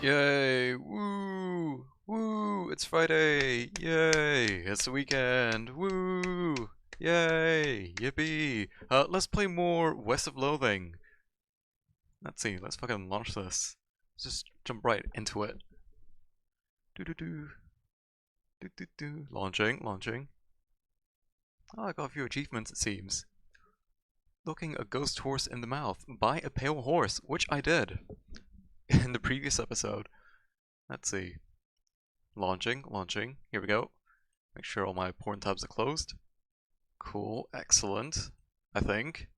Yay! Woo! Woo! It's Friday! Yay! It's the weekend! Woo! Yay! Yippee! Let's play more West of Loathing. Let's see, let's fucking launch this. Let's just jump right into it. Do do do. Do do do. Launching. Oh, I got a few achievements it seems. Looking a ghost horse in the mouth. Buy a pale horse, which I did. In the previous episode. Let's see. Launching. Here we go. Make sure all my porn tabs are closed. Cool, excellent. I think.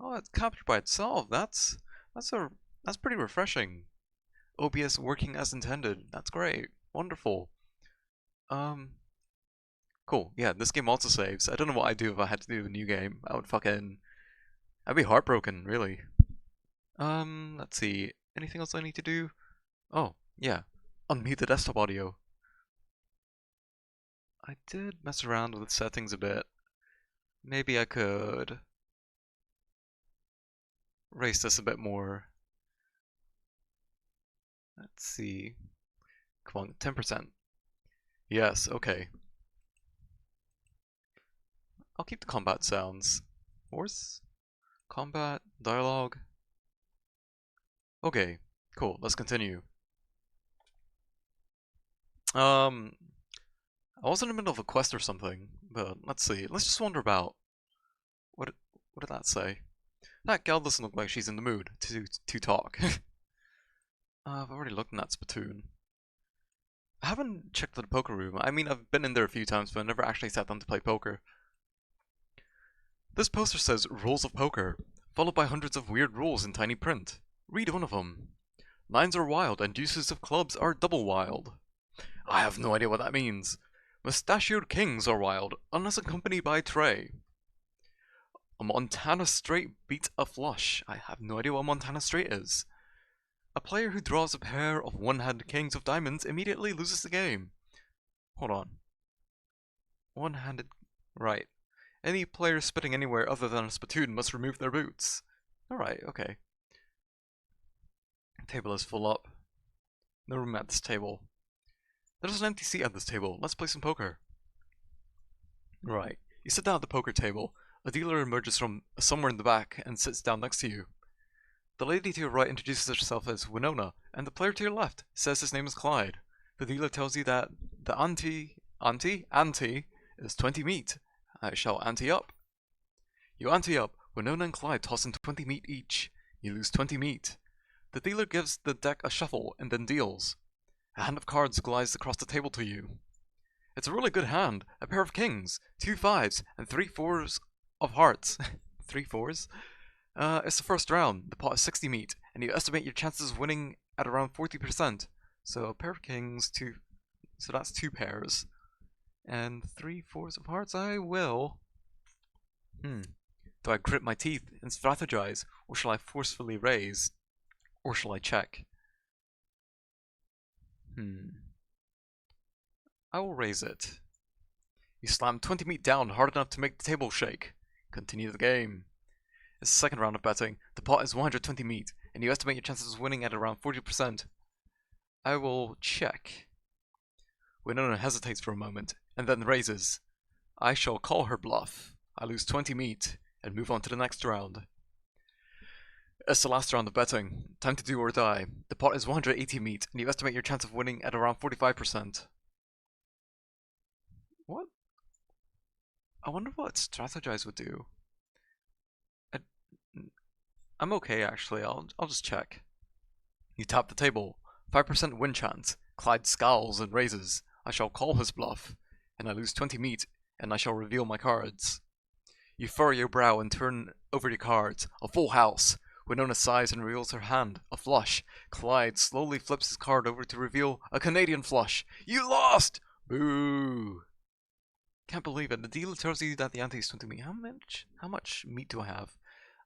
Oh, it's captured by itself. That's pretty refreshing. OBS working as intended. That's great. Wonderful. Cool. Yeah, this game also saves. I don't know what I'd do if I had to do a new game. I'd be heartbroken, really. Let's see. Anything else I need to do? Oh, yeah. Unmute the desktop audio. I did mess around with settings a bit. Maybe I could raise this a bit more. Let's see. Come on, 10%. Yes, okay. I'll keep the combat sounds. Horse? Combat? Dialogue? Okay, cool, let's continue. I was in the middle of a quest or something, but let's see. Let's just wander about. What did that say? That gal doesn't look like she's in the mood to talk. I've already looked in that spittoon. I haven't checked the poker room. I mean, I've been in there a few times, but I never actually sat down to play poker. This poster says Rules of Poker, followed by hundreds of weird rules in tiny print. Read one of them. Nines are wild and deuces of clubs are double wild. I have no idea what that means. Mustachioed kings are wild, unless accompanied by tray. A Montana straight beats a flush. I have no idea what Montana straight is. A player who draws a pair of one-handed kings of diamonds immediately loses the game. Hold on. One-handed... Right. Any player spitting anywhere other than a spittoon must remove their boots. Alright, okay. Table is full up. No room at this table. There's an empty seat at this table. Let's play some poker. Right. You sit down at the poker table. A dealer emerges from somewhere in the back and sits down next to you. The lady to your right introduces herself as Winona, and the player to your left says his name is Clyde. The dealer tells you that the ante is 20 meat. I shall ante up. You ante up. Winona and Clyde toss in 20 meat each. You lose 20 meat. The dealer gives the deck a shuffle and then deals. A hand of cards glides across the table to you. It's a really good hand. A pair of kings, 2 fives, and 3 fours of hearts. 3 fours? It's the first round. The pot is 60 meat, and you estimate your chances of winning at around 40%. So a pair of kings, so that's 2 pairs. And 3 fours of hearts, I will. Do I grit my teeth and strategize, or shall I forcefully raise? Or shall I check? I will raise it. You slam 20 meat down hard enough to make the table shake. Continue the game. It's the second round of betting. The pot is 120 meat, and you estimate your chances of winning at around 40%. I will check. Winona hesitates for a moment, and then raises. I shall call her bluff. I lose 20 meat, and move on to the next round. It's the last round of betting. Time to do or die. The pot is 180 meat, and you estimate your chance of winning at around 45%. What? I wonder what strategize would do. I'm okay actually, I'll just check. You tap the table. 5% win chance. Clyde scowls and raises. I shall call his bluff, and I lose 20 meat, and I shall reveal my cards. You furrow your brow and turn over your cards. A full house. Winona sighs and reveals her hand. A flush. Clyde slowly flips his card over to reveal a Canadian flush. You lost! Boo! Can't believe it. The dealer tells you that the ante is 20 meat. How much meat do I have?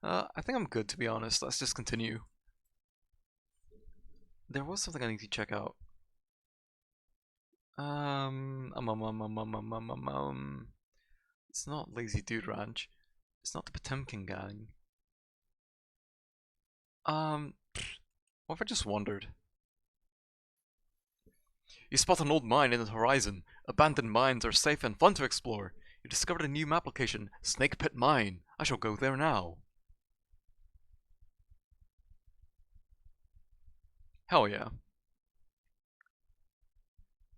I think I'm good, to be honest. Let's just continue. There was something I need to check out. It's not Lazy Dude Ranch. It's not the Potemkin Gang. What if I just wandered? You spot an old mine in the horizon. Abandoned mines are safe and fun to explore. You discovered a new map location, Snake Pit Mine. I shall go there now. Hell yeah.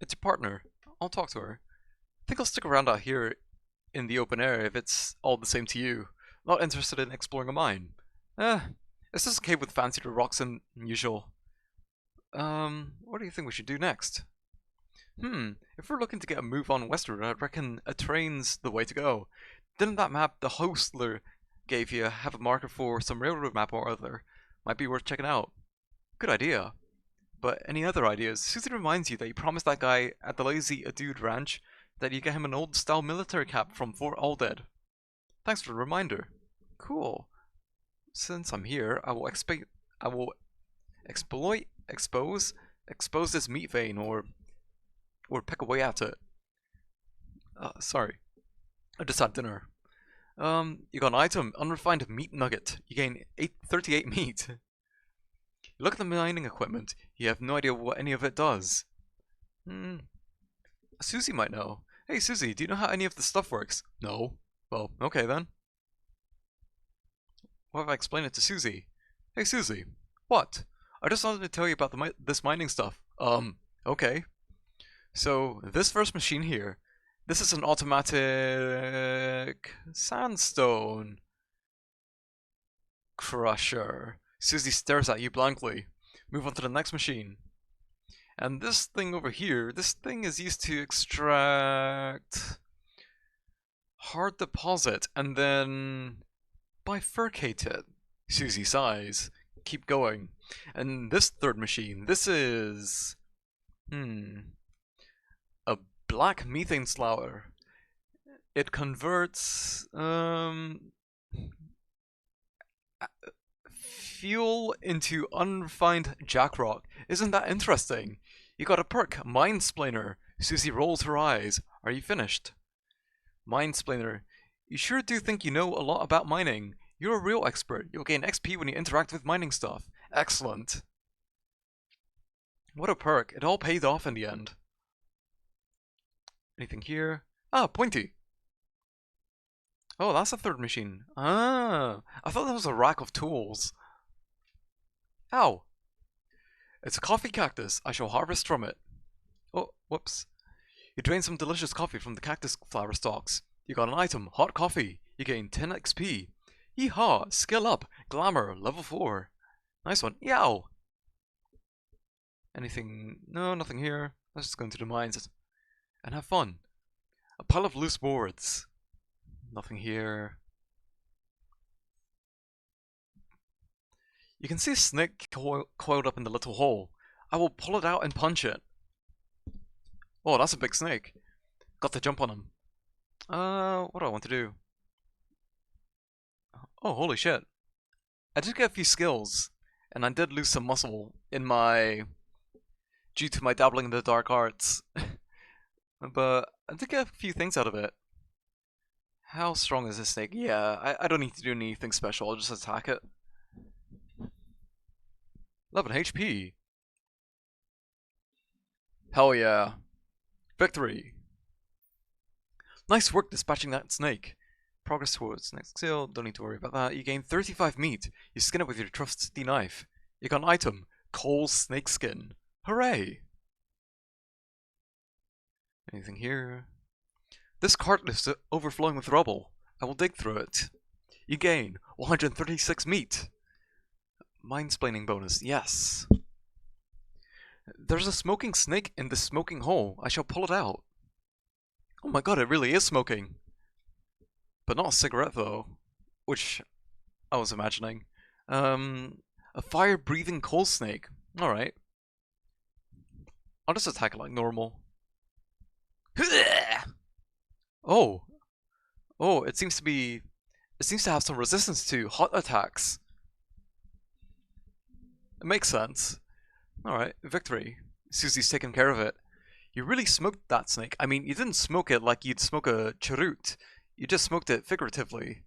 It's your partner. I'll talk to her. I think I'll stick around out here in the open air if it's all the same to you. Not interested in exploring a mine. It's just a cave with fancier rocks than usual. What do you think we should do next? If we're looking to get a move on westward, I reckon a train's the way to go. Didn't that map the hostler gave you have a marker for some railroad map or other? Might be worth checking out. Good idea. But any other ideas? Susan reminds you that you promised that guy at the Lazy Dude Ranch that you get him an old-style military cap from Fort Aldead. Thanks for the reminder. Cool. Since I'm here, I will expose this meat vein or peck away at it. Sorry. I just had dinner. You got an item, unrefined meat nugget. You gain 38 meat. You look at the mining equipment. You have no idea what any of it does. Susie might know. Hey Susie, do you know how any of this stuff works? No. Well, okay then. What if I explain it to Susie? Hey Susie. What? I just wanted to tell you about this mining stuff. Okay. So, this first machine here, this is an automatic sandstone crusher. Susie stares at you blankly. Move on to the next machine. And this thing over here, this thing is used to extract hard deposit and then bifurcate it. Susie sighs. Keep going. And this third machine, this is... a black methane slouter. It converts fuel into unrefined jackrock. Isn't that interesting? You got a perk, Mindsplainer. Susie rolls her eyes. Are you finished? Mindsplainer. You sure do think you know a lot about mining. You're a real expert. You'll gain XP when you interact with mining stuff. Excellent. What a perk. It all paid off in the end. Anything here? Ah, pointy. Oh, that's a third machine. Ah, I thought that was a rack of tools. Ow. It's a coffee cactus. I shall harvest from it. Oh, whoops. You drain some delicious coffee from the cactus flower stalks. You got an item, hot coffee. You gain 10 XP. Yeehaw, skill up, glamour, level 4. Nice one. Yow. Anything? No, nothing here. Let's just go into the mines and have fun. A pile of loose boards. Nothing here. You can see a snake coiled up in the little hole. I will pull it out and punch it. Oh, that's a big snake. Got to jump on him. What do I want to do? Oh, holy shit. I did get a few skills, and I did lose some muscle in my... due to my dabbling in the dark arts. But I did get a few things out of it. How strong is this snake? Yeah, I don't need to do anything special, I'll just attack it. 11 HP. Hell yeah. Victory. Nice work dispatching that snake. Progress towards next skill, don't need to worry about that. You gain 35 meat. You skin it with your trusty knife. You got an item, Coal Snake Skin. Hooray! Anything here? This cart is overflowing with rubble. I will dig through it. You gain 136 meat. Mindsplaining bonus, yes. There's a smoking snake in the smoking hole. I shall pull it out. Oh my god, it really is smoking. But not a cigarette though, which I was imagining. A fire-breathing coal snake. Alright. I'll just attack it like normal. Oh. Oh, it seems to have some resistance to hot attacks. It makes sense. Alright, victory. Susie's taken care of it. You really smoked that snake. I mean, you didn't smoke it like you'd smoke a cheroot. You just smoked it figuratively.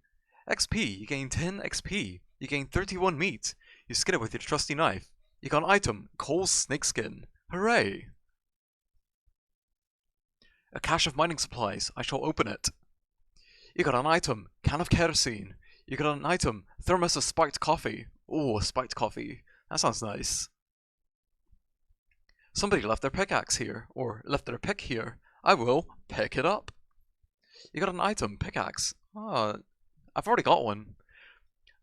XP, you gain 10 XP. You gain 31 meat. You skin it with your trusty knife. You got an item, Coal Snakeskin. Hooray! A cache of mining supplies. I shall open it. You got an item. Can of kerosene. You got an item. Thermos of spiked coffee. Oh, spiked coffee. That sounds nice. Somebody left their pickaxe here. Or left their pick here. I will pick it up. You got an item. Pickaxe. Oh, I've already got one.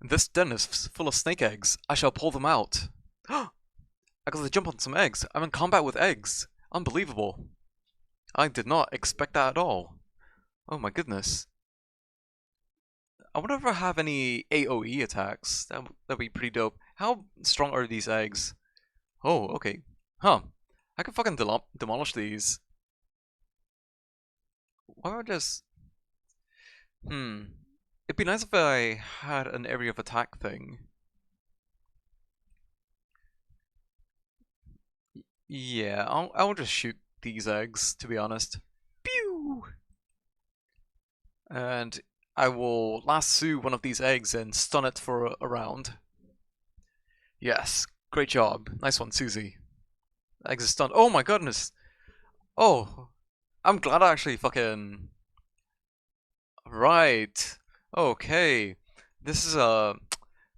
This den is full of snake eggs. I shall pull them out. I got to jump on some eggs. I'm in combat with eggs. Unbelievable. I did not expect that at all. Oh my goodness. I wonder if I have any AoE attacks. That'd be pretty dope. How strong are these eggs? Oh, okay. Huh. I could fucking demolish these. Why would I just... It'd be nice if I had an area of attack thing. Yeah, I'll just shoot these eggs, to be honest. Pew! And I will lasso one of these eggs and stun it for a round. Yes, great job. Nice one, Susie. The eggs is stunned. Oh my goodness! Oh, I'm glad I actually fucking... Right. Okay. This is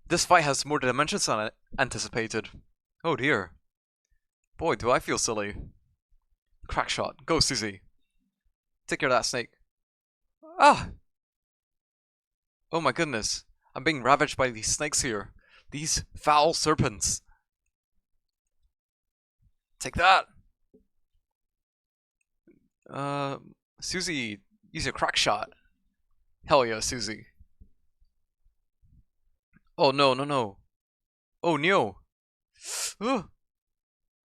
this fight has more dimensions than I anticipated. Oh dear. Boy, do I feel silly. Crack shot. Go, Susie. Take care of that snake. Ah! Oh my goodness. I'm being ravaged by these snakes here. These foul serpents. Take that! Susie, use your crack shot. Hell yeah, Susie. Oh no, no, no. Oh no.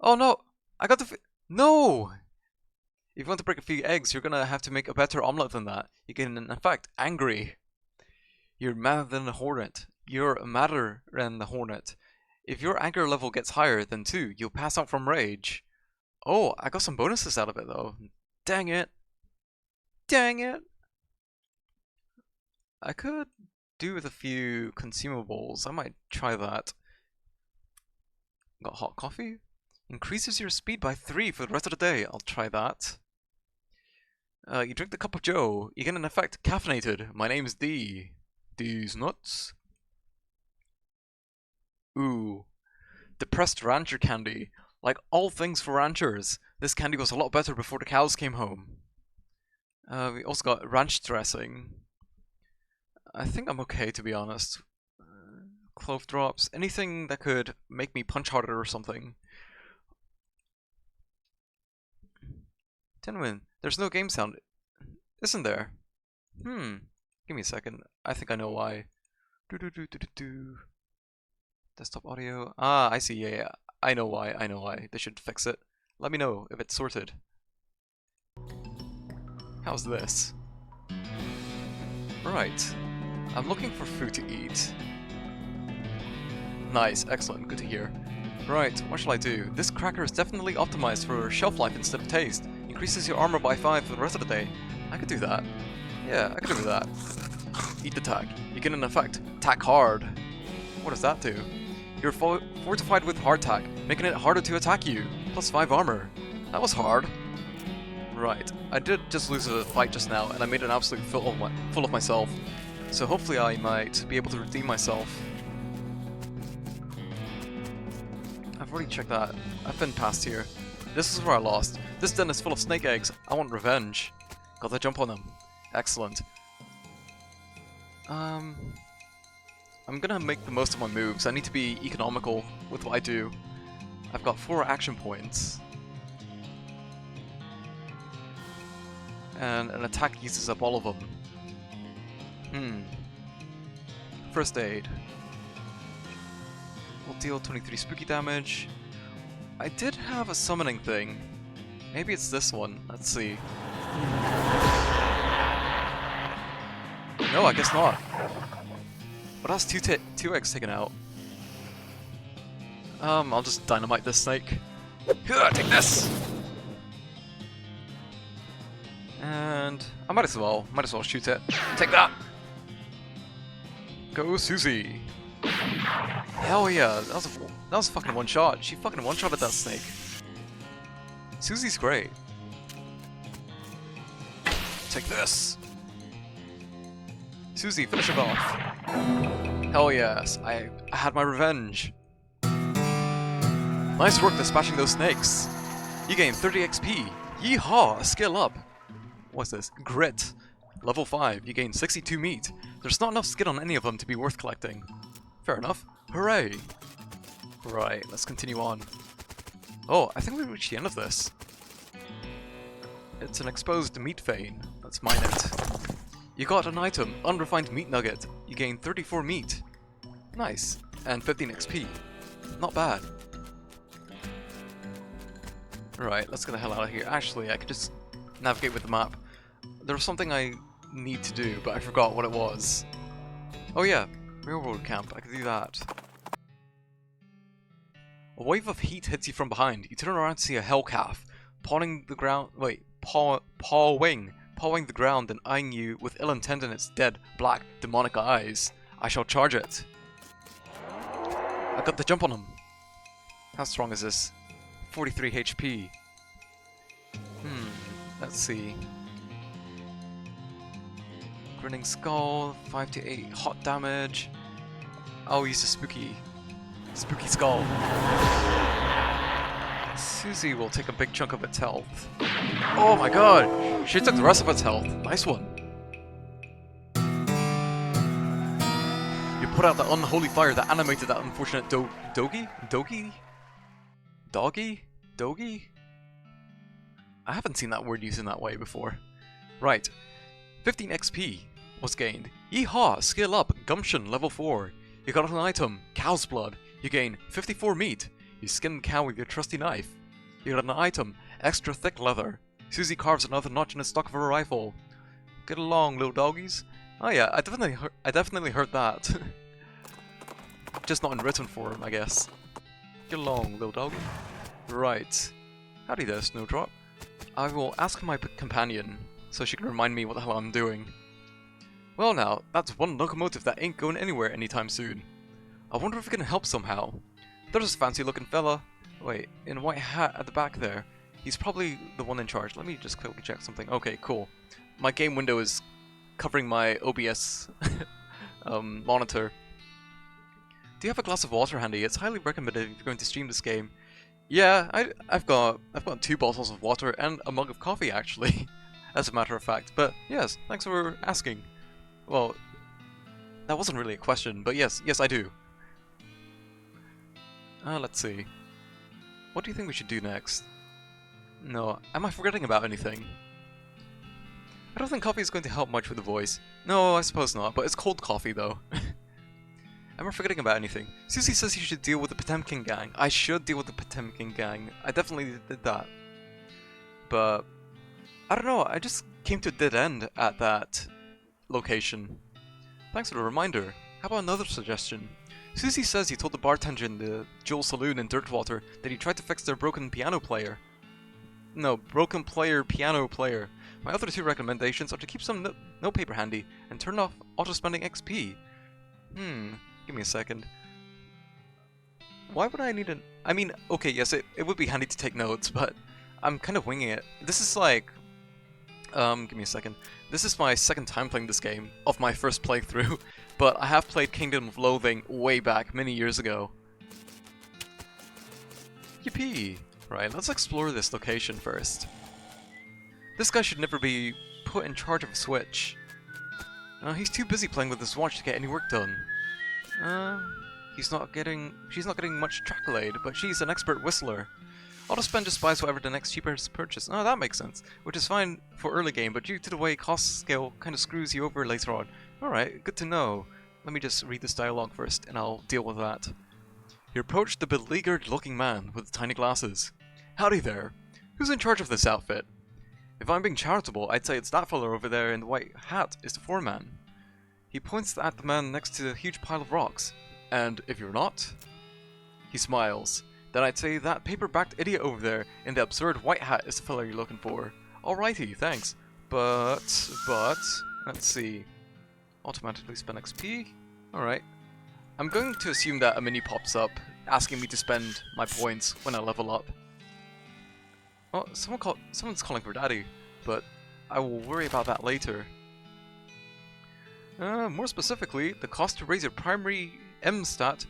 Oh no! I got the no! If you want to break a few eggs, you're gonna have to make a better omelette than that. You get, in fact, angry. You're madder than a hornet. You're madder than the hornet. If your anger level gets higher than 2, you'll pass out from rage. Oh, I got some bonuses out of it though. Dang it. Dang it. I could do with a few consumables. I might try that. Got hot coffee? Increases your speed by 3 for the rest of the day. I'll try that. You drink the cup of joe. You get an effect caffeinated. My name's D. D's nuts. Ooh. Depressed rancher candy. Like all things for ranchers, this candy was a lot better before the cows came home. We also got ranch dressing. I think I'm okay, to be honest. Clove drops. Anything that could make me punch harder or something. Genuine. There's no game sound. Isn't there? Give me a second. I think I know why. Desktop audio. Ah, I see. Yeah. I know why. I know why. They should fix it. Let me know if it's sorted. How's this? Right. I'm looking for food to eat. Nice. Excellent. Good to hear. Right. What shall I do? This cracker is definitely optimized for shelf life instead of taste. Increases your armor by 5 for the rest of the day. I could do that. Yeah, I could do that. Eat the tack. You get an effect. Tack hard. What does that do? You're fortified with hard tack, making it harder to attack you. Plus 5 armor. That was hard. Right. I did just lose a fight just now, and I made an absolute fool of myself. So hopefully I might be able to redeem myself. I've already checked that. I've been past here. This is where I lost. This den is full of snake eggs. I want revenge. Got to jump on them. Excellent. I'm gonna make the most of my moves. I need to be economical with what I do. I've got 4 action points. And an attack uses up all of them. First aid. Will deal 23 spooky damage. I did have a summoning thing. Maybe it's this one. Let's see. No, I guess not. But that's 2 eggs taken out. I'll just dynamite this snake. Take this! And I might as well shoot it. Take that! Go, Susie! Hell yeah, that was a fucking one shot. She fucking one-shotted that snake. Susie's great. Take this! Susie, finish him off! Hell yes, I had my revenge! Nice work dispatching those snakes! You gain 30 XP! Yeehaw! Skill up! What's this? Grit! Level 5, you gain 62 meat. There's not enough skin on any of them to be worth collecting. Fair enough. Hooray! Right, let's continue on. Oh, I think we reached the end of this. It's an exposed meat vein. Let's mine it. You got an item, unrefined meat nugget. You gain 34 meat. Nice. And 15 XP. Not bad. Right, let's get the hell out of here. Actually, I could just navigate with the map. There was something I need to do, but I forgot what it was. Oh yeah, railroad camp. I could do that. A wave of heat hits you from behind. You turn around to see a hellcalf pawing the ground. Wait, pawing the ground and eyeing you with ill intent in its dead, black, demonic eyes. I shall charge it. I got the jump on him. How strong is this? 43 HP. Let's see. Grinning Skull, 5 to 8 hot damage. I'll use the spooky skull. Susie will take a big chunk of its health. Oh my god! She took the rest of its health. Nice one. You put out the unholy fire that animated that unfortunate Doggy? I haven't seen that word used in that way before. Right. 15 XP was gained. Yeehaw! Skill up! Gumption, level 4. You got an item, cow's blood. You gain 54 meat. You skin the cow with your trusty knife. You got an item, extra thick leather. Susie carves another notch in the stock of her rifle. Get along, little doggies. Oh yeah, I definitely heard that. Just not in written form, I guess. Get along, little doggy. Right. Howdy there, Snowdrop. I will ask my companion, so she can remind me what the hell I'm doing. Well now, that's one locomotive that ain't going anywhere anytime soon. I wonder if we can help somehow. There's this fancy looking fella. Wait, in a white hat at the back there. He's probably the one in charge. Let me just quickly check something. Okay, cool. My game window is covering my OBS monitor. Do you have a glass of water handy? It's highly recommended if you're going to stream this game. Yeah, I've got 2 bottles of water and a mug of coffee actually, as a matter of fact. But yes, thanks for asking. Well, that wasn't really a question, but yes, I do. Let's see. What do you think we should do next? No, am I forgetting about anything? I don't think coffee is going to help much with the voice. No, I suppose not, but it's cold coffee though. Am I forgetting about anything? Susie says you should deal with the Potemkin gang. I should deal with the Potemkin gang. I definitely did that. But I don't know, I just came to a dead end at that location. Thanks for the reminder. How about another suggestion? Susie says he told the bartender in the Jewel Saloon in Dirtwater that he tried to fix their broken piano player. No, broken player, piano player. My other 2 recommendations are to keep some notepaper handy and turn off auto-spending XP. Give me a second. Why would I need an... I mean, okay, yes, it would be handy to take notes, but I'm kind of winging it. This is like... give me a second. This is my second time playing this game, of my first playthrough, but I have played Kingdom of Loathing way back, many years ago. Yippee! Right, let's explore this location first. This guy should never be put in charge of a switch. He's too busy playing with his watch to get any work done. She's not getting much accolade, but she's an expert whistler. Auto-spend just buys whatever the next cheapest purchase. Oh, that makes sense. Which is fine for early game, but due to the way cost scale kind of screws you over later on. Alright, good to know. Let me just read this dialogue first, and I'll deal with that. You approach the beleaguered-looking man with the tiny glasses. Howdy there. Who's in charge of this outfit? If I'm being charitable, I'd say it's that fella over there in the white hat is the foreman. He points at the man next to a huge pile of rocks. And if you're not? He smiles. Then I'd say that paper-backed idiot over there in the absurd white hat is the fella you're looking for. Alrighty, thanks. But, let's see. Automatically spend XP? Alright. I'm going to assume that a mini pops up, asking me to spend my points when I level up. Oh, someone's calling for daddy, but I will worry about that later. More specifically, the cost to raise your primary M stat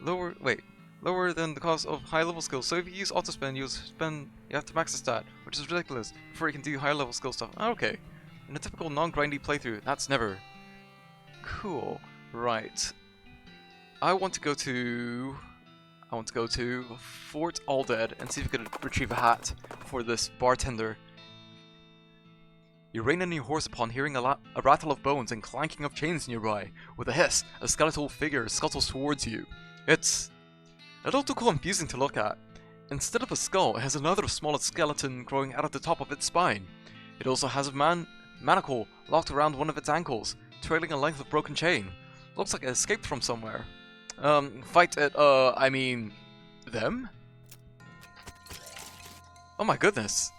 lower than the cost of high level skills. So if you use auto spend, you have to max the stat, which is ridiculous, before you can do higher level skill stuff. Okay. In a typical non-grindy playthrough, that's never cool. Right. I want to go to Fort Aldead and see if we can retrieve a hat for this bartender. You rein in your horse upon hearing a rattle of bones and clanking of chains nearby. With a hiss, a skeletal figure scuttles towards you. It's a little too confusing to look at. Instead of a skull, it has another smaller skeleton growing out of the top of its spine. It also has a manacle locked around one of its ankles, trailing a length of broken chain. Looks like it escaped from somewhere. Fight it, I mean... them? Oh my goodness.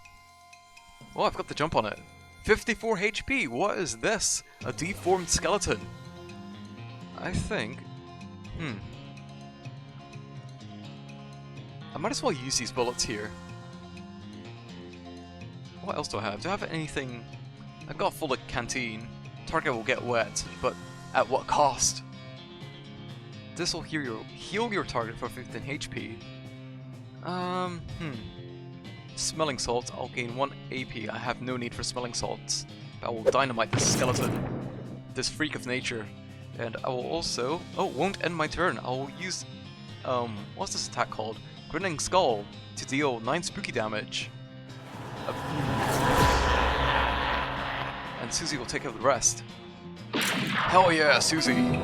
Oh, I've got the jump on it. 54 HP, what is this? A deformed skeleton. I think... I might as well use these bullets here. What else do I have? Do I have anything... I've got a full canteen. Target will get wet, but at what cost? This will heal your target for 15 HP. Smelling salts, I'll gain 1 AP. I have no need for smelling salts. I will dynamite this skeleton, this freak of nature. And I will also... oh, won't end my turn. I will use... what's this attack called? Grinning Skull to deal 9 spooky damage. And Susie will take care of the rest. Hell yeah, Susie!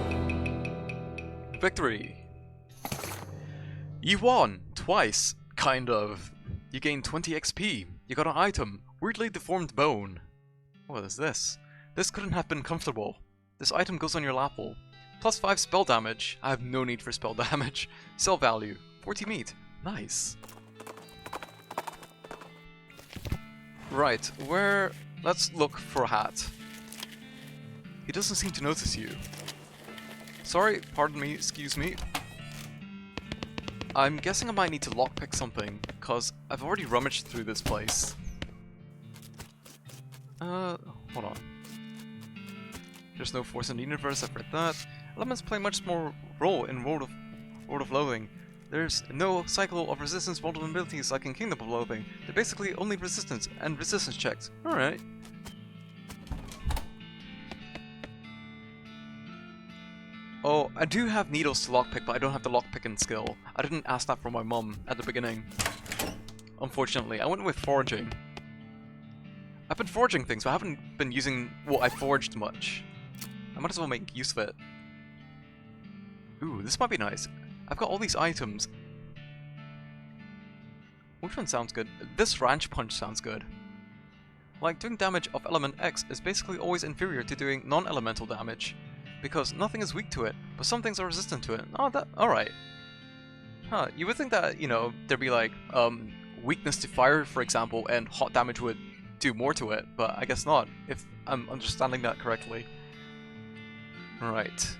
Victory! You won! Twice, kind of. You gained 20 XP. You got an item. Weirdly deformed bone. What is this? This couldn't have been comfortable. This item goes on your lapel. Plus 5 spell damage. I have no need for spell damage. Sell value. 40 meat. Nice. Right, where... let's look for a hat. He doesn't seem to notice you. Sorry, pardon me, excuse me. I'm guessing I might need to lockpick something, because I've already rummaged through this place. Hold on. There's no force in the universe, I've read that. Elements play much more role in World of Loathing. There's no cycle of resistance vulnerabilities like in Kingdom of Loathing. They're basically only resistance and resistance checks. Alright. Oh, I do have needles to lockpick, but I don't have the lockpicking skill. I didn't ask that from my mum at the beginning. Unfortunately, I went with foraging. I've been foraging things, but I haven't been using what I foraged much. I might as well make use of it. Ooh, this might be nice. I've got all these items. Which one sounds good? This ranch punch sounds good. Like, doing damage of element X is basically always inferior to doing non-elemental damage. Because nothing is weak to it, but some things are resistant to it. Oh, alright. Huh, you would think that, you know, there'd be like, weakness to fire, for example, and hot damage would do more to it, but I guess not, if I'm understanding that correctly. Right.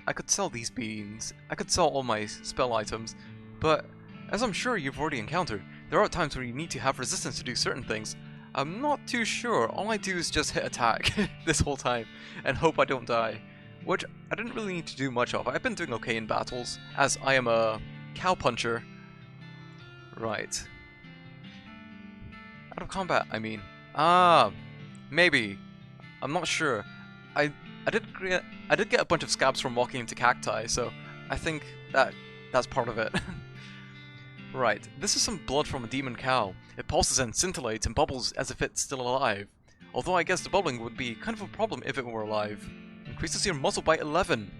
I could sell these beans, I could sell all my spell items, but as I'm sure you've already encountered, there are times where you need to have resistance to do certain things. I'm not too sure, all I do is just hit attack this whole time, and hope I don't die. Which I didn't really need to do much of. I've been doing okay in battles, as I am a cow puncher. Right. Out of combat, I mean. Maybe. I'm not sure. I did get a bunch of scabs from walking into cacti, so I think that's part of it. Right, this is some blood from a demon cow. It pulses and scintillates and bubbles as if it's still alive. Although I guess the bubbling would be kind of a problem if it were alive. Increases your muscle by 11.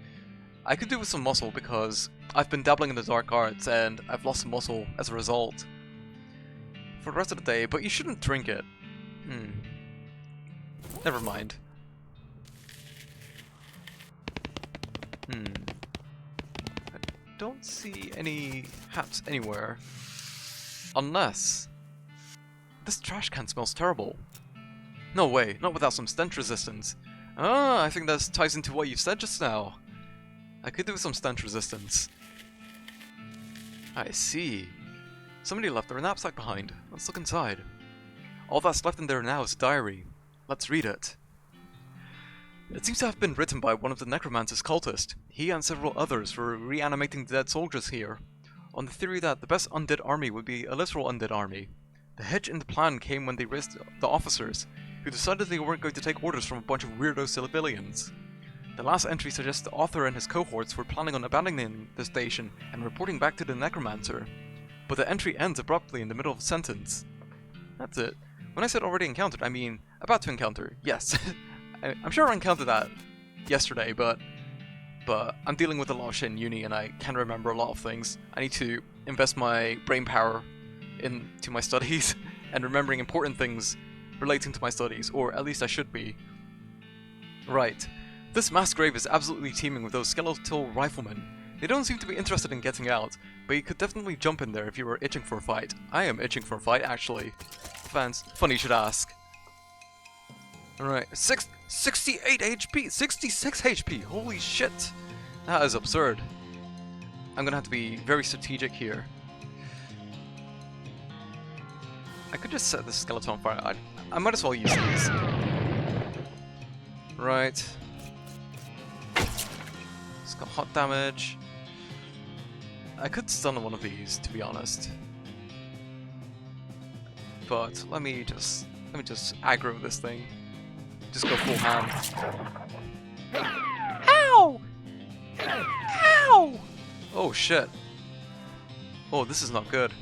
I could do with some muscle because I've been dabbling in the dark arts and I've lost some muscle as a result. For the rest of the day, but you shouldn't drink it. Never mind. I don't see any hats anywhere. Unless... this trash can smells terrible. No way, not without some stench resistance. Ah, I think that ties into what you said just now. I could do with some stench resistance. I see. Somebody left their knapsack behind. Let's look inside. All that's left in there now is a diary. Let's read it. It seems to have been written by one of the necromancer's cultists. He and several others were reanimating the dead soldiers here, on the theory that the best undead army would be a literal undead army. The hitch in the plan came when they raised the officers, who decided they weren't going to take orders from a bunch of weirdo civilians. The last entry suggests the author and his cohorts were planning on abandoning the station and reporting back to the necromancer, but the entry ends abruptly in the middle of a sentence. That's it. When I said already encountered, I mean about to encounter, yes. I'm sure I encountered that yesterday, but I'm dealing with a lot of shit in uni and I can't remember a lot of things. I need to invest my brain power into my studies and remembering important things relating to my studies, or at least I should be. Right. This mass grave is absolutely teeming with those skeletal riflemen. They don't seem to be interested in getting out, but you could definitely jump in there if you were itching for a fight. I am itching for a fight, actually. Fans, funny you should ask. Alright, 68 HP! 66 HP! Holy shit! That is absurd. I'm gonna have to be very strategic here. I could just set this skeleton on fire. I might as well use these. Right. It's got hot damage. I could stun one of these, to be honest. But let me just aggro this thing. Just go full hand. Ow! Ow! Oh shit. Oh, this is not good.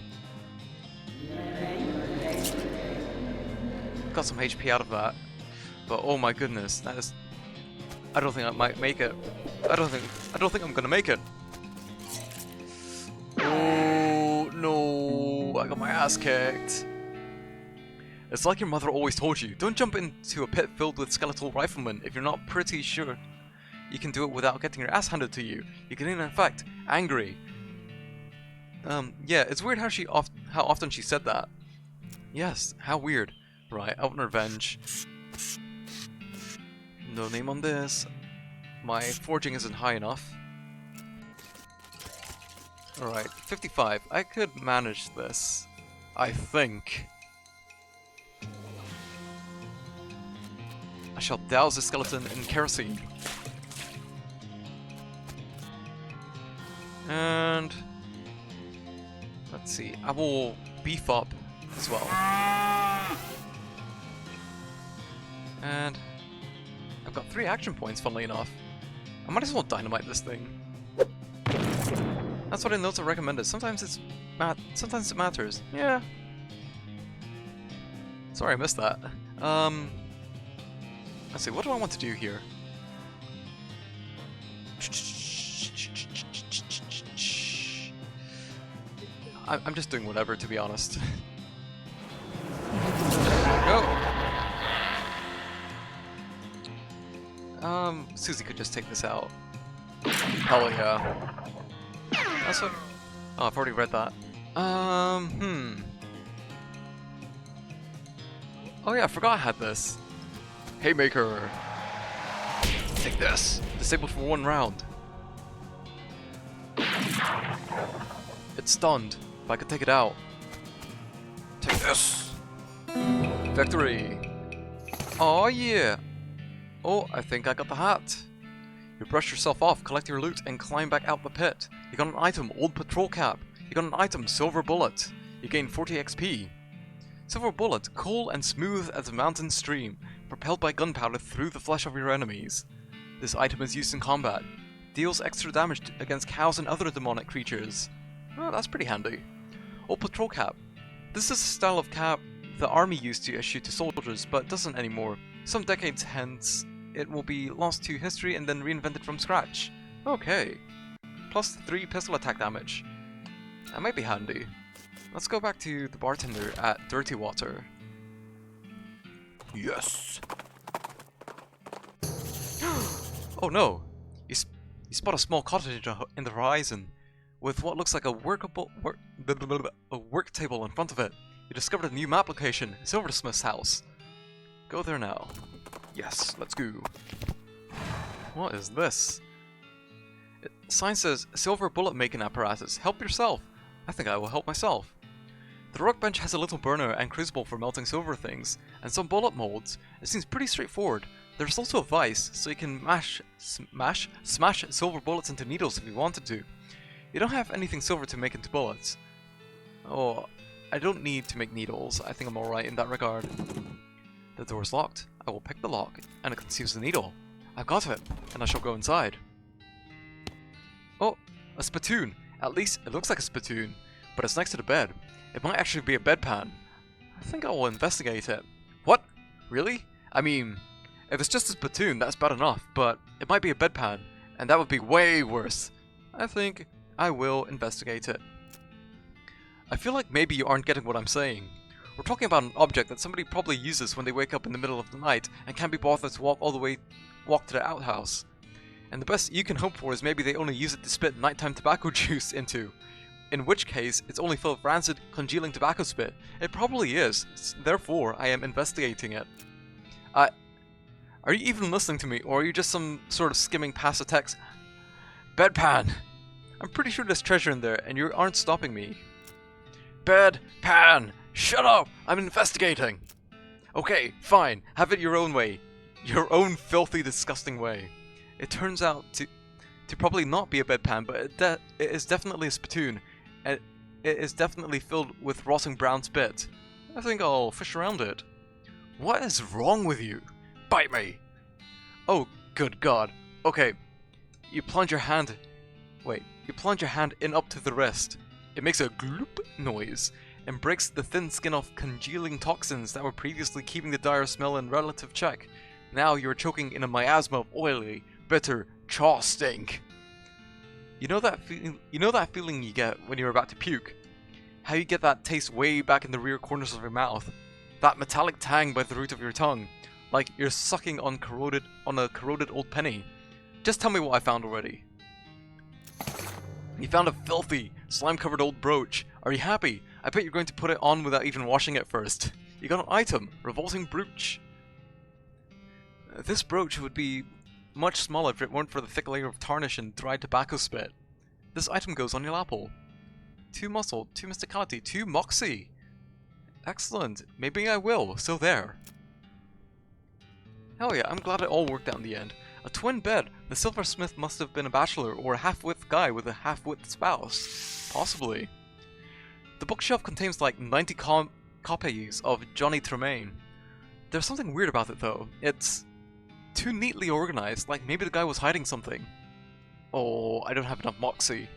Got some HP out of that. But oh my goodness, that is... I don't think I might make it. I don't think I'm gonna make it. Oh no, I got my ass kicked. It's like your mother always told you, don't jump into a pit filled with skeletal riflemen if you're not pretty sure you can do it without getting your ass handed to you. You can in fact angry. Yeah, it's weird how often she said that. Yes, how weird. Right, out on revenge. No name on this. My forging isn't high enough. Alright, 55. I could manage this. I think. I shall douse the skeleton in kerosene. And... let's see, I will beef up as well. And... I've got 3 action points, funnily enough. I might as well dynamite this thing. That's what I notes are recommended. Sometimes it matters. Yeah. Sorry, I missed that. Let's see, what do I want to do here? I'm just doing whatever, to be honest. Go! Susie could just take this out. Hell yeah. That's what... oh, I've already read that. Oh yeah, I forgot I had this. Haymaker! Take this! Disabled for 1 round. It's stunned. If I could take it out. Take this! Victory! Oh yeah! Oh, I think I got the hat. You brush yourself off, collect your loot, and climb back out the pit. You got an item, old patrol cap. You got an item, silver bullet. You gain 40 XP. Silver bullet, cool and smooth as a mountain stream, propelled by gunpowder through the flesh of your enemies. This item is used in combat. Deals extra damage against cows and other demonic creatures. Oh, that's pretty handy. Old patrol cap. This is a style of cap the army used to issue to soldiers, but doesn't anymore. Some decades hence, it will be lost to history and then reinvented from scratch. Okay. Plus 3 pistol attack damage. That might be handy. Let's go back to the bartender at Dirty Water. Yes! Oh no! You spot a small cottage in the horizon, with what looks like a work table in front of it. You discovered a new map location, Silversmith's house. Go there now. Yes, let's go. What is this? Sign says, silver bullet making apparatus. Help yourself. I think I will help myself. The workbench has a little burner and crucible for melting silver things, and some bullet molds. It seems pretty straightforward. There's also a vise, so you can smash silver bullets into needles if you wanted to. You don't have anything silver to make into bullets. Oh, I don't need to make needles. I think I'm alright in that regard. The door is locked. I will pick the lock, and it conceals the needle. I've got it, and I shall go inside. Oh, a spittoon. At least it looks like a spittoon, but it's next to the bed. It might actually be a bedpan. I think I will investigate it. What? Really? I mean, if it's just a spittoon, that's bad enough, but it might be a bedpan, and that would be way worse. I think I will investigate it. I feel like maybe you aren't getting what I'm saying. We're talking about an object that somebody probably uses when they wake up in the middle of the night and can't be bothered to walk to the outhouse. And the best you can hope for is maybe they only use it to spit nighttime tobacco juice into. In which case, it's only full of rancid, congealing tobacco spit. It probably is, therefore I am investigating it. Are you even listening to me, or are you just some sort of skimming past the text? Bedpan! I'm pretty sure there's treasure in there, and you aren't stopping me. Bedpan! Shut up! I'm investigating! Okay, fine, have it your own way. Your own filthy, disgusting way. It turns out to probably not be a bedpan, but it is definitely a spittoon, and it is definitely filled with rotting brown spit. I think I'll fish around it. What is wrong with you? Bite me! Oh, good God. Okay, you plunge your hand in up to the wrist. It makes a gloop noise and breaks the thin skin of congealing toxins that were previously keeping the dire smell in relative check. Now you're choking in a miasma of oily, bitter chaw stink. You know that feeling you get when you're about to puke? How you get that taste way back in the rear corners of your mouth? That metallic tang by the root of your tongue, like you're sucking on a corroded old penny. Just tell me what I found already. You found a filthy, slime-covered old brooch. Are you happy? I bet you're going to put it on without even washing it first. You got an item, revolting brooch. This brooch would be much smaller if it weren't for the thick layer of tarnish and dried tobacco spit. This item goes on your lapel. 2 muscle, 2 mysticality, 2 moxie. Excellent. Maybe I will. So there. Hell yeah, I'm glad it all worked out in the end. A twin bed. The silversmith must have been a bachelor or a half-wit guy with a half-wit spouse. Possibly. The bookshelf contains like 90 copies of Johnny Tremaine. There's something weird about it though. It's too neatly organized, like maybe the guy was hiding something. Oh, I don't have enough moxie.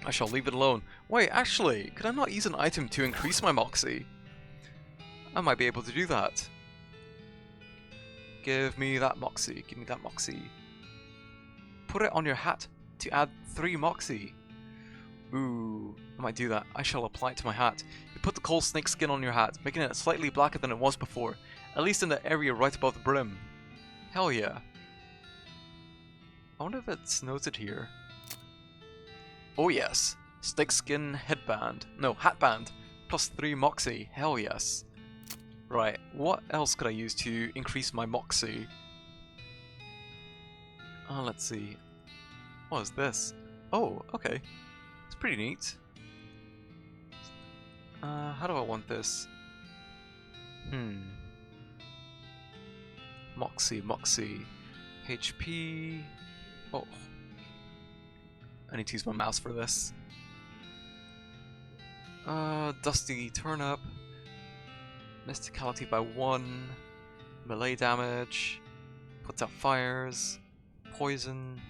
I shall leave it alone. Wait, actually, could I not use an item to increase my moxie? I might be able to do that. Give me that moxie, give me that moxie. Put it on your hat to add 3 moxie. Ooh, I might do that. I shall apply it to my hat. You put the cold snake skin on your hat, making it slightly blacker than it was before, at least in the area right above the brim. Hell yeah. I wonder if it's noted here. Oh yes, snakeskin headband. No, hatband. Plus 3 moxie. Hell yes. Right, what else could I use to increase my moxie? Let's see. What is this? Oh, okay. It's pretty neat. How do I want this? Moxie. HP. Oh. I need to use my mouse for this. Dusty Turnip. Mysticality by 1. Melee damage. Puts out fires. Poison.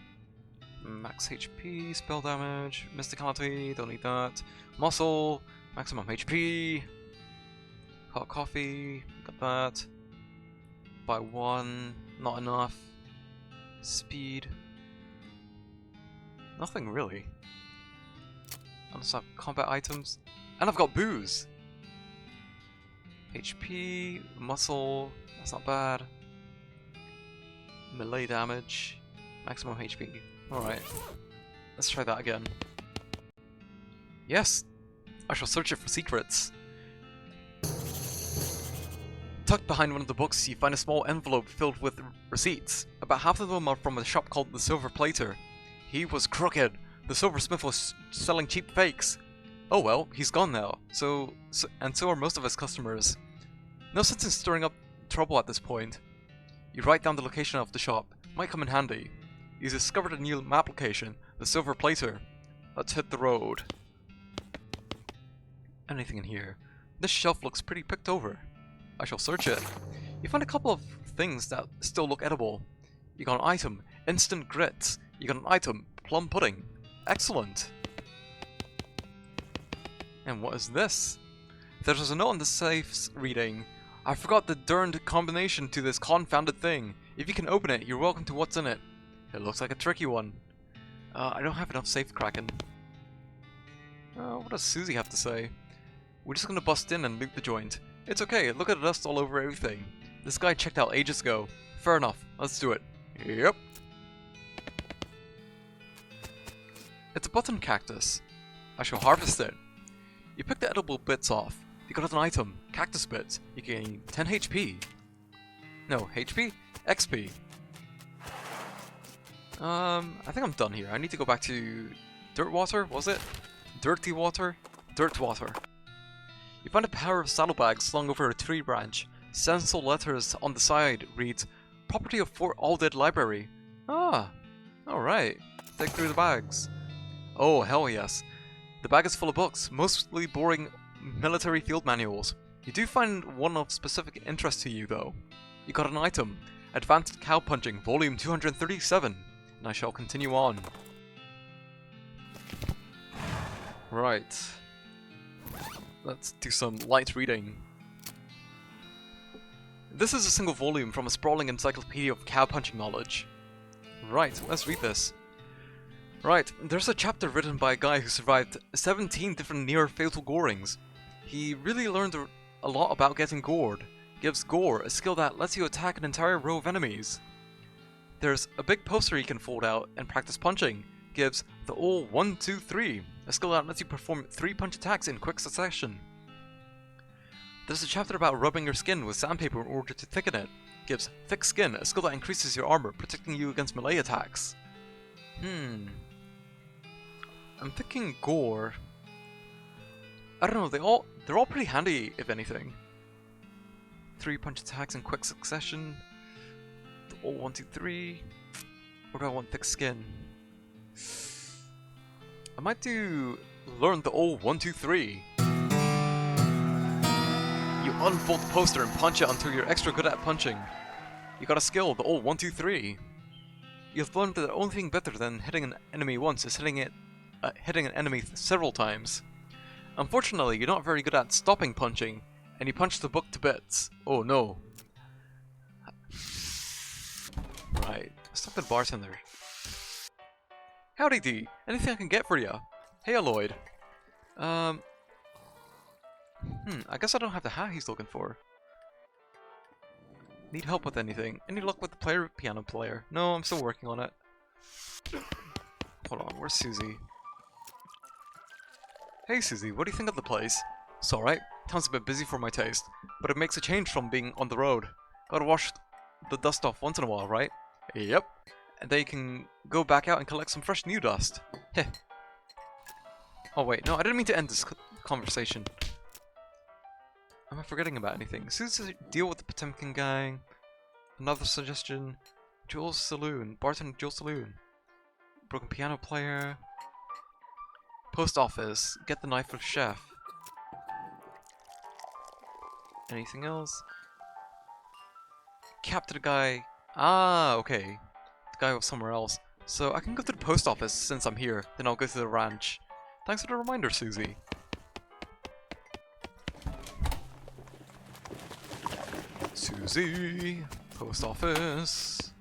Max HP. Spell damage. Mysticality. Don't need that. Muscle. Maximum HP. Hot coffee. Got that. By 1. Not enough. Speed. Nothing really. Unless I have combat items. And I've got booze! HP, muscle, that's not bad. Melee damage, maximum HP. Alright. Let's try that again. Yes! I shall search it for secrets. Tucked behind one of the books, you find a small envelope filled with receipts. About half of them are from a shop called the Silver Plater. He was crooked. The silversmith was selling cheap fakes. Oh well, he's gone now, so are most of his customers. No sense in stirring up trouble at this point. You write down the location of the shop, might come in handy. You discovered a new map location, the Silver Placer. Let's hit the road. Anything in here? This shelf looks pretty picked over. I shall search it. You find a couple of things that still look edible. You got an item, instant grits. You got an item, plum pudding. Excellent. And what is this? There's a note on the safe's reading. I forgot the darned combination to this confounded thing. If you can open it, you're welcome to what's in it. It looks like a tricky one. I don't have enough safe cracking. What does Susie have to say? We're just gonna bust in and loot the joint. It's okay, look at the dust all over everything. This guy checked out ages ago. Fair enough, let's do it. Yep. It's a button cactus. I shall harvest it. You pick the edible bits off. You got an item, cactus bits. You gain 10 HP. No, HP? XP. I think I'm done here. I need to go back to dirt water, was it? Dirty water? Dirt water. You find a pair of saddlebags slung over a tree branch. Stencil letters on the side reads, Property of Fort Aldead Library. Ah, alright. Dig through the bags. Oh, hell yes. The bag is full of books, mostly boring military field manuals. You do find one of specific interest to you, though. You got an item, Advanced Cowpunching, Volume 237, and I shall continue on. Right. Let's do some light reading. This is a single volume from a sprawling encyclopedia of cowpunching knowledge. Right, let's read this. Right, there's a chapter written by a guy who survived 17 different near-fatal gorings. He really learned a lot about getting gored. Gives gore, a skill that lets you attack an entire row of enemies. There's a big poster he can fold out and practice punching. Gives the all 1, 2, 3, a skill that lets you perform 3 punch attacks in quick succession. There's a chapter about rubbing your skin with sandpaper in order to thicken it. Gives thick skin, a skill that increases your armor, protecting you against melee attacks. I'm thinking gore. I don't know, they're all pretty handy, if anything. 3 punch attacks in quick succession. The all 1, 2, 3. Or do I want thick skin? I might do learn the all 1, 2, 3. You unfold the poster and punch it until you're extra good at punching. You got a skill, the all 1, 2, 3. You've learned that the only thing better than hitting an enemy once is hitting an enemy several times. Unfortunately, you're not very good at stopping punching, and you punch the book to bits. Oh no. Right, let's talk to the bartender. Howdy D, anything I can get for ya? Hey Lloyd. I guess I don't have the hat he's looking for. Need help with anything? Any luck with the piano player? No, I'm still working on it. Hold on, where's Susie? Hey Susie, what do you think of the place? It's alright, town's a bit busy for my taste, but it makes a change from being on the road. Gotta wash the dust off once in a while, right? Yep. And then you can go back out and collect some fresh new dust. Heh. Oh wait, no, I didn't mean to end this conversation. Am I forgetting about anything? Susie, deal with the Potemkin gang. Another suggestion. Jules Saloon. Bartender Jules Saloon. Broken piano player. Post office. Get the knife of chef. Anything else? Capture the guy. Ah, okay. The guy was somewhere else. So I can go to the post office since I'm here. Then I'll go to the ranch. Thanks for the reminder, Susie. Susie, post office.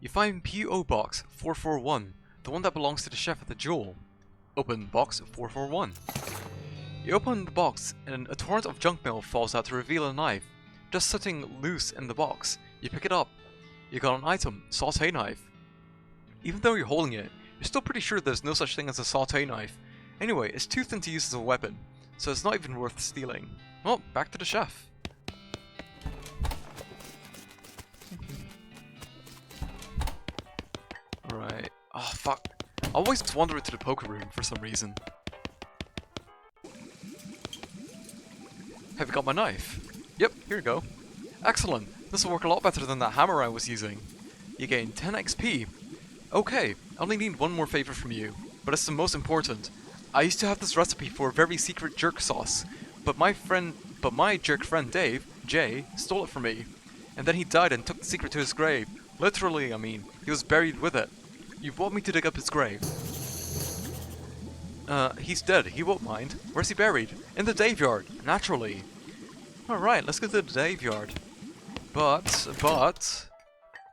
You find P.O. Box 441, the one that belongs to the chef at the Jewel. Open Box 441. You open the box, and a torrent of junk mail falls out to reveal a knife. Just sitting loose in the box. You pick it up. You got an item, sauté knife. Even though you're holding it, you're still pretty sure there's no such thing as a sauté knife. Anyway, it's too thin to use as a weapon, so it's not even worth stealing. Well, back to the chef. Right. Oh, fuck. I always wander into the poker room for some reason. Have you got my knife? Yep, here you go. Excellent. This will work a lot better than that hammer I was using. You gain 10 XP. Okay, I only need one more favor from you, but it's the most important. I used to have this recipe for a very secret jerk sauce, but my jerk friend Dave, Jay, stole it from me. And then he died and took the secret to his grave. Literally, I mean, he was buried with it. You want me to dig up his grave? He's dead, he won't mind. Where's he buried? In the Daveyard, naturally. Alright, let's go to the Daveyard. But,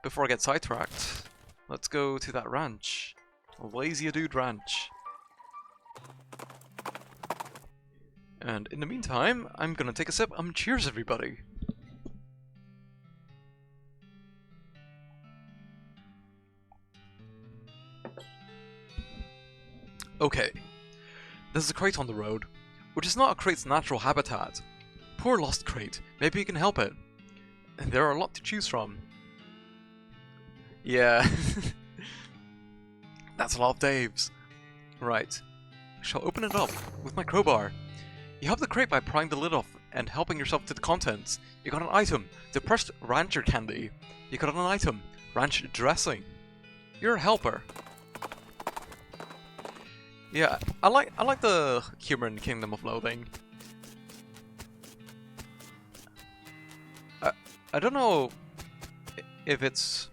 before I get sidetracked, let's go to that ranch. Lazy Dude Ranch. And in the meantime, I'm gonna take a sip. Cheers everybody! Okay. There's a crate on the road, which is not a crate's natural habitat. Poor lost crate, maybe you can help it. And there are a lot to choose from. Yeah. That's a lot of Daves. Right. Shall open it up with my crowbar. You help the crate by prying the lid off and helping yourself to the contents. You got an item, depressed rancher candy. You got an item, ranch dressing. You're a helper. Yeah, I like the humor in Kingdom of Loathing. I don't know if it's...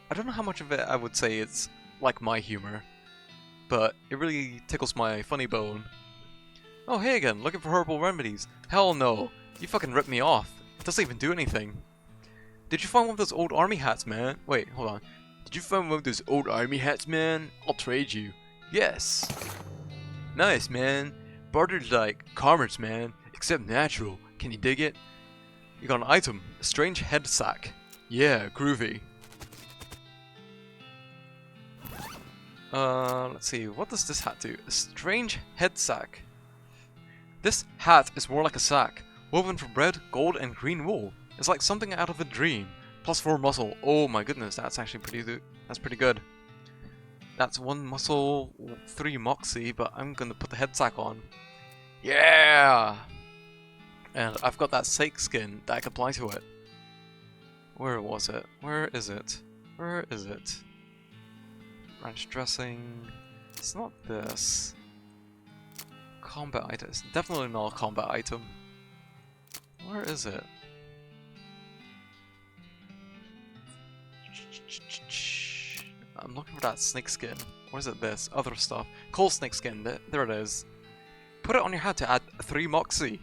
I don't know how much of it I would say it's like my humor, but it really tickles my funny bone. Oh hey again, looking for herbal remedies. Hell no, you fucking ripped me off. It doesn't even do anything. Did you find one of those old army hats, man? Wait, hold on. Did you find one of those old army hats, man? I'll trade you. Yes. Nice, man. Bardur's like commerce, man. Except natural. Can you dig it? You got an item. A strange head sack. Yeah, groovy. Let's see. What does this hat do? A strange head sack. This hat is more like a sack. Woven from red, gold, and green wool. It's like something out of a dream. Plus 4 muscle. Oh my goodness, that's actually pretty good. That's 1 muscle, 3 moxie, but I'm gonna put the head sack on. Yeah! And I've got that snake skin that I can apply to it. Where was it? Where is it? Where is it? Ranch dressing. It's not this. Combat item. It's definitely not a combat item. Where is it? I'm looking for that snake skin. What is it? This other stuff. Coal snake skin. There it is. Put it on your hat to add 3 moxie.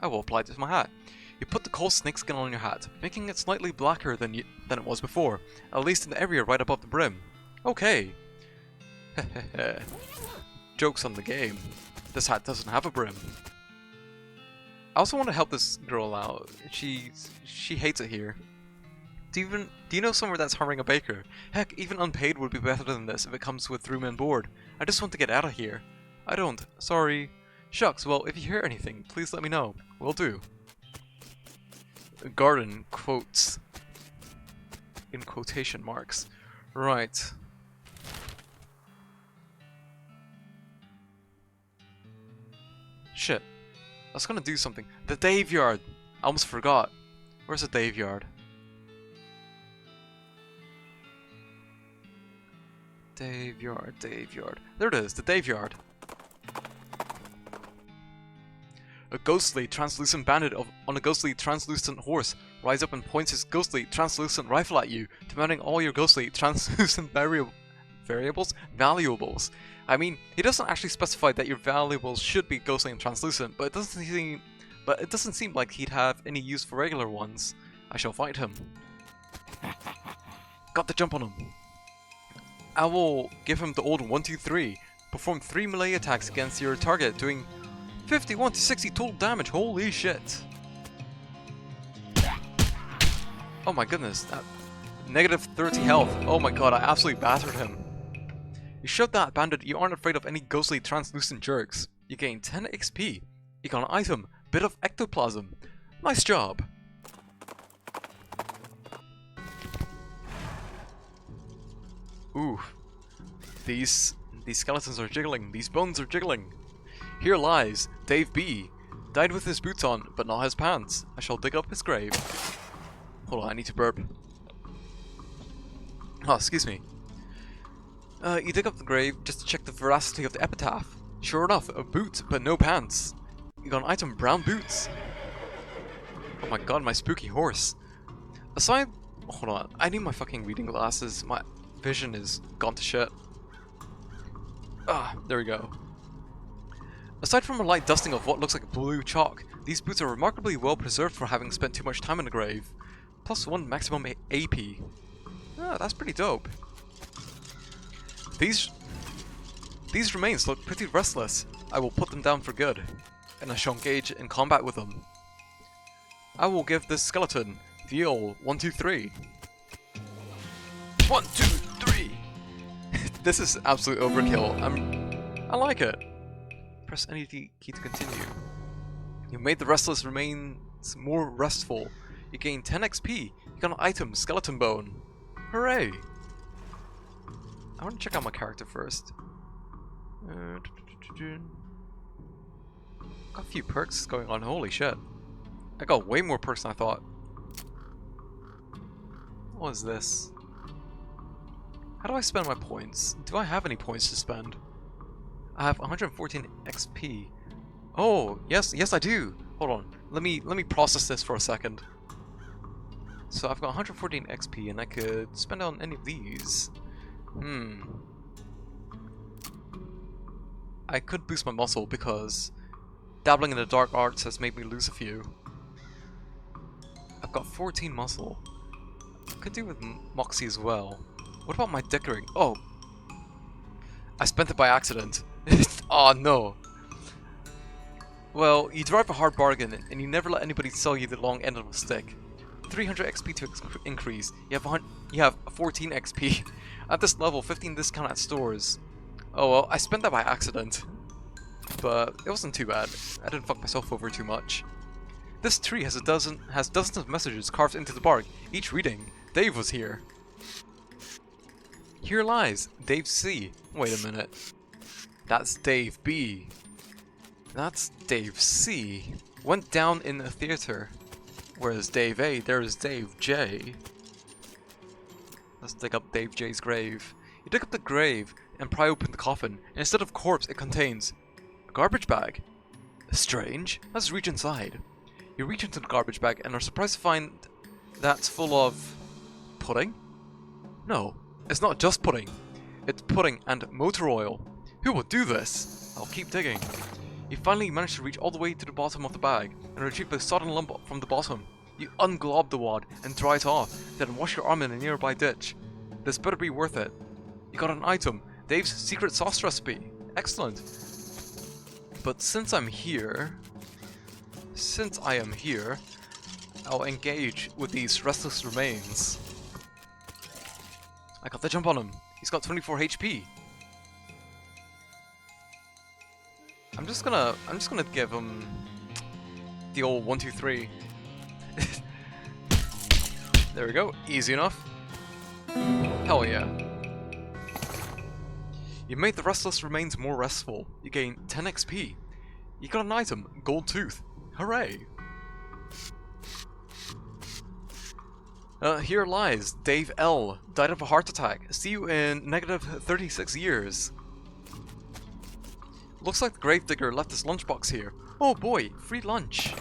I will apply it to my hat. You put the coal snake skin on your hat, making it slightly blacker than it was before, at least in the area right above the brim. Okay. Joke's on the game. This hat doesn't have a brim. I also want to help this girl out. She hates it here. Do you know somewhere that's hiring a baker? Heck, even unpaid would be better than this if it comes with room and board. I just want to get out of here. I don't. Sorry. Shucks, well, if you hear anything, please let me know. Will do. Garden quotes. In quotation marks. Right. Shit. I was gonna do something. The Daveyard! I almost forgot. Where's the Daveyard? Daveyard. There it is, the Daveyard. A ghostly, translucent bandit on a ghostly, translucent horse rides up and points his ghostly, translucent rifle at you, demanding all your ghostly, translucent valuables. I mean, he doesn't actually specify that your valuables should be ghostly and translucent, but it doesn't seem like he'd have any use for regular ones. I shall fight him. Got the jump on him. I will give him the old 1-2-3. Perform 3 melee attacks against your target, doing 51 to 60 total damage. Holy shit! Oh my goodness, that negative 30 health. Oh my god, I absolutely battered him. You showed that bandit you aren't afraid of any ghostly translucent jerks. You gain 10 XP. You got an item, bit of ectoplasm. Nice job. Ooh, these skeletons are jiggling. These bones are jiggling. Here lies Dave B. Died with his boots on, but not his pants. I shall dig up his grave. Hold on, I need to burp. Oh, excuse me. You dig up the grave just to check the veracity of the epitaph. Sure enough, a boot, but no pants. You got an item, brown boots. Oh my god, my spooky horse. Aside... Hold on, I need my fucking reading glasses. My vision is gone to shit. Ah, there we go. Aside from a light dusting of what looks like blue chalk, these boots are remarkably well preserved for having spent too much time in the grave. +1 maximum AP. Ah, that's pretty dope. These remains look pretty restless. I will put them down for good, and I shall engage in combat with them. I will give this skeleton the old 1, 2, 3. 1, 2, 3! This is absolute overkill. I like it. Press any key to continue. You made the restless remains more restful. You gain 10 XP. You got an item, skeleton bone. Hooray! I want to check out my character first. Got a few perks going on, holy shit. I got way more perks than I thought. What is this? How do I spend my points? Do I have any points to spend? I have 114 XP. Oh, yes I do! Hold on, let me process this for a second. So I've got 114 XP and I could spend it on any of these. I could boost my muscle because dabbling in the dark arts has made me lose a few. I've got 14 muscle. I could do with Moxie as well. What about my dickering? Oh! I spent it by accident. Oh no! Well, you drive a hard bargain and you never let anybody sell you the long end of a stick. 300 XP to increase. You have 14 XP. At this level, 15 discount at stores. Oh well, I spent that by accident. But it wasn't too bad. I didn't fuck myself over too much. This tree has dozens of messages carved into the bark, each reading, Dave was here. Here lies Dave C. Wait a minute. That's Dave B. That's Dave C. Went down in a theater. Whereas Dave A, there's Dave J. Let's dig up Dave J's grave. You dig up the grave and pry open the coffin, and instead of corpse it contains a garbage bag. Strange. Let's reach inside. You reach into the garbage bag and are surprised to find that's full of pudding? No, it's not just pudding. It's pudding and motor oil. Who would do this? I'll keep digging. You finally manage to reach all the way to the bottom of the bag and retrieve the sodden lump from the bottom. You unglob the wad and dry it off, then wash your arm in a nearby ditch. This better be worth it. You got an item, Dave's secret sauce recipe. Excellent. But since I am here, I'll engage with these restless remains. I got the jump on him. He's got 24 HP. I'm just gonna give him the old 1, 2, 3. There we go, easy enough. Hell yeah. You made the restless remains more restful. You gain 10 XP. You got an item, gold tooth. Hooray! Here lies Dave L. Died of a heart attack. See you in -36 years. Looks like the gravedigger left his lunchbox here. Oh boy, free lunch.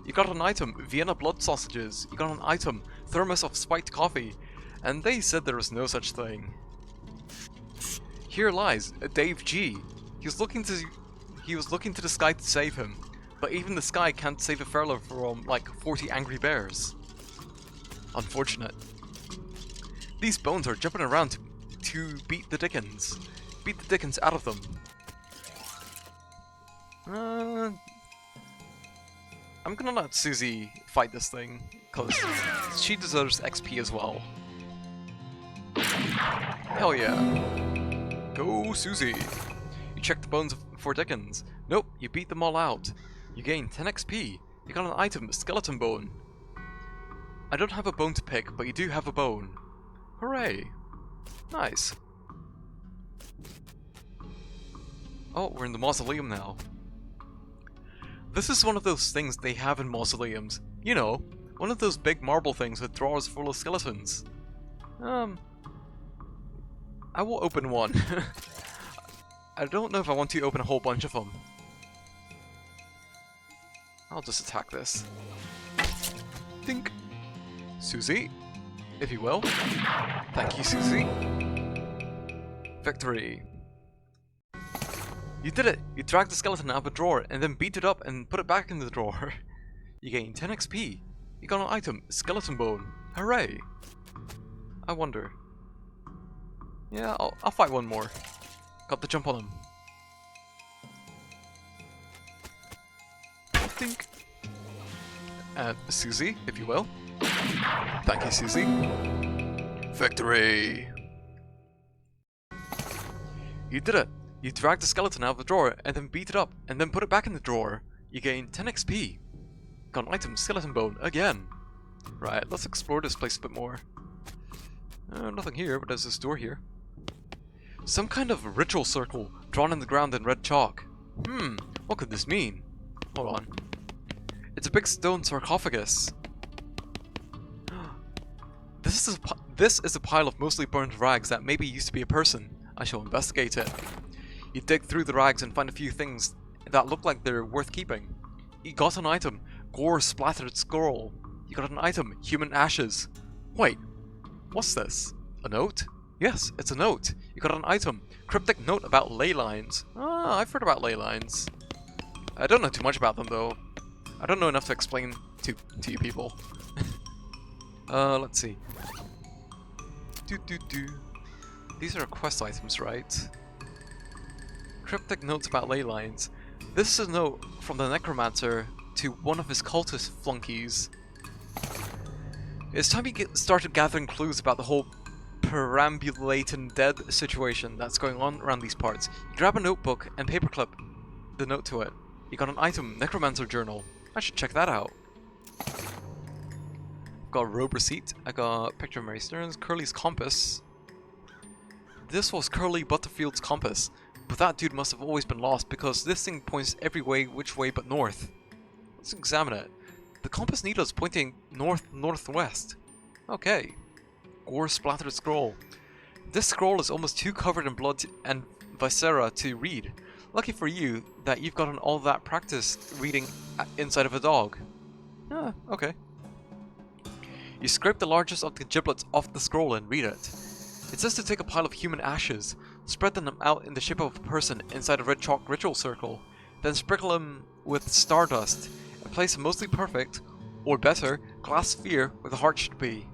You got an item, Vienna blood sausages. You got an item, thermos of spiked coffee. And they said there was no such thing. Here lies Dave G. He was looking to the sky to save him. But even the sky can't save a fella from like 40 angry bears. Unfortunate. These bones are jumping around to beat the dickens. Beat the dickens out of them. I'm gonna let Susie fight this thing, because she deserves XP as well. Hell yeah. Go Susie. You check the bones for dickens. Nope, you beat them all out. You gain 10 XP. You got an item, skeleton bone. I don't have a bone to pick, but you do have a bone. Hooray. Nice. Oh, we're in the mausoleum now. This is one of those things they have in mausoleums. You know, one of those big marble things with drawers full of skeletons. I will open one. I don't know if I want to open a whole bunch of them. I'll just attack this. Think. Susie, if you will. Thank you, Susie. Victory. You did it! You dragged the skeleton out of a drawer and then beat it up and put it back in the drawer. You gained 10 XP. You got an item, skeleton bone. Hooray! I wonder. Yeah, I'll fight one more. Got the jump on him. Think. And Susie, if you will. Thank you, Susie. Victory! You did it! You dragged the skeleton out of the drawer and then beat it up and then put it back in the drawer. You gained 10 XP. Got an item, skeleton bone, again. Right, let's explore this place a bit more. Nothing here, but there's this door here. Some kind of ritual circle drawn in the ground in red chalk. What could this mean? Hold on. It's a big stone sarcophagus. This is a pile of mostly burned rags that maybe used to be a person. I shall investigate it. You dig through the rags and find a few things that look like they're worth keeping. You got an item, gore splattered scroll. You got an item, human ashes. Wait, what's this? A note? Yes, it's a note. You got an item, cryptic note about ley lines. Ah, I've heard about ley lines. I don't know too much about them though. I don't know enough to explain to you people. Let's see. These are quest items, right? Cryptic notes about ley lines. This is a note from the necromancer to one of his cultist flunkies. It's time you started gathering clues about the whole perambulating dead situation that's going on around these parts. You grab a notebook and paperclip the note to it. You got an item, necromancer journal. I should check that out. Got a robe receipt. I got a picture of Mary Stearns, Curly's compass. This was Curly Butterfield's compass, but that dude must have always been lost because this thing points every way, which way but north. Let's examine it. The compass needle is pointing north-northwest. Okay. Gore splattered scroll. This scroll is almost too covered in blood and viscera to read. Lucky for you that you've gotten all that practice reading inside of a dog. Ah, okay. You scrape the largest of the giblets off the scroll and read it. It says to take a pile of human ashes, spread them out in the shape of a person inside a red chalk ritual circle, then sprinkle them with stardust, and place a mostly perfect, or better, glass sphere where the heart should be.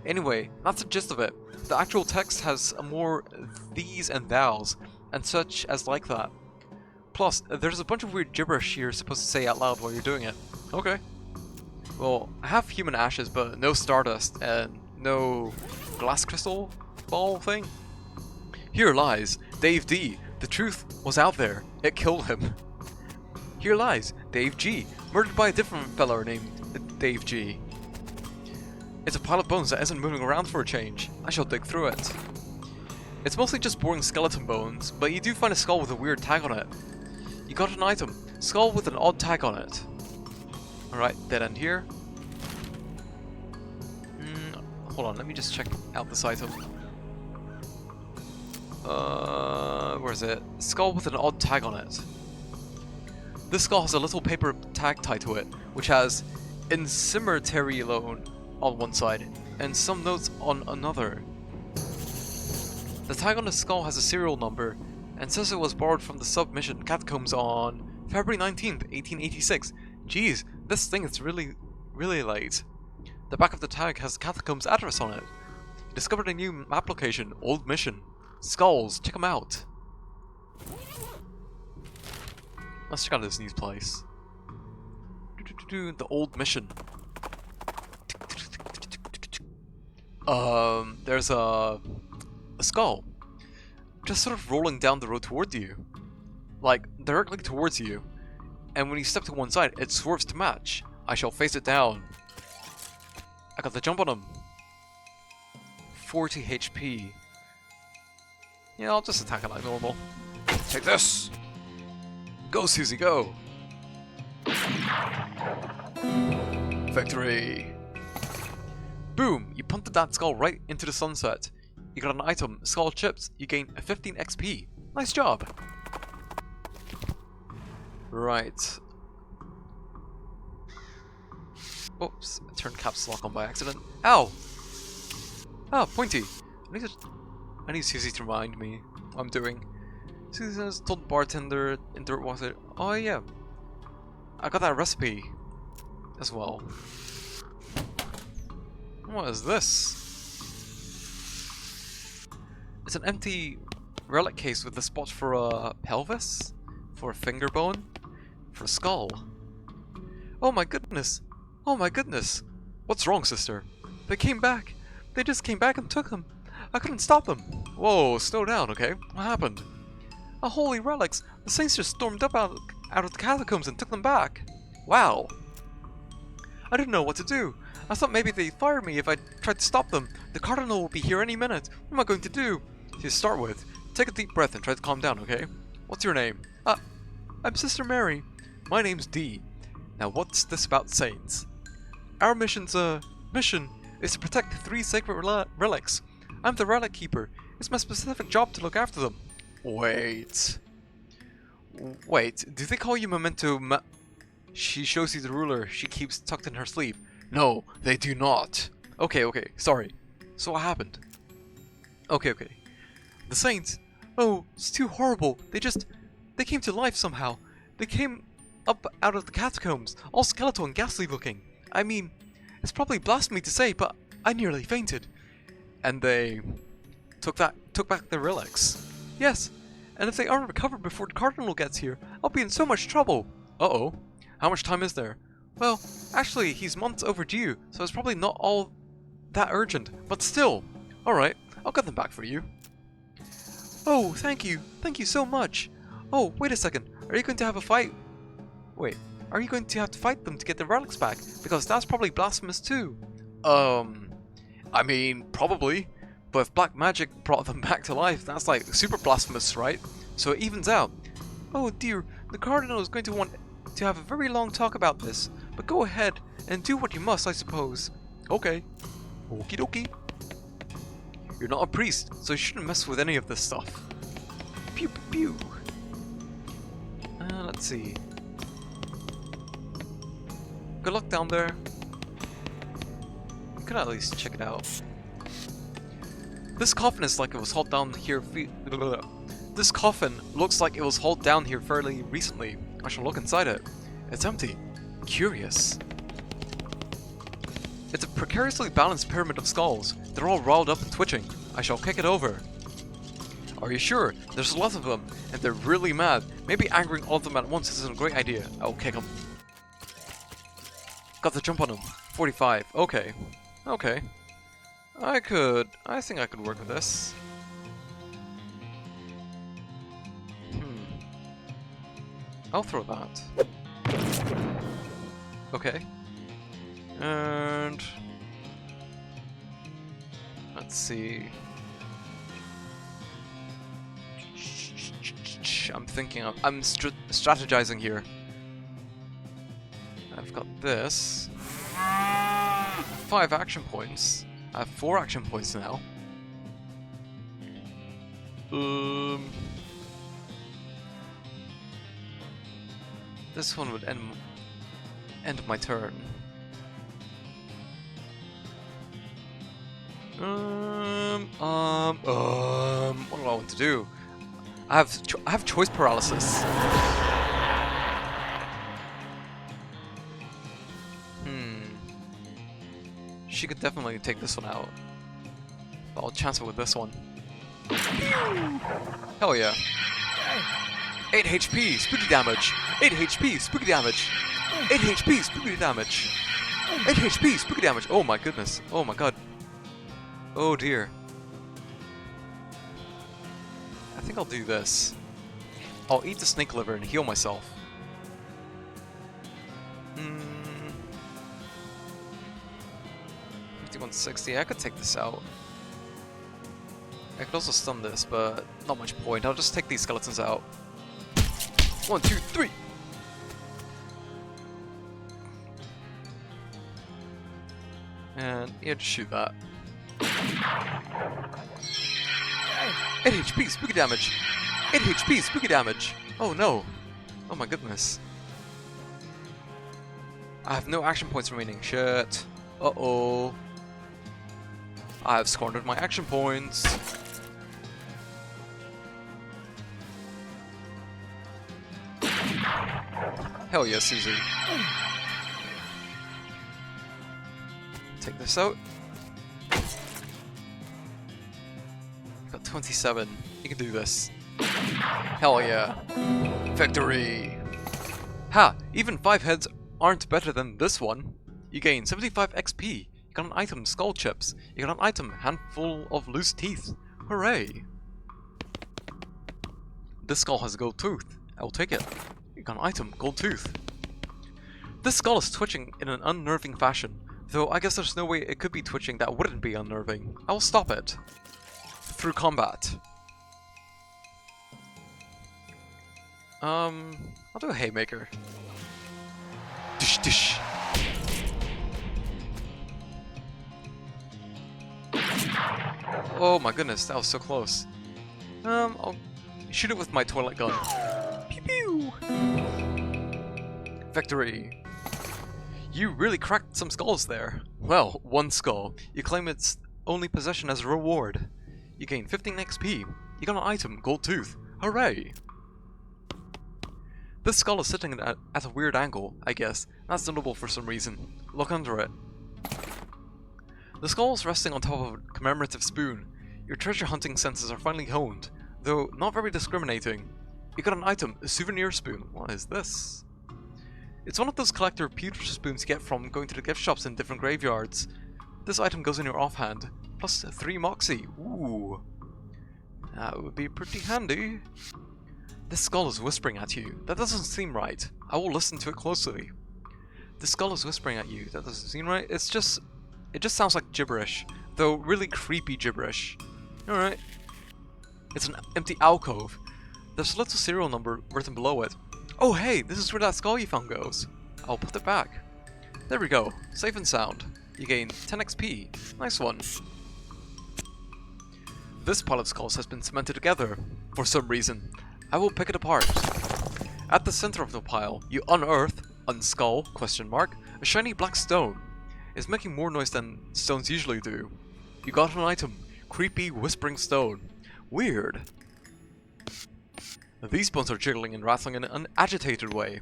Anyway, that's the gist of it. The actual text has a more these and thous, and such as like that. Plus, there's a bunch of weird gibberish you're supposed to say out loud while you're doing it. Okay. Well, I have human ashes, but no stardust, and no glass crystal ball thing. Here lies Dave D. The truth was out there. It killed him. Here lies Dave G. Murdered by a different fella named Dave G. It's a pile of bones that isn't moving around for a change. I shall dig through it. It's mostly just boring skeleton bones, but you do find a skull with a weird tag on it. You got an item. Skull with an odd tag on it. Alright, dead end here. Hold on, let me just check out this item. Where is it? Skull with an odd tag on it. This skull has a little paper tag tied to it, which has "Incimeratary Loan" on one side, and some notes on another. The tag on the skull has a serial number, and says it was borrowed from the submission Catacombs on February 19th, 1886. Jeez, this thing is really late. The back of the tag has the Catacombs address on it. You discovered a new map location, Old Mission. Skulls, check them out. Let's check out this new place. The Old Mission. There's a skull just sort of rolling down the road towards you, like directly towards you, and when you step to one side it swerves to match. I shall face it down. I got the jump on him. 40 HP. Yeah, I'll just attack it like normal. Take this! Go, Susie, go! Victory! Boom! You punted that skull right into the sunset. You got an item, skull chips. You gain 15 XP. Nice job! Right. Oops, I turned caps lock on by accident. Ow! Ah, pointy! I need Susie to remind me what I'm doing. Susie has told the bartender in Dirt Water. Oh yeah. I got that recipe as well. What is this? It's an empty relic case with a spot for a pelvis, for a finger bone, for a skull. Oh my goodness! Oh my goodness! What's wrong, sister? They came back! They just came back and took them! I couldn't stop them! Whoa, slow down, okay? What happened? Oh, holy relics! The saints just stormed up out of the catacombs and took them back! Wow! I didn't know what to do. I thought maybe they'd fire me if I tried to stop them. The cardinal will be here any minute. What am I going to do? To start with, take a deep breath and try to calm down, okay? What's your name? I'm Sister Mary. My name's Dee. Now what's this about saints? Our mission is to protect the 3 sacred relics. I'm the relic keeper. It's my specific job to look after them. Wait, do they call you Memento She shows you the ruler she keeps tucked in her sleeve. No, they do not. Okay, sorry. So what happened? Okay. The saints? Oh, it's too horrible. They came to life somehow. They came up out of the catacombs, all skeletal and ghastly looking. I mean, it's probably blasphemy to say, but I nearly fainted. And they took back the relics. Yes, and if they aren't recovered before the cardinal gets here, I'll be in so much trouble. Uh-oh. How much time is there? Well, actually, he's months overdue, so it's probably not all that urgent, but still. Alright, I'll get them back for you. Oh, thank you. Thank you so much. Oh, wait a second. Are you going to have a fight? Wait, are you going to have to fight them to get the relics back? Because that's probably blasphemous too. I mean, probably. But if black magic brought them back to life, that's like super blasphemous, right? So it evens out. Oh dear, the cardinal is going to want to have a very long talk about this. But go ahead and do what you must, I suppose. Okay. Okie dokie. You're not a priest, so you shouldn't mess with any of this stuff. Pew pew pew. Let's see. Good luck down there. You could at least check it out. This coffin is like it was hauled down here. This coffin looks like it was hauled down here fairly recently. I shall look inside it. It's empty. Curious. It's a precariously balanced pyramid of skulls. They're all riled up and twitching. I shall kick it over. Are you sure? There's a lot of them, and they're really mad. Maybe angering all of them at once isn't a great idea. I'll kick them. Got the jump on them. 45. Okay. Okay. I think I could work with this. I'll throw that. Okay. And let's see. I'm strategizing here. I've got this. 5 action points. I have 4 action points now. This one would end my turn. What do I want to do? I have choice paralysis. She could definitely take this one out. But I'll chance it with this one. Hell yeah. 8 HP, spooky damage. 8 HP, spooky damage. 8 HP, spooky damage. 8 HP, spooky damage. Oh my goodness. Oh my god. Oh dear. I think I'll do this. I'll eat the snake liver and heal myself. 5160. I could take this out. I could also stun this, but not much point. I'll just take these skeletons out. 1, 2, 3. And yeah, just shoot that. 8 HP, spooky damage! 8 HP, spooky damage! Oh no! Oh my goodness. I have no action points remaining. Shit. Uh-oh. I have squandered my action points. Hell yeah, Susie. Take this out. Got 27. You can do this. Hell yeah. Victory! Ha! Even 5 heads aren't better than this one. You gain 75 XP. You got an item, skull chips. You got an item, handful of loose teeth. Hooray! This skull has a gold tooth. I will take it. You got an item, gold tooth. This skull is twitching in an unnerving fashion, though I guess there's no way it could be twitching that wouldn't be unnerving. I will stop it. Through combat. I'll do a haymaker. Dish dish. Oh my goodness, that was so close. I'll shoot it with my toilet gun. Pew pew! Victory! You really cracked some skulls there. Well, one skull. You claim its only possession as a reward. You gain 15 XP. You got an item, gold tooth. Hooray! This skull is sitting at a weird angle, I guess. That's notable for some reason. Look under it. The skull is resting on top of a commemorative spoon. Your treasure hunting senses are finely honed, though not very discriminating. You got an item, a souvenir spoon. What is this? It's one of those collector pewter spoons you get from going to the gift shops in different graveyards. This item goes in your offhand, plus 3 moxie. Ooh. That would be pretty handy. This skull is whispering at you. That doesn't seem right. I will listen to it closely. The skull is whispering at you. That doesn't seem right. It just sounds like gibberish, though really creepy gibberish. Alright. It's an empty alcove. There's a little serial number written below it. Oh hey, this is where that skull you found goes. I'll put it back. There we go. Safe and sound. You gain 10 XP. Nice one. This pile of skulls has been cemented together, for some reason. I will pick it apart. At the center of the pile, you unearth, unskull, a shiny black stone. It's making more noise than stones usually do. You got an item, creepy whispering stone. Weird. These bones are jiggling and rattling in an agitated way.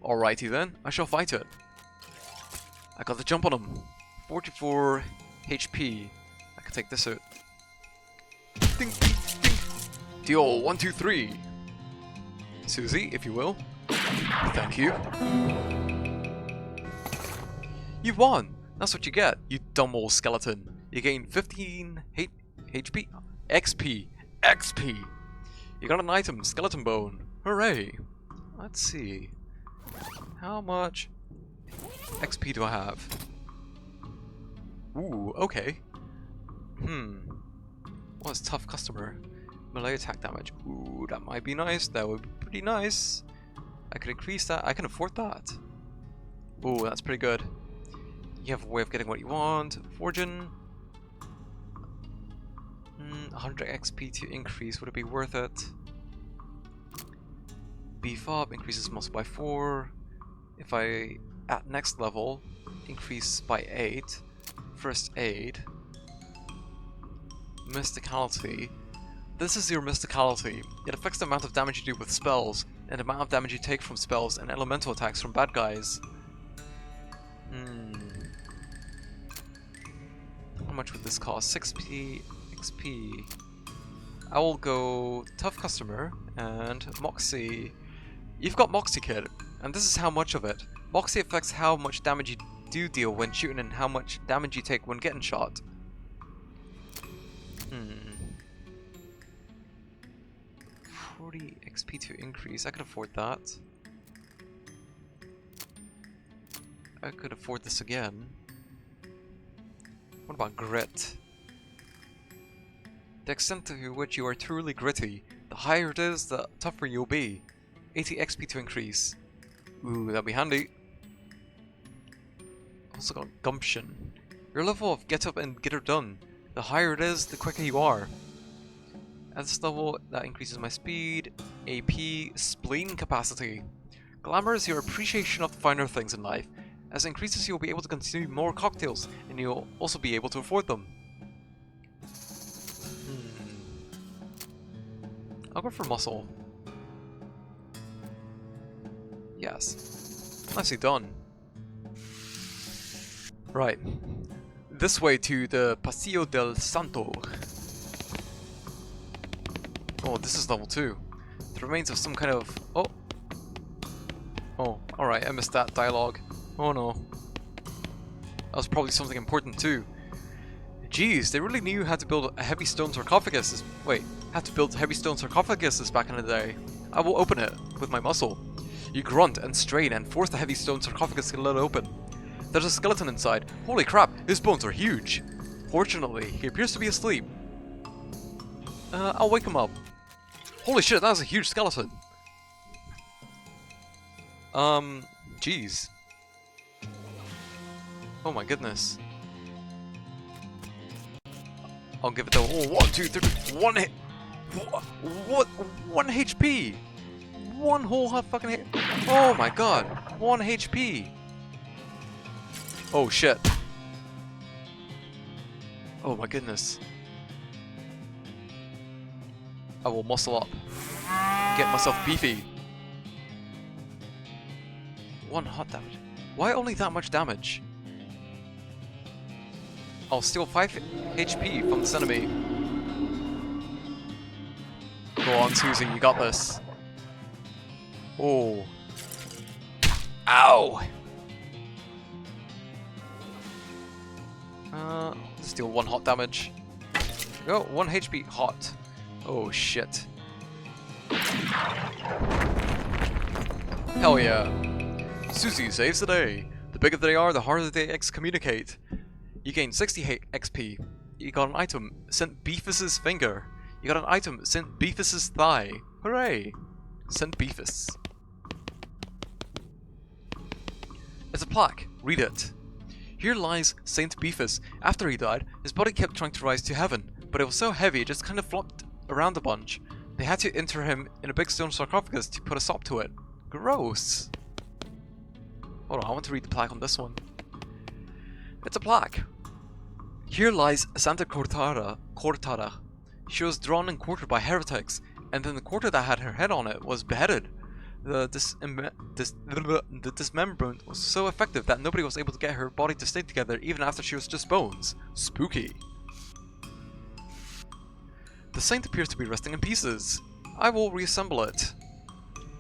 Alrighty then, I shall fight it. I got the jump on him. 44 HP. I can take this out. Ding, ding, ding. Deal 1, 2, 3. Susie, if you will. Thank you. You won! That's what you get, you dumb old skeleton. You gain 15 HP? XP. XP! You got an item, skeleton bone. Hooray! Let's see. How much XP do I have? Ooh, okay. What's tough customer? Melee attack damage. Ooh, that might be nice. That would be pretty nice. I could increase that. I can afford that. Ooh, that's pretty good. You have a way of getting what you want. Fortune. 100 XP to increase. Would it be worth it? Beef up. Increases muscle by 4. If I, at next level, increase by 8. First aid. Mysticality. This is your mysticality. It affects the amount of damage you do with spells, and the amount of damage you take from spells and elemental attacks from bad guys. How much would this cost? 6p XP. I will go Tough Customer and Moxie. You've got Moxie Kid, and this is how much of it. Moxie affects how much damage you do deal when shooting and how much damage you take when getting shot. 40 XP to increase. I could afford that. I could afford this again. What about grit? The extent to which you are truly gritty, the higher it is, the tougher you'll be. 80 XP to increase. Ooh, that'd be handy. Also got gumption. Your level of get up and get her done. The higher it is, the quicker you are. At this level, that increases my speed, AP, spleen capacity. Glamour is your appreciation of the finer things in life. As it increases, you'll be able to consume more cocktails, and you'll also be able to afford them. I'll go for muscle. Yes. Nicely done. Right. This way to the Paseo del Santo. Oh, this is level 2. The remains of some kind of... Oh! Oh, alright, I missed that dialogue. Oh no. That was probably something important too. Jeez, they really knew how to build a heavy stone sarcophagus. Wait, how to build heavy stone sarcophaguses back in the day. I will open it with my muscle. You grunt and strain and force the heavy stone sarcophagus to let it open. There's a skeleton inside. Holy crap, his bones are huge. Fortunately, he appears to be asleep. I'll wake him up. Holy shit, that was a huge skeleton. Jeez. Oh my goodness. I'll give it the 1, 2, 3, 1 hit. What? 1 HP. One whole fucking hit. Oh my god. 1 HP. Oh shit. Oh my goodness. I will muscle up. Get myself beefy. 1 hot damage. Why only that much damage? I'll steal 5 HP from this enemy. Go on, Susie, you got this. Oh. Ow! Steal 1 hot damage. Go, 1 HP hot. Oh shit. Hell yeah. Susie saves the day. The bigger they are, the harder they excommunicate. You gain 60 XP. You got an item, St. Beefus's finger. You got an item, St. Beefus's thigh. Hooray! St. Beefus. It's a plaque. Read it. Here lies St. Beefus. After he died, his body kept trying to rise to heaven, but it was so heavy it just kind of flopped around a bunch. They had to enter him in a big stone sarcophagus to put a stop to it. Gross. Hold on, I want to read the plaque on this one. It's a plaque. Here lies Santa Cortada. She was drawn and quartered by heretics, and then the quarter that had her head on it was beheaded. The dismemberment was so effective that nobody was able to get her body to stay together even after she was just bones. Spooky. The saint appears to be resting in pieces. I will reassemble it.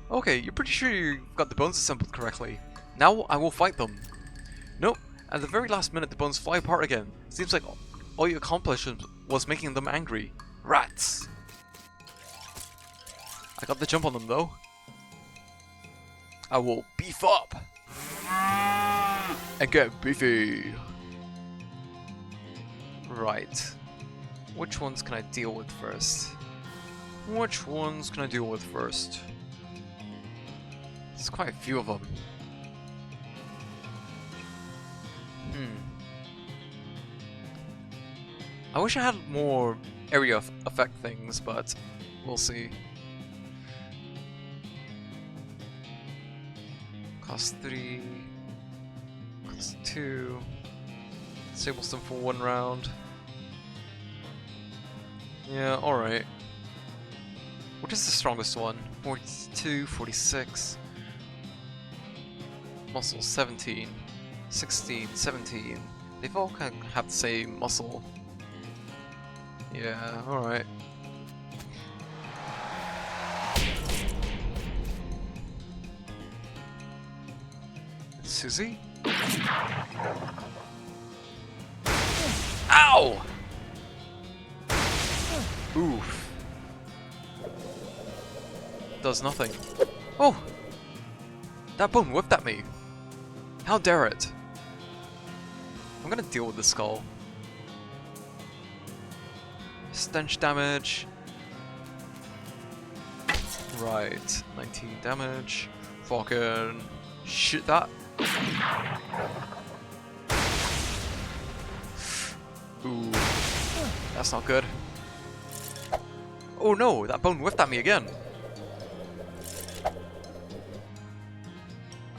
Okay, you're pretty sure you've got the bones assembled correctly. Now I will fight them. Nope. At the very last minute, the bones fly apart again. Seems like all you accomplished was making them angry. Rats! I got the jump on them though. I will beef up! And get beefy! Right. Which ones can I deal with first? Which ones can I deal with first? There's quite a few of them. I wish I had more area effect things, but we'll see. Cost 3, cost 2, disables them for 1 round. Yeah, alright. What is the strongest one? 42, 46. Muscle 17, 16, 17. They've all kind of have the same muscle. Yeah, alright. Susie? Ow! Oof. Does nothing. Oh! That bone whipped at me! How dare it! I'm gonna deal with the skull. Stench damage. Right, 19 damage. Fucking shit that. Ooh, that's not good. Oh no, that bone whiffed at me again.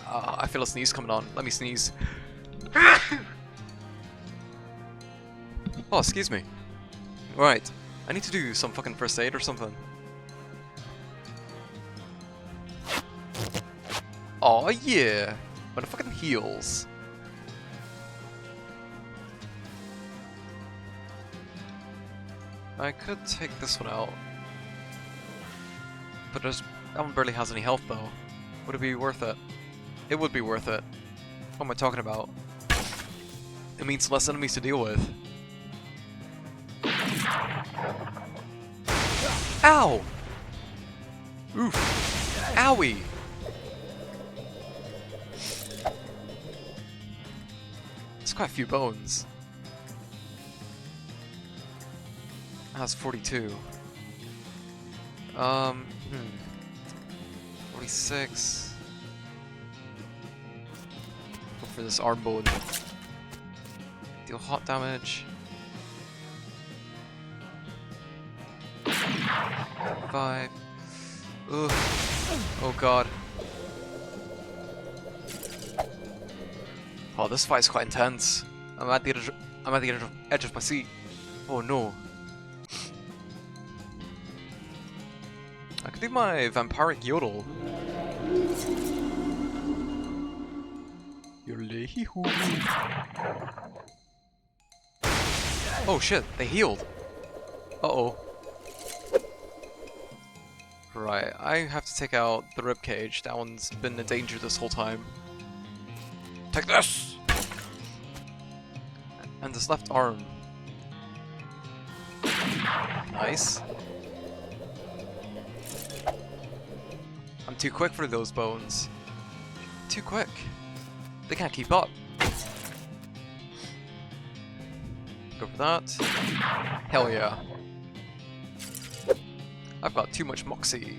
I feel a sneeze coming on. Let me sneeze. Oh, excuse me. Right, I need to do some fucking first aid or something. Oh yeah, but it fucking heals. I could take this one out, but that one barely has any health though. Would it be worth it? It would be worth it. What am I talking about? It means less enemies to deal with. Ow! Oof! Owie! It's quite a few bones. That's 42. 46. Go for this arm bone. Deal hot damage. 5. Ugh. Oh god. Oh, this fight's quite intense. I'm at the edge of my seat. Oh no. I could do my vampiric yodel. Oh shit, they healed. Uh-oh. Right, I have to take out the ribcage. That one's been in danger this whole time. Take this! And this left arm. Nice. I'm too quick for those bones. Too quick. They can't keep up. Go for that. Hell yeah. I've got too much moxie.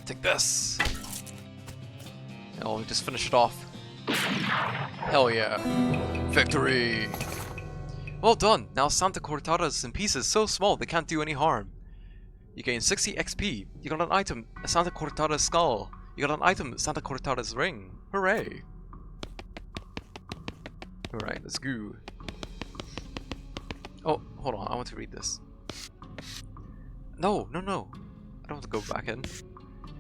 Take this. And I'll just finish it off. Hell yeah. Victory! Well done! Now Santa Cortada's in pieces so small they can't do any harm. You gain 60 XP. You got an item, a Santa Cortada's skull. You got an item, Santa Cortada's ring. Hooray! Alright, let's go. Oh, hold on, I want to read this. No. I don't want to go back in.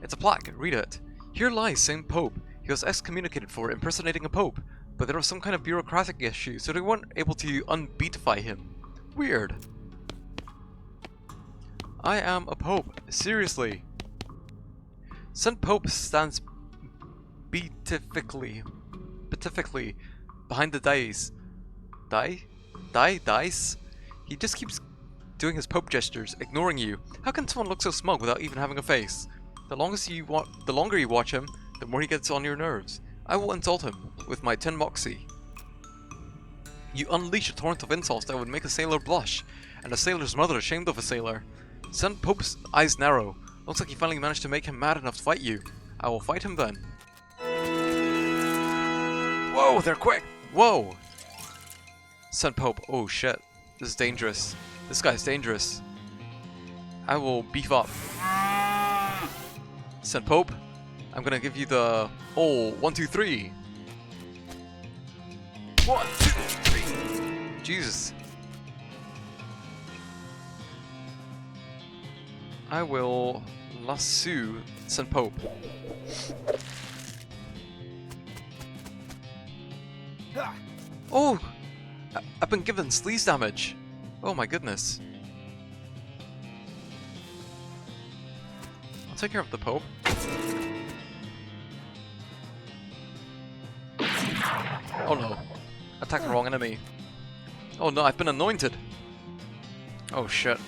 It's a plaque, read it. Here lies Saint Pope. He was excommunicated for impersonating a pope, but there was some kind of bureaucratic issue, so they weren't able to unbeatify him. Weird. I am a pope, seriously. Saint Pope stands beatifically behind the dice. Dice? He just keeps doing his pope gestures, ignoring you. How can someone look so smug without even having a face? The longer you watch him, the more he gets on your nerves. I will insult him with my 10 moxie. You unleash a torrent of insults that would make a sailor blush, and a sailor's mother ashamed of a sailor. Saint Pope's eyes narrow. Looks like you finally managed to make him mad enough to fight you. I will fight him then. Whoa, they're quick! Whoa! Saint Pope, oh shit. This is dangerous. This guy's dangerous. I will beef up. Saint Pope, I'm gonna give you the whole 1, 2, 3. 1, 2, 3. Jesus. I will lasso Saint Pope. Oh! I've been given sleaze damage. Oh my goodness. I'll take care of the Pope. Oh no. Attack the wrong enemy. Oh no, I've been anointed. Oh shit.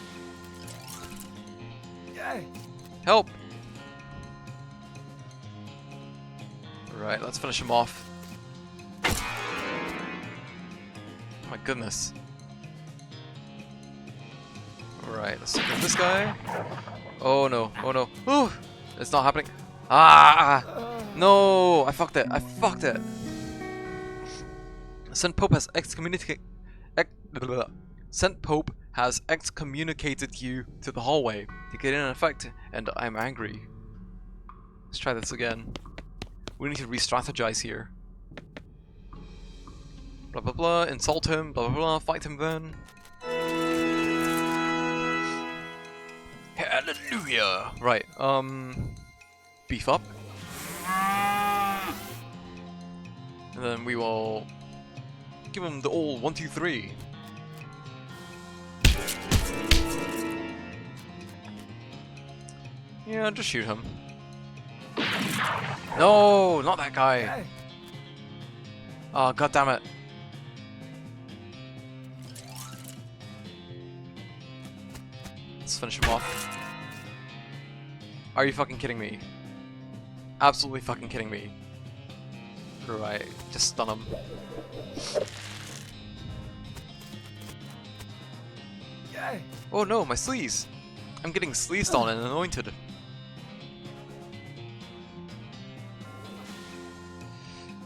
Help! Right, let's finish him off. Oh my goodness. Alright, let's take out this guy. Oh no, oh no. Ooh! It's not happening. Ah! No! I fucked it. Saint Pope has Saint Pope has excommunicated you to the hallway. You get in effect, and I'm angry. Let's try this again. We need to re-strategize here. Blah blah blah, insult him, blah blah blah, fight him then. Hallelujah! Right, beef up. And then we will give him the old 1, 2, 3. Yeah, just shoot him. No, not that guy. Oh, god damn it. Let's finish him off. Are you fucking kidding me? Absolutely fucking kidding me. Right, just stun him. Oh no, my sleeves! I'm getting sleezed on and anointed.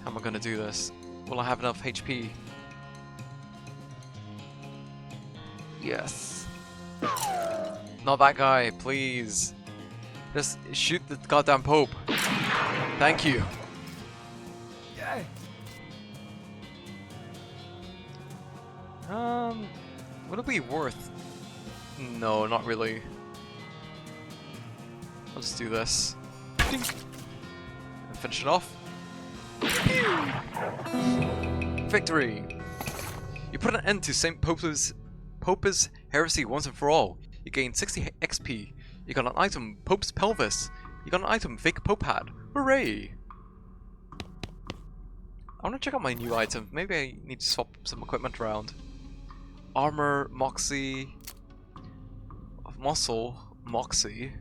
How am I gonna do this? Will I have enough HP? Yes. Not that guy, please. Just shoot the goddamn Pope. Thank you. Would it be worth? No, not really. I'll just do this. Dink. And finish it off. Victory! You put an end to Saint Pope's heresy once and for all. You gained 60 XP. You got an item, Pope's Pelvis. You got an item, Fake Pope Hat. Hooray! I want to check out my new items. Maybe I need to swap some equipment around. Armor, Moxie, Muscle, Moxie.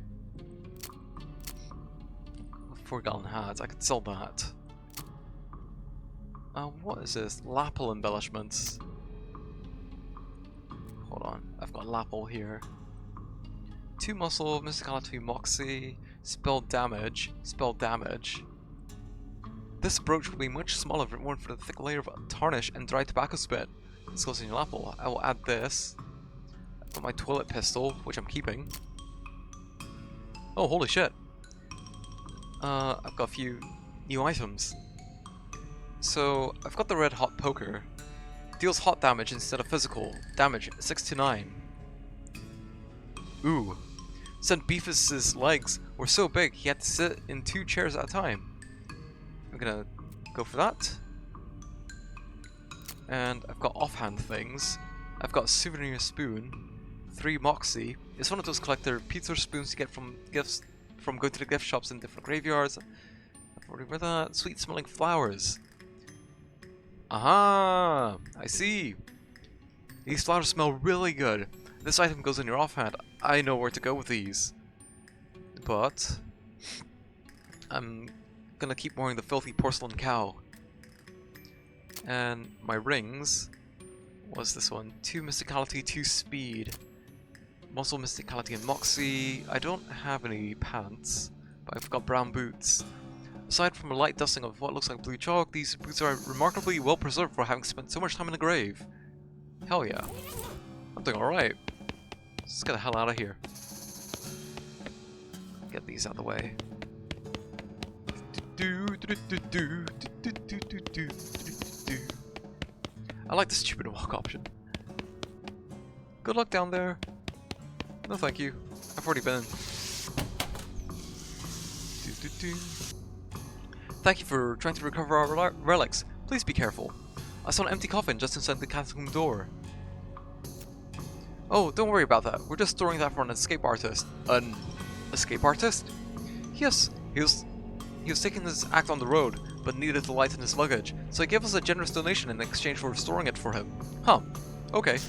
4-gallon hat. I could sell that. What is this? Lapel embellishments. Hold on, I've got Lapel here. 2 muscle, mysticality, Moxie, spell damage. This brooch will be much smaller if it weren't for the thick layer of tarnish and dry tobacco spit. This goes in your Lapel. I will add this. I've got my toilet pistol, which I'm keeping. Oh, holy shit. I've got a few new items. So, I've got the red hot poker. Deals hot damage instead of physical. Damage 6 to 9. Ooh. St. Beefus's legs were so big he had to sit in 2 chairs at a time. I'm gonna go for that. And I've got offhand things. I've got souvenir spoon. 3 Moxie. It's one of those collector pizza spoons you get from gifts from going to the gift shops in different graveyards. I've already read that. Sweet smelling flowers. Aha! I see. These flowers smell really good. This item goes in your offhand. I know where to go with these. But I'm gonna keep wearing the filthy porcelain cow. And my rings was this one. 2 mysticality, 2 speed. Muscle, mysticality, and moxie. I don't have any pants, but I've got brown boots. Aside from a light dusting of what looks like blue chalk, these boots are remarkably well preserved for having spent so much time in the grave. Hell yeah. I'm doing alright. Let's get the hell out of here. Get these out of the way. I like the stupid walk option. Good luck down there. No thank you. I've already been. Thank you for trying to recover our relics. Please be careful. I saw an empty coffin just inside the catacomb door. Oh, don't worry about that. We're just storing that for an escape artist. An escape artist? Yes, he was taking this act on the road, but needed to lighten his luggage, so he gave us a generous donation in exchange for restoring it for him. Huh. Okay.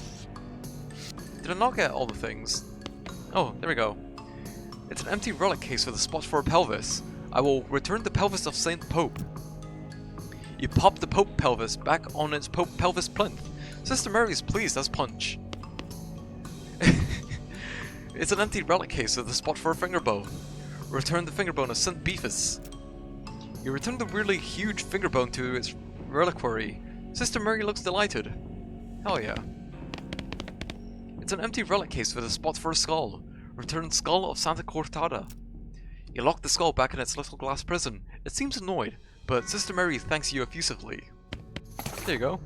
Did I not get all the things? Oh, there we go. It's an empty relic case with a spot for a pelvis. I will return the pelvis of Saint Pope. You pop the Pope pelvis back on its Pope pelvis plinth. Sister Mary is pleased as punch. It's an empty relic case with a spot for a finger bone. Return the finger bone of St. Beefus. You return the weirdly huge finger bone to its reliquary. Sister Mary looks delighted. Hell yeah. It's an empty relic case with a spot for a skull. Returned skull of Santa Cortada. You lock the skull back in its little glass prison. It seems annoyed, but Sister Mary thanks you effusively. There you go.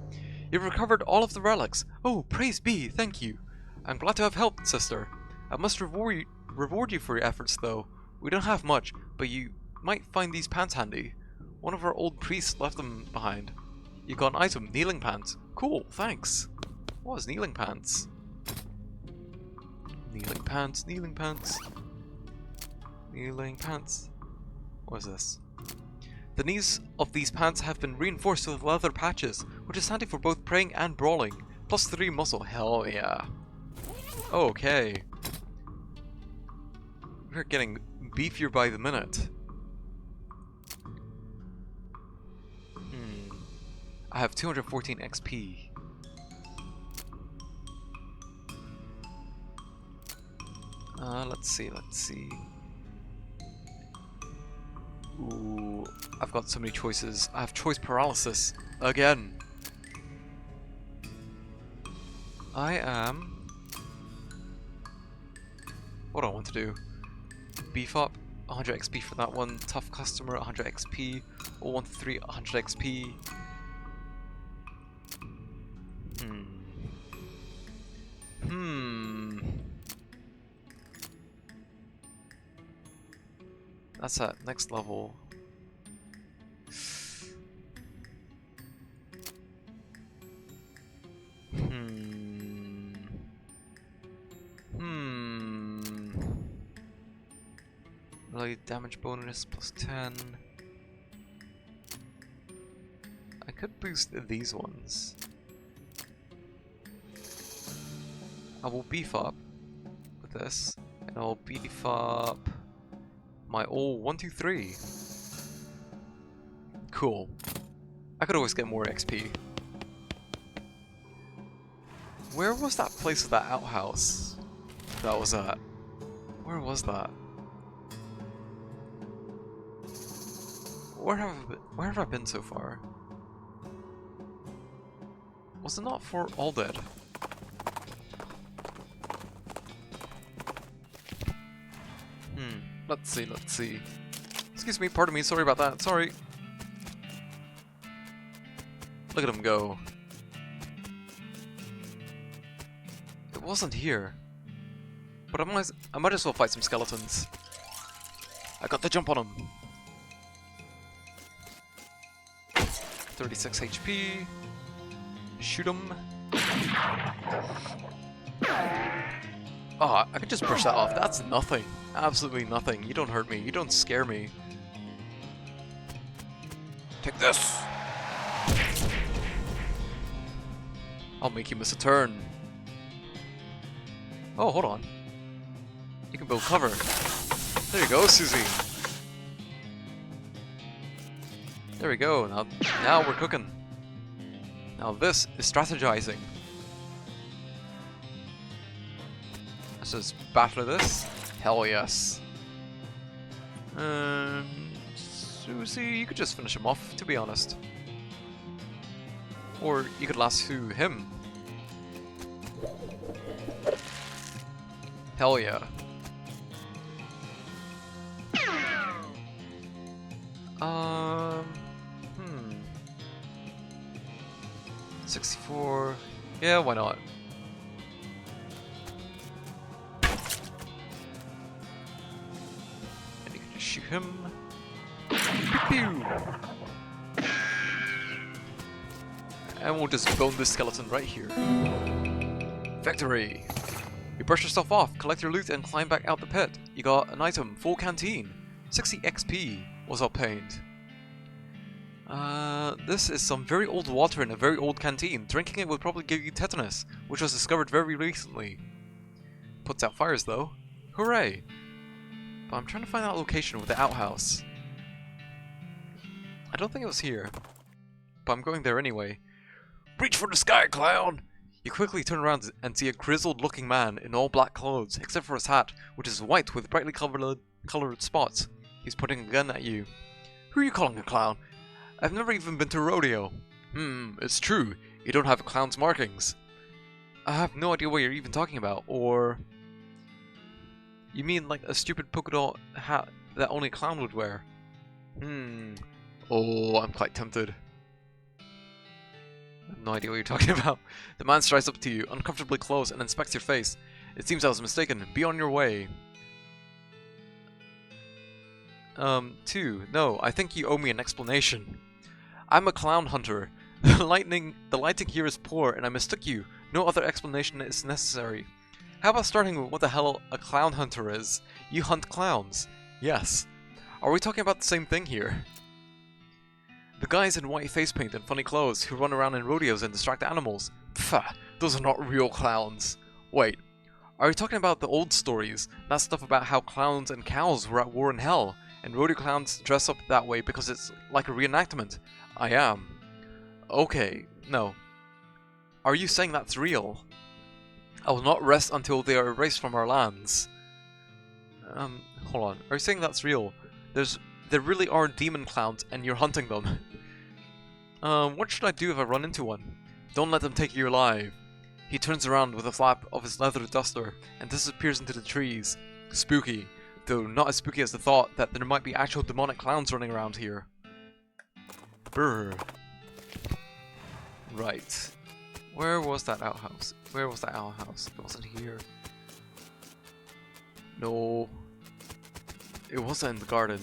You've recovered all of the relics. Oh, praise be, thank you. I'm glad to have helped, sister. I must reward you for your efforts, though. We don't have much, but you might find these pants handy. One of our old priests left them behind. You got an item, kneeling pants. Cool, thanks. What is kneeling pants? Kneeling pants, kneeling pants. Kneeling pants. What is this? The knees of these pants have been reinforced with leather patches, which is handy for both praying and brawling. Plus 3 muscle. Hell yeah. Okay. We're getting beefier by the minute. I have 214 XP. Let's see. Ooh, I've got so many choices. I have choice paralysis. Again. I am... What do I want to do? Beef up, 100 XP for that one. Tough customer, 100 XP. 013, 100 XP. That's at next level. Melee damage bonus plus 10. I could boost these ones. I will beef up with this, and I'll beef up my all 1, 2, 3. Cool. I could always get more XP. Where was that place of that outhouse that was at? Where was that? Where have I been so far? Was it not for All Dead? Let's see. Excuse me, pardon me, sorry about that, sorry. Look at him go. It wasn't here. But I might as well fight some skeletons. I got the jump on him. 36 HP. Shoot him. Oh, I could just brush that off. That's nothing. Absolutely nothing. You don't hurt me. You don't scare me. Take this! I'll make you miss a turn. Oh, hold on. You can build cover. There you go, Susie. There we go. Now we're cooking. Now this is strategizing. Let's just battle this. Hell yes. Susie, you could just finish him off, to be honest. Or you could lasso him. Hell yeah. 64. Yeah, why not? And you can just shoot him. Pew! And we'll just bone this skeleton right here. Victory! You brush yourself off, collect your loot, and climb back out the pit. You got an item, full canteen. 60 XP was obtained. This is some very old water in a very old canteen. Drinking it would probably give you tetanus, which was discovered very recently. Puts out fires though. Hooray! But I'm trying to find that location with the outhouse. I don't think it was here. But I'm going there anyway. Reach for the sky, clown! You quickly turn around and see a grizzled-looking man in all black clothes, except for his hat, which is white with brightly colored spots. He's pointing a gun at you. Who are you calling a clown? I've never even been to a rodeo. It's true. You don't have clown's markings. I have no idea what you're even talking about, or... You mean like a stupid polka dot hat that only a clown would wear? Oh, I'm quite tempted. I have no idea what you're talking about. The man strides up to you, uncomfortably close, and inspects your face. It seems I was mistaken. Be on your way. 2. No, I think you owe me an explanation. I'm a clown hunter. The lighting here is poor, and I mistook you. No other explanation is necessary. How about starting with what the hell a clown hunter is? You hunt clowns. Yes. Are we talking about the same thing here? The guys in white face paint and funny clothes who run around in rodeos and distract animals. Pfft, those are not real clowns. Wait, are you talking about the old stories? That stuff about how clowns and cows were at war in hell, and rodeo clowns dress up that way because it's like a reenactment? I am. Okay, no. Are you saying that's real? I will not rest until they are erased from our lands. Hold on. Are you saying that's real? There really are demon clowns and you're hunting them. What should I do if I run into one? Don't let them take you alive. He turns around with a flap of his leather duster and disappears into the trees. Spooky, though not as spooky as the thought that there might be actual demonic clowns running around here. Brr. Right. Where was that outhouse? Where was that outhouse? It wasn't here. No. It wasn't in the garden.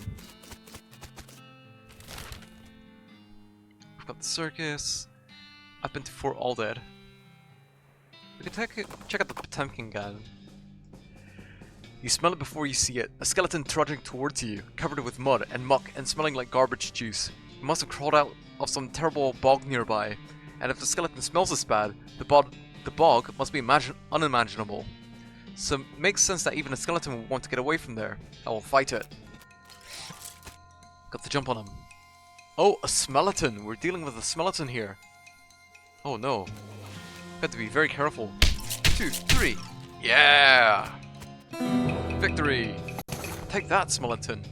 We've got the circus. I've been to Fort Aldead. We can check out the Potemkin garden. You smell it before you see it. A skeleton trudging towards you, covered with mud and muck and smelling like garbage juice. It must have crawled out of some terrible bog nearby. And if the skeleton smells this bad, the bog must be unimaginable. So it makes sense that even a skeleton would want to get away from there. I will fight it. Got the jump on him. Oh, a skeleton! We're dealing with a skeleton here. Oh no. Got to be very careful. 2, 3. Yeah! Victory! Take that, skeleton.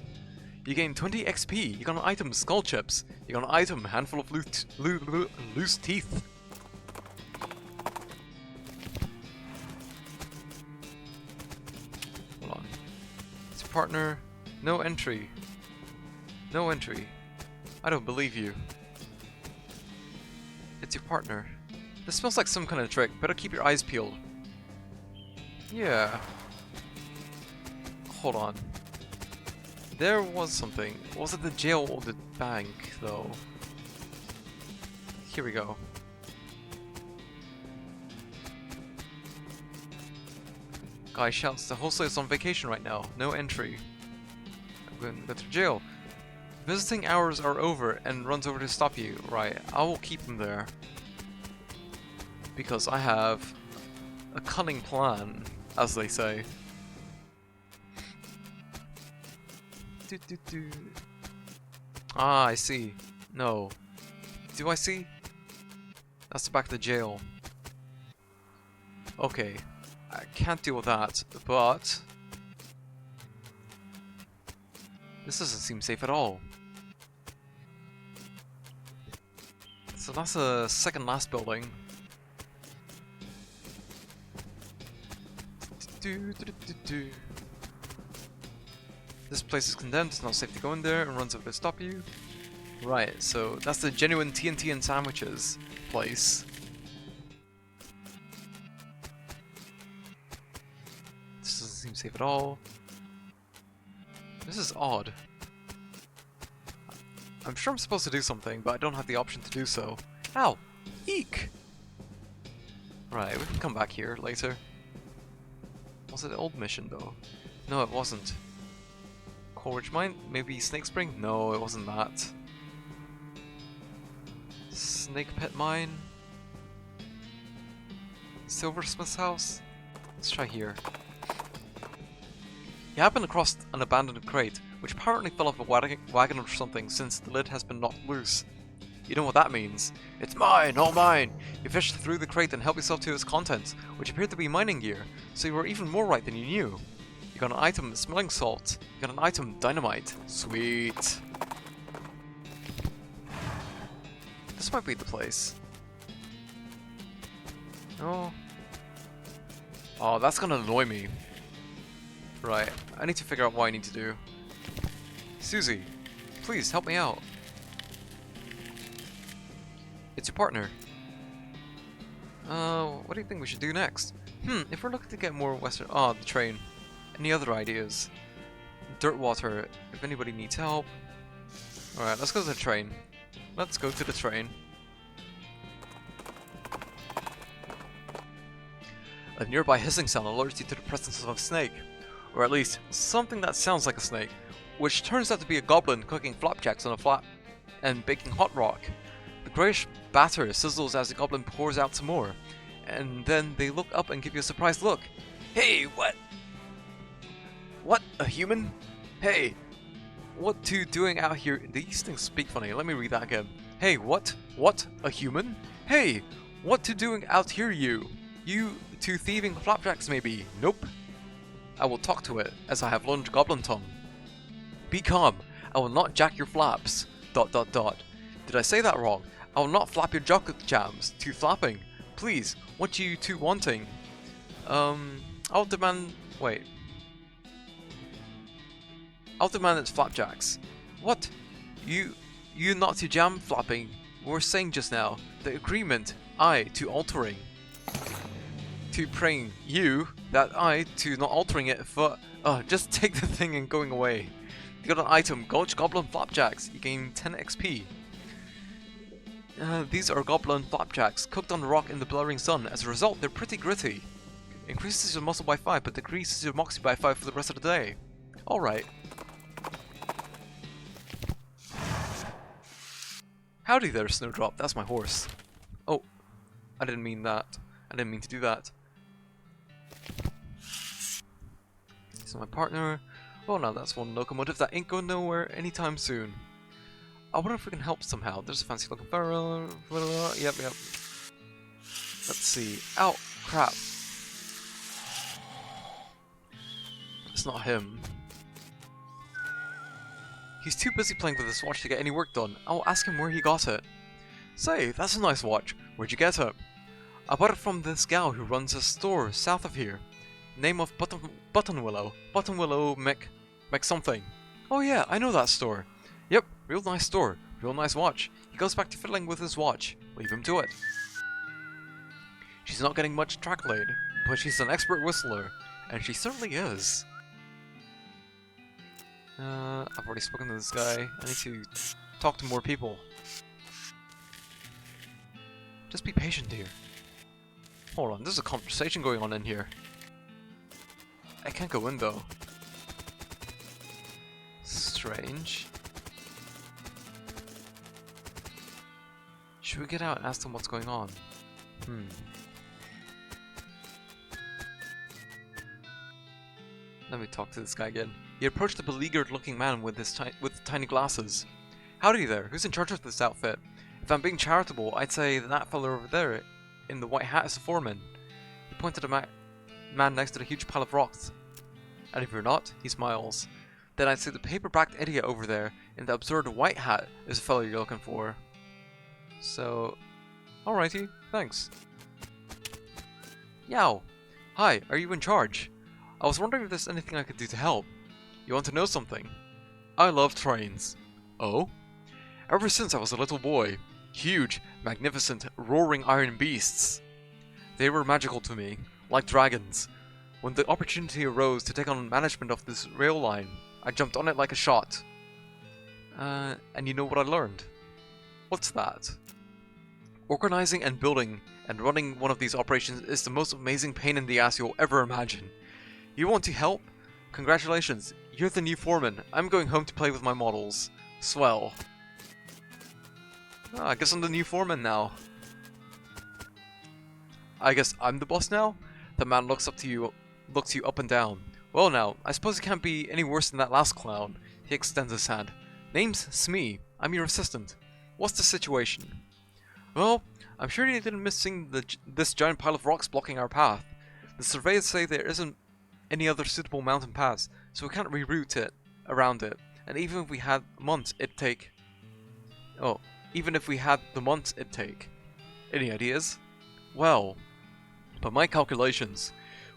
You gain 20 XP. You got an item, skull chips. You got an item, handful of loose teeth. Hold on. It's your partner. No entry. No entry. I don't believe you. It's your partner. This smells like some kind of trick. Better keep your eyes peeled. Yeah. Hold on. There was something. Was it the jail or the bank, though? Here we go. Guy shouts, the wholesaler is on vacation right now. No entry. I'm going to go to jail. Visiting hours are over and runs over to stop you. Right, I will keep him there. Because I have a cunning plan, as they say. Ah, I see. No. Do I see? That's the back of the jail. Okay. I can't deal with that, but... This doesn't seem safe at all. So that's the second last building. This place is condemned, it's not safe to go in there, and runs over to stop you. Right, so that's the genuine TNT and sandwiches place. This doesn't seem safe at all. This is odd. I'm sure I'm supposed to do something, but I don't have the option to do so. Ow! Eek! Right, we can come back here later. Was it an old mission though? No, it wasn't. Coleridge Mine? Maybe Snake Spring? No, it wasn't that. Snake Pit Mine? Silversmith's house? Let's try here. You happen across an abandoned crate, which apparently fell off a wagon or something since the lid has been knocked loose. You know what that means. It's mine, all mine! You fished through the crate and helped yourself to its contents, which appeared to be mining gear, so you were even more right than you knew. You got an item, smelling salt. You got an item, dynamite. Sweet. This might be the place. Oh. Oh, that's gonna annoy me. Right, I need to figure out what I need to do. Susie, please help me out. It's your partner. What do you think we should do next? If we're looking to get more western... Oh, the train. Any other ideas? Dirtwater, if anybody needs help. Alright, let's go to the train. Let's go to the train. A nearby hissing sound alerts you to the presence of a snake. Or at least, something that sounds like a snake. Which turns out to be a goblin cooking flapjacks on a flat and baking hot rock. The greyish batter sizzles as the goblin pours out some more. And then they look up and give you a surprised look. Hey, what? What? A human? Hey, what you doing out here? These things speak funny. Let me read that again. Hey, what? What? A human? Hey, what you doing out here, you? You two thieving flapjacks, maybe? Nope. I will talk to it, as I have learned goblin tongue. Be calm. I will not jack your flaps. ... Did I say that wrong? I will not flap your jock jams. Too flapping. Please, what you two wanting? I'll demand... Wait. I'll demand its flapjacks. What? You not to jam flapping. We were saying just now. The agreement, I to altering. To praying you, that I to not altering it for... just take the thing and going away. You got an item, Gulch Goblin Flapjacks. You gain 10 XP. These are Goblin Flapjacks, cooked on the rock in the blurring sun. As a result, they're pretty gritty. Increases your muscle by 5, but decreases your moxie by 5 for the rest of the day. Alright. Howdy there, Snowdrop. That's my horse. Oh, I didn't mean that. I didn't mean to do that. So my partner... Oh, now that's one locomotive that ain't going nowhere anytime soon. I wonder if we can help somehow. There's a fancy looking fellow. Yep. Let's see. Ow! Crap. It's not him. He's too busy playing with his watch to get any work done. I'll ask him where he got it. Say, that's a nice watch. Where'd you get it? I bought it from this gal who runs a store south of here. Name of Buttonwillow. Buttonwillow Mc something. Oh yeah, I know that store. Yep, real nice store. Real nice watch. He goes back to fiddling with his watch. Leave him to it. She's not getting much track-laid, but she's an expert whistler. And she certainly is. I've already spoken to this guy. I need to talk to more people. Just be patient here. Hold on, there's a conversation going on in here. I can't go in though. Strange. Should we get out and ask them what's going on? Let me talk to this guy again. He approached the beleaguered-looking man with tiny glasses. Howdy there, who's in charge of this outfit? If I'm being charitable, I'd say that fella over there in the white hat is the foreman. He pointed to the man next to the huge pile of rocks. And if you're not, he smiles. Then I'd say the paper-backed idiot over there in the absurd white hat is the fellow you're looking for. So, alrighty, thanks. Yow! Hi, are you in charge? I was wondering if there's anything I could do to help. You want to know something? I love trains. Oh? Ever since I was a little boy, huge, magnificent, roaring iron beasts. They were magical to me, like dragons. When the opportunity arose to take on management of this rail line, I jumped on it like a shot. And you know what I learned? What's that? Organizing and building and running one of these operations is the most amazing pain in the ass you'll ever imagine. You want to help? Congratulations, you're the new foreman. I'm going home to play with my models. Swell. I guess I'm the new foreman now. I guess I'm the boss now? The man looks you up and down. Well now, I suppose it can't be any worse than that last clown. He extends his hand. Name's Smee. I'm your assistant. What's the situation? Well, I'm sure you didn't miss seeing this giant pile of rocks blocking our path. The surveyors say there isn't any other suitable mountain paths, so we can't reroute it around it. And even if we had months, it'd take... Oh, even if we had the months it'd take. Any ideas? Well, by my calculations,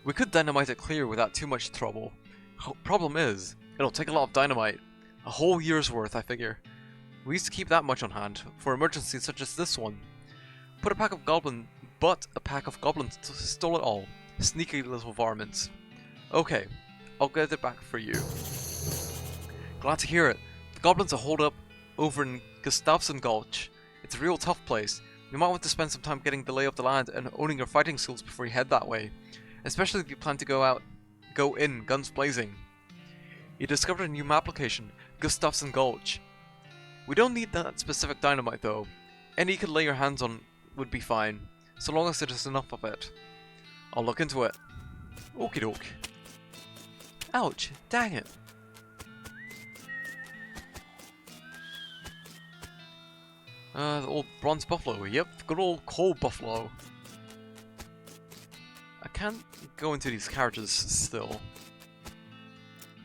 we could dynamite it clear without too much trouble. Problem is, it'll take a lot of dynamite. A whole year's worth, I figure. We used to keep that much on hand, for emergencies such as this one. A pack of goblins stole it all. Sneaky little varmints. Okay, I'll get it back for you. Glad to hear it. The goblins are holed up over in Gustafsson Gulch. It's a real tough place. You might want to spend some time getting the lay of the land and owning your fighting skills before you head that way. Especially if you plan to go in guns blazing. You discovered a new map location, Gustafsson Gulch. We don't need that specific dynamite though. Any you could lay your hands on would be fine, so long as there's enough of it. I'll look into it. Okie doke. Ouch, dang it. The old bronze buffalo, yep, good old coal buffalo. I can't go into these carriages still.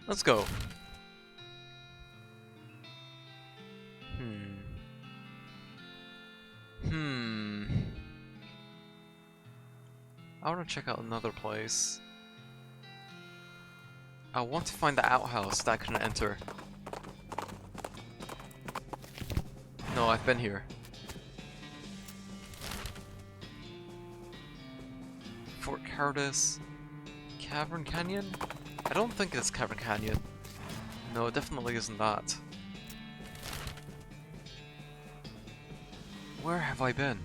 Let's go. I want to check out another place. I want to find the outhouse that I couldn't enter. No, I've been here. Fort Cardis. Cavern Canyon? I don't think it's Cavern Canyon. No, it definitely isn't that. Where have I been?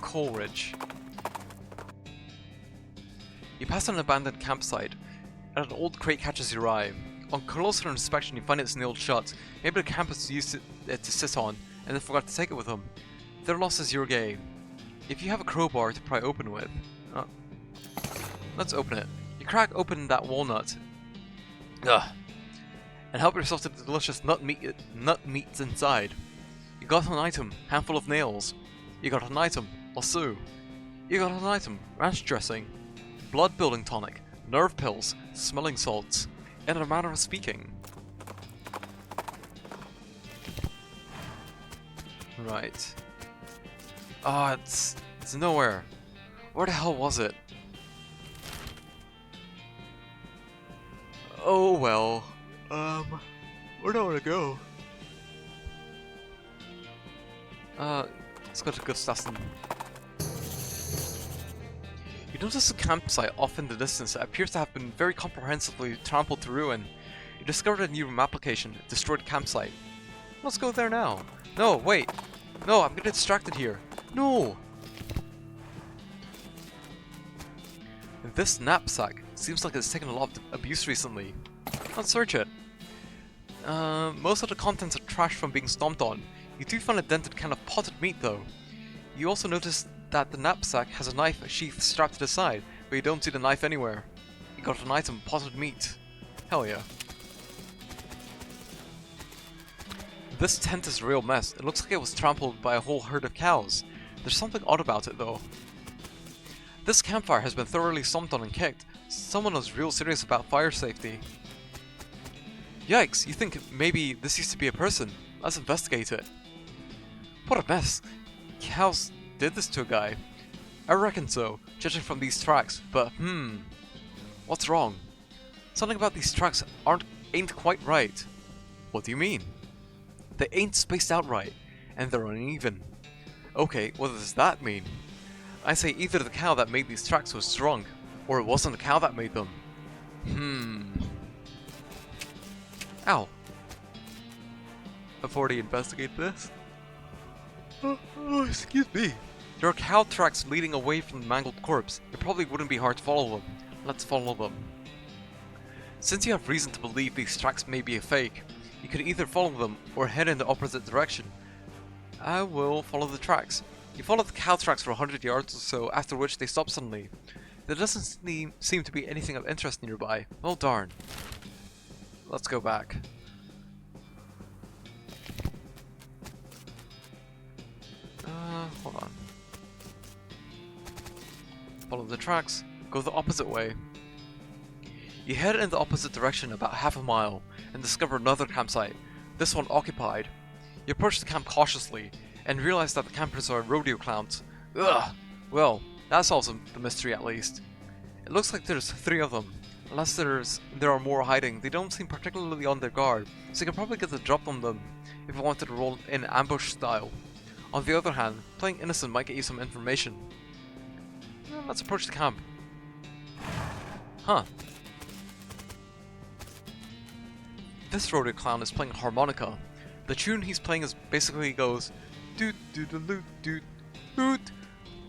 Coleridge. You pass an abandoned campsite, and an old crate catches your eye. On closer inspection, you find it's nailed shut. Maybe the campus used it to sit on, and then forgot to take it with them. Their loss is your gain. If you have a crowbar to pry open with... let's open it. You crack open that walnut. Ugh. And help yourself to the delicious nut meats inside. You got an item, handful of nails. You got an item, lasso. You got an item, ranch dressing. Blood building tonic, nerve pills, smelling salts. In a manner of speaking. Right. Ah, it's nowhere. Where the hell was it? Oh well. Where do I want to go? Let's go to Gustafsson. You notice a campsite off in the distance that appears to have been very comprehensively trampled to ruin. You discovered a new map location, destroyed campsite. Let's go there now. No, wait. No, I'm getting distracted here. No! This knapsack seems like it's taken a lot of abuse recently. Let's search it. Most of the contents are trash from being stomped on. You do find a dented can of potted meat though. You also notice that the knapsack has a knife sheath strapped to the side, but you don't see the knife anywhere. You got an item, potted meat. Hell yeah. This tent is a real mess. It looks like it was trampled by a whole herd of cows. There's something odd about it though. This campfire has been thoroughly stomped on and kicked. Someone was real serious about fire safety. Yikes, you think maybe this used to be a person? Let's investigate it. What a mess. Cows did this to a guy. I reckon so, judging from these tracks, but what's wrong? Something about these tracks ain't quite right. What do you mean? They ain't spaced out right, and they're uneven. Okay, what does that mean? I say either the cow that made these tracks was drunk, or it wasn't the cow that made them. Ow. I've already investigated this. Oh, excuse me. There are cow tracks leading away from the mangled corpse. It probably wouldn't be hard to follow them. Let's follow them. Since you have reason to believe these tracks may be a fake, you could either follow them or head in the opposite direction. I will follow the tracks. You follow the cow tracks for 100 yards or so, after which they stop suddenly. There doesn't seem to be anything of interest nearby. Oh darn. Let's go back. Hold on. Follow the tracks, go the opposite way. You head in the opposite direction about half a mile, and discover another campsite, this one occupied. You approach the camp cautiously, and realize that the campers are rodeo clowns. Ugh! Well, that solves the mystery at least. It looks like there's 3 of them. Unless there are more hiding, they don't seem particularly on their guard, so you can probably get the drop on them if you wanted to roll in ambush style. On the other hand, playing innocent might get you some information. Well, let's approach the camp. Huh. This rodeo clown is playing harmonica. The tune he's playing is basically goes doot doot doot doot doot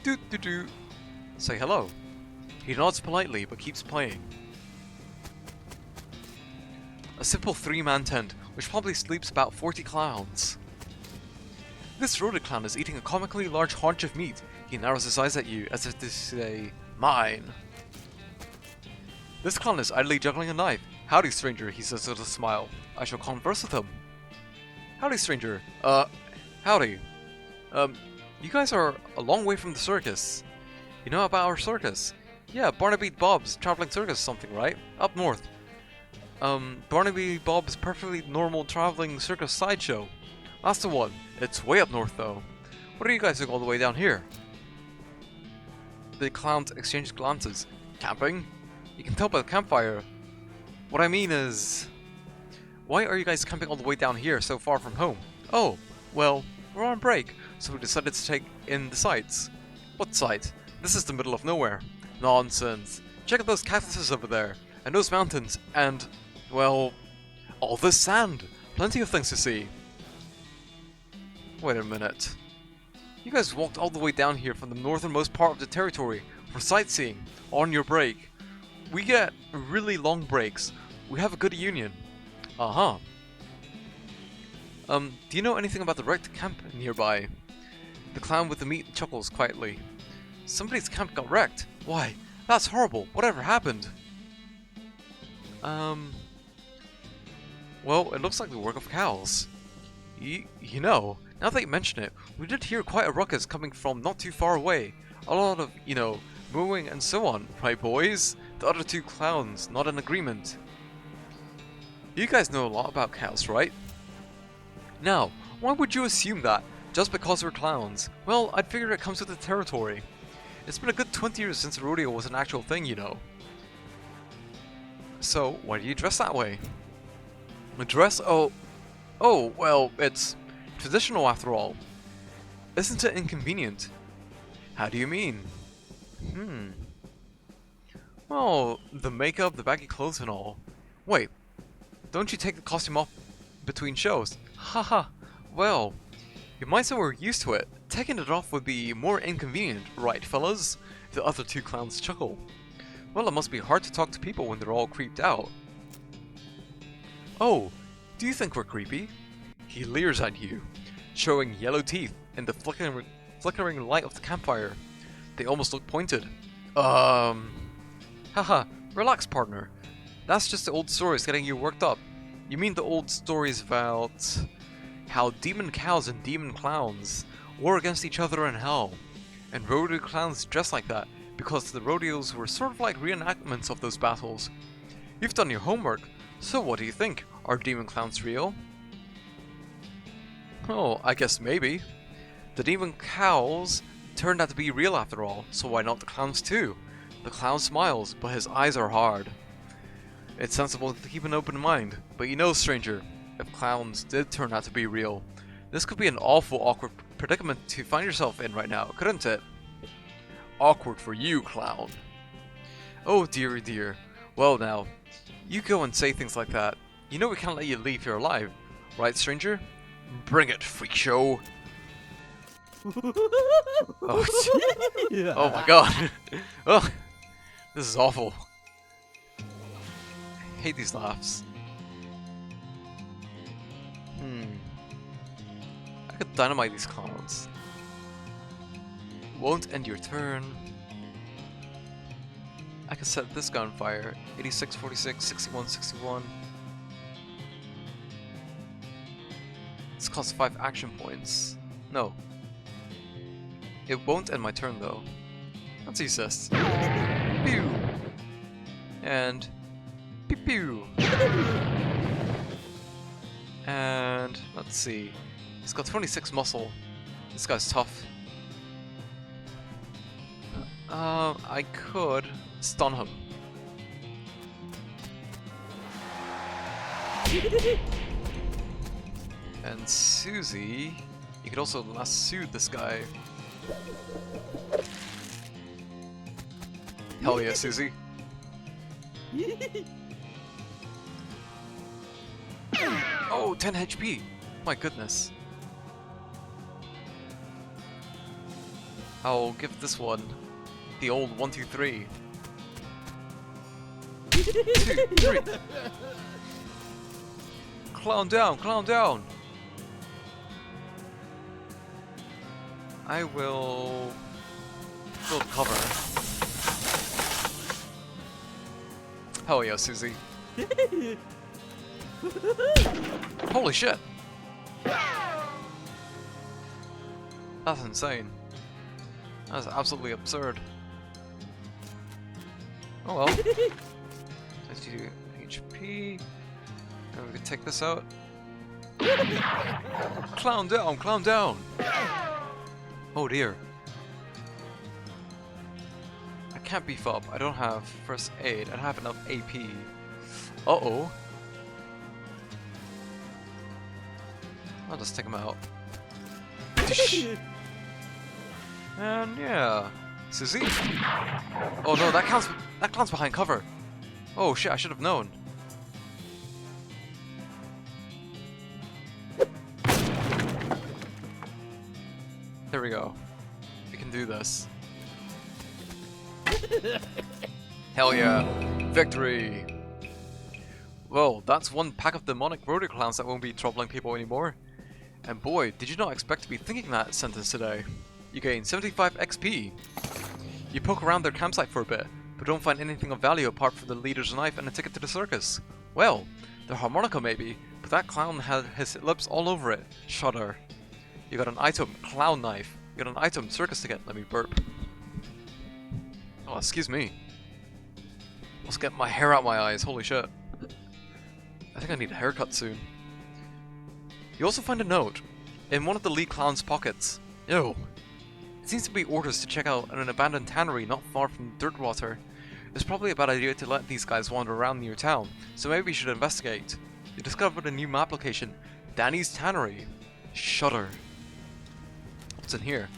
doot doot doot. Say hello. He nods politely but keeps playing. A simple 3-man tent, which probably sleeps about 40 clowns. This rodeo clown is eating a comically large haunch of meat. He narrows his eyes at you as if to say, mine. This clown is idly juggling a knife. Howdy, stranger, he says with a smile. I shall converse with him. Howdy, stranger. Howdy. You guys are a long way from the circus. You know about our circus? Yeah, Barnaby Bob's traveling circus something, right? Up north. Barnaby Bob's perfectly normal traveling circus sideshow. That's the one. It's way up north, though. What are you guys doing all the way down here? The clowns exchange glances. Camping? You can tell by the campfire. What I mean is... Why are you guys camping all the way down here, so far from home? Oh, well, we're on break, so we decided to take in the sights. What sight? This is the middle of nowhere. Nonsense. Check out those cactuses over there, and those mountains, and... well... all this sand. Plenty of things to see. Wait a minute. You guys walked all the way down here from the northernmost part of the territory for sightseeing, on your break. We get really long breaks. We have a good union. Uh-huh. Do you know anything about the wrecked camp nearby? The clown with the meat chuckles quietly. Somebody's camp got wrecked. Why? That's horrible. Whatever happened? Well, it looks like the work of cows. You know, now that you mention it, we did hear quite a ruckus coming from not too far away. A lot of, you know, mooing and so on, right boys? The other 2 clowns, not in agreement. You guys know a lot about cows, right? Now, why would you assume that, just because we're clowns? Well, I'd figure it comes with the territory. It's been a good 20 years since rodeo was an actual thing, you know. So, why do you dress that way? Dress? Oh, well, it's traditional after all. Isn't it inconvenient? How do you mean? Well, the makeup, the baggy clothes and all. Wait, don't you take the costume off between shows? Haha, well, you might say we're used to it. Taking it off would be more inconvenient, right fellas? The other 2 clowns chuckle. Well, it must be hard to talk to people when they're all creeped out. Oh, do you think we're creepy? He leers at you, showing yellow teeth in the flickering light of the campfire. They almost look pointed. Haha, relax partner. That's just the old stories getting you worked up. You mean the old stories about how demon cows and demon clowns war against each other in hell, and rodeo clowns dress like that because the rodeos were sort of like reenactments of those battles. You've done your homework, so what do you think? Are demon clowns real? Oh, I guess maybe. The demon cows turned out to be real after all, so why not the clowns too? The clown smiles, but his eyes are hard. It's sensible to keep an open mind, but you know, stranger, if clowns did turn out to be real, this could be an awful awkward predicament to find yourself in right now, couldn't it? Awkward for you, clown. Oh dearie dear. Well now, you go and say things like that. You know we can't let you leave here alive, right stranger? Bring it, freak show! Oh my god! Oh, this is awful. I hate these laughs. I could dynamite these clowns. Won't end your turn. I can set this gun on fire. 86, 46, 61, 61. This costs 5 action points. No. It won't end my turn though. Let's use this. Pew! And... pew pew! And... let's see. He's got 26 muscle. This guy's tough. I could stun him. And Susie, you could also lasso this guy. Hell yeah, Susie. Oh, 10 HP! My goodness. I'll give this one the old 1, 2, 3. 2, 3. Clown down, clown down! I will build cover. Hell yeah, Susie. Holy shit! That's insane. That's absolutely absurd. Oh well. 22 HP. And we can take this out. Clown down, clown down! Oh dear. I can't beef up. I don't have first aid. I don't have enough AP. Uh-oh. I'll just take him out. And yeah. Susie? Oh no, that clown's behind cover. Oh shit, I should have known. There we go. We can do this. Hell yeah. Victory! Well, that's one pack of demonic rodeo clowns that won't be troubling people anymore. And boy, did you not expect to be thinking that sentence today. You gain 75 XP. You poke around their campsite for a bit, but don't find anything of value apart from the leader's knife and a ticket to the circus. Well, the harmonica maybe, but that clown had his lips all over it. Shudder. You got an item, clown knife. You got an item, circus ticket. Let me burp. Oh, excuse me. Let's get my hair out my eyes, holy shit. I think I need a haircut soon. You also find a note in one of the lead clown's pockets. Ew. It seems to be orders to check out an abandoned tannery not far from Dirtwater. It's probably a bad idea to let these guys wander around near town, so maybe we should investigate. You discovered a new map location, Danny's Tannery. Shudder. What's in here?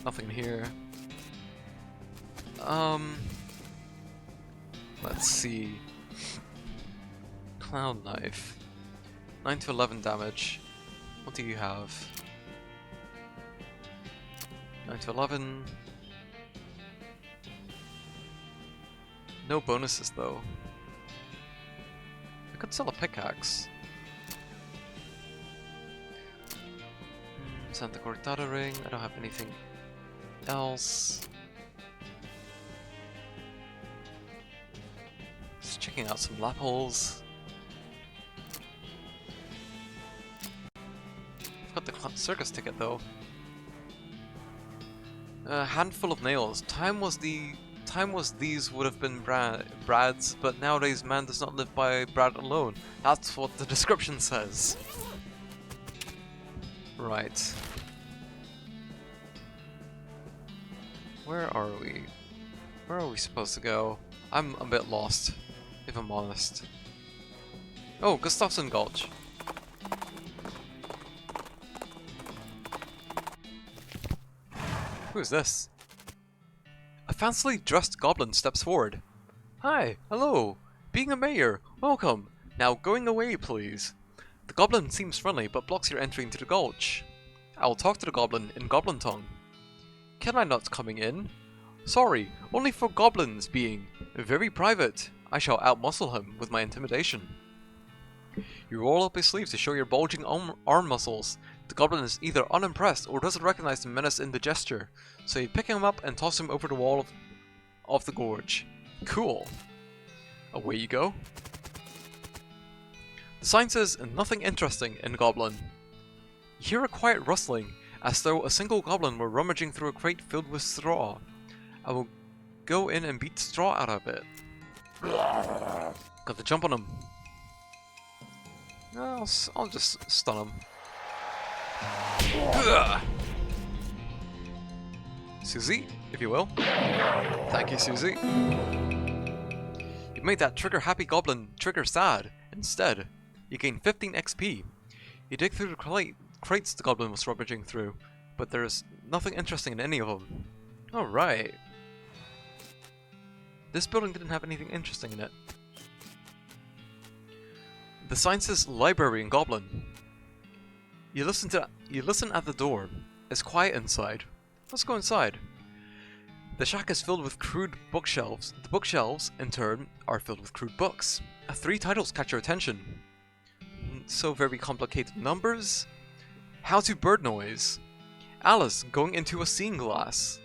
Nothing in here. Let's see. Clown knife. 9 to 11 damage. What do you have? 9 to 11. No bonuses though. I could sell a pickaxe. Santa Cortada ring. I don't have anything else. Just checking out some lap holes. I've got the circus ticket though. A handful of nails. Time was these would have been Brad's, but nowadays man does not live by Brad alone. That's what the description says. Right. Where are we? Where are we supposed to go? I'm a bit lost, if I'm honest. Oh, Gustafsson Gulch. Who is this? A fancily dressed goblin steps forward. Hi, hello. Being a mayor, welcome. Now going away, please. The goblin seems friendly, but blocks your entry into the gulch. I will talk to the goblin in goblin tongue. Can I not coming in? Sorry, only for goblins being very private. I shall outmuscle him with my intimidation. You roll up his sleeves to show your bulging arm muscles. The goblin is either unimpressed or doesn't recognize the menace in the gesture, so you pick him up and toss him over the wall of the gorge. Cool. Away you go. The sign says nothing interesting in goblin. You hear a quiet rustling, as though a single goblin were rummaging through a crate filled with straw. I will go in and beat straw out of it. Got the jump on him. I'll just stun him. Ugh. Susie, if you will. Thank you, Susie. You made that trigger-happy goblin trigger sad. Instead, you gain 15 XP. You dig through the crates the goblin was rummaging through, but there is nothing interesting in any of them. Alright. This building didn't have anything interesting in it. The Sciences Library in Goblin. You listen at the door. It's quiet inside. Let's go inside. The shack is filled with crude bookshelves. The bookshelves, in turn, are filled with crude books. 3 titles catch your attention. So very complicated numbers. How to Bird Noise. Alice going into a seeing glass.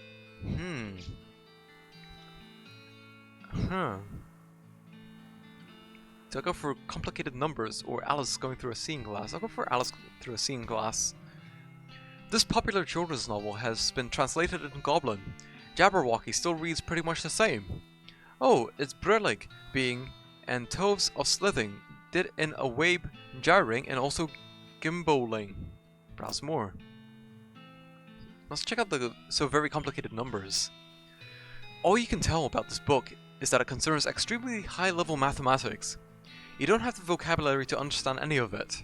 Do I go for complicated numbers or Alice going through a seeing glass? I'll go for Alice through a seeing glass. This popular children's novel has been translated into Goblin. Jabberwocky still reads pretty much the same. Oh, it's Brillig being and Toves of Slithing did in a Wabe gyring and also gimboling. Browse more. Let's check out the so very complicated numbers. All you can tell about this book is that it concerns extremely high-level mathematics. You don't have the vocabulary to understand any of it,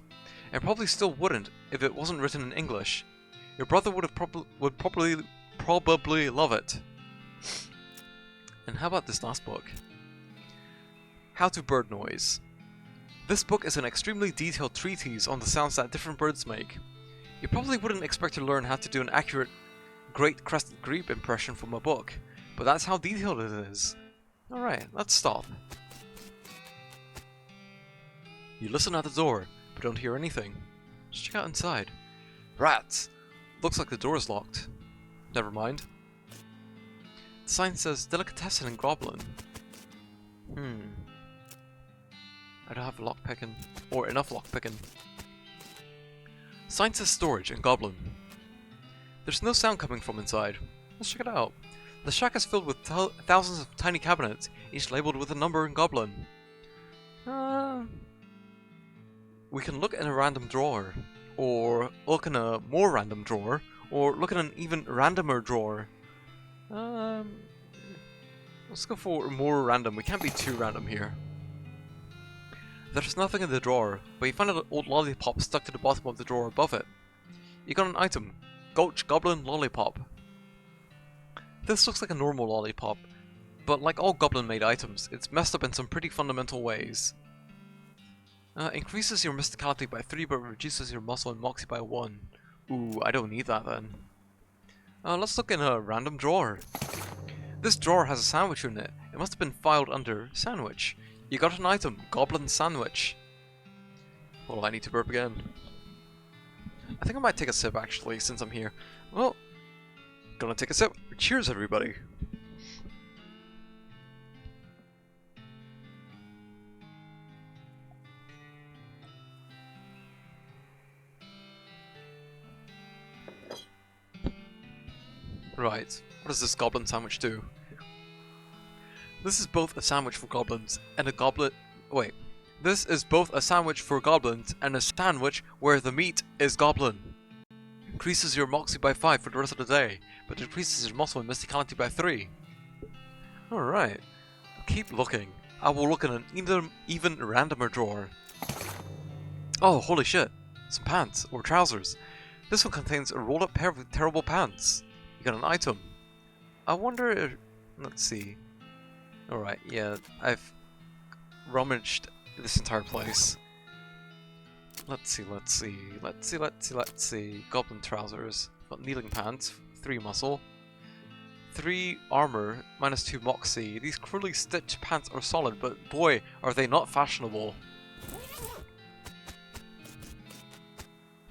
and probably still wouldn't if it wasn't written in English. Your brother would probably love it. And how about this last book? How to Bird Noise. This book is an extremely detailed treatise on the sounds that different birds make. You probably wouldn't expect to learn how to do an accurate great crested grebe impression from a book, but that's how detailed it is. Alright, let's stop. You listen at the door, but don't hear anything. Let's check out inside. Rats! Looks like the door is locked. Never mind. The sign says Delicatessen and Goblin. I don't have lockpicking, or enough lockpicking. Sign says Storage and Goblin. There's no sound coming from inside. Let's check it out. The shack is filled with thousands of tiny cabinets, each labeled with a number in Goblin. We can look in a random drawer, or look in a more random drawer, or look in an even randomer drawer. Let's go for more random. We can't be too random here. There's nothing in the drawer, but you find an old lollipop stuck to the bottom of the drawer above it. You got an item. Gulch Goblin Lollipop. This looks like a normal lollipop, but like all goblin-made items, it's messed up in some pretty fundamental ways. Increases your mysticality by 3 but reduces your muscle and moxie by 1. Ooh, I don't need that then. Let's look in a random drawer. This drawer has a sandwich in it. It must have been filed under sandwich. You got an item, Goblin Sandwich. Well, I need to burp again. I think I might take a sip actually, since I'm here. Well, gonna take a sip. Cheers, everybody. Right, what does this Goblin Sandwich do? This is both a sandwich for goblins and a goblet. Wait. This is both a sandwich for goblins and a sandwich where the meat is goblin. Increases your moxie by 5 for the rest of the day, but decreases your muscle and mysticality by 3. Alright. Keep looking. I will look in an even randomer drawer. Oh, holy shit. Some pants, or trousers. This one contains a rolled up pair of terrible pants. You got an item. I wonder if... Let's see. Alright, yeah, I've rummaged this entire place. Let's see. Goblin trousers. Got kneeling pants, 3 muscle. 3 armor, -2 moxie. These cruelly stitched pants are solid, but boy, are they not fashionable.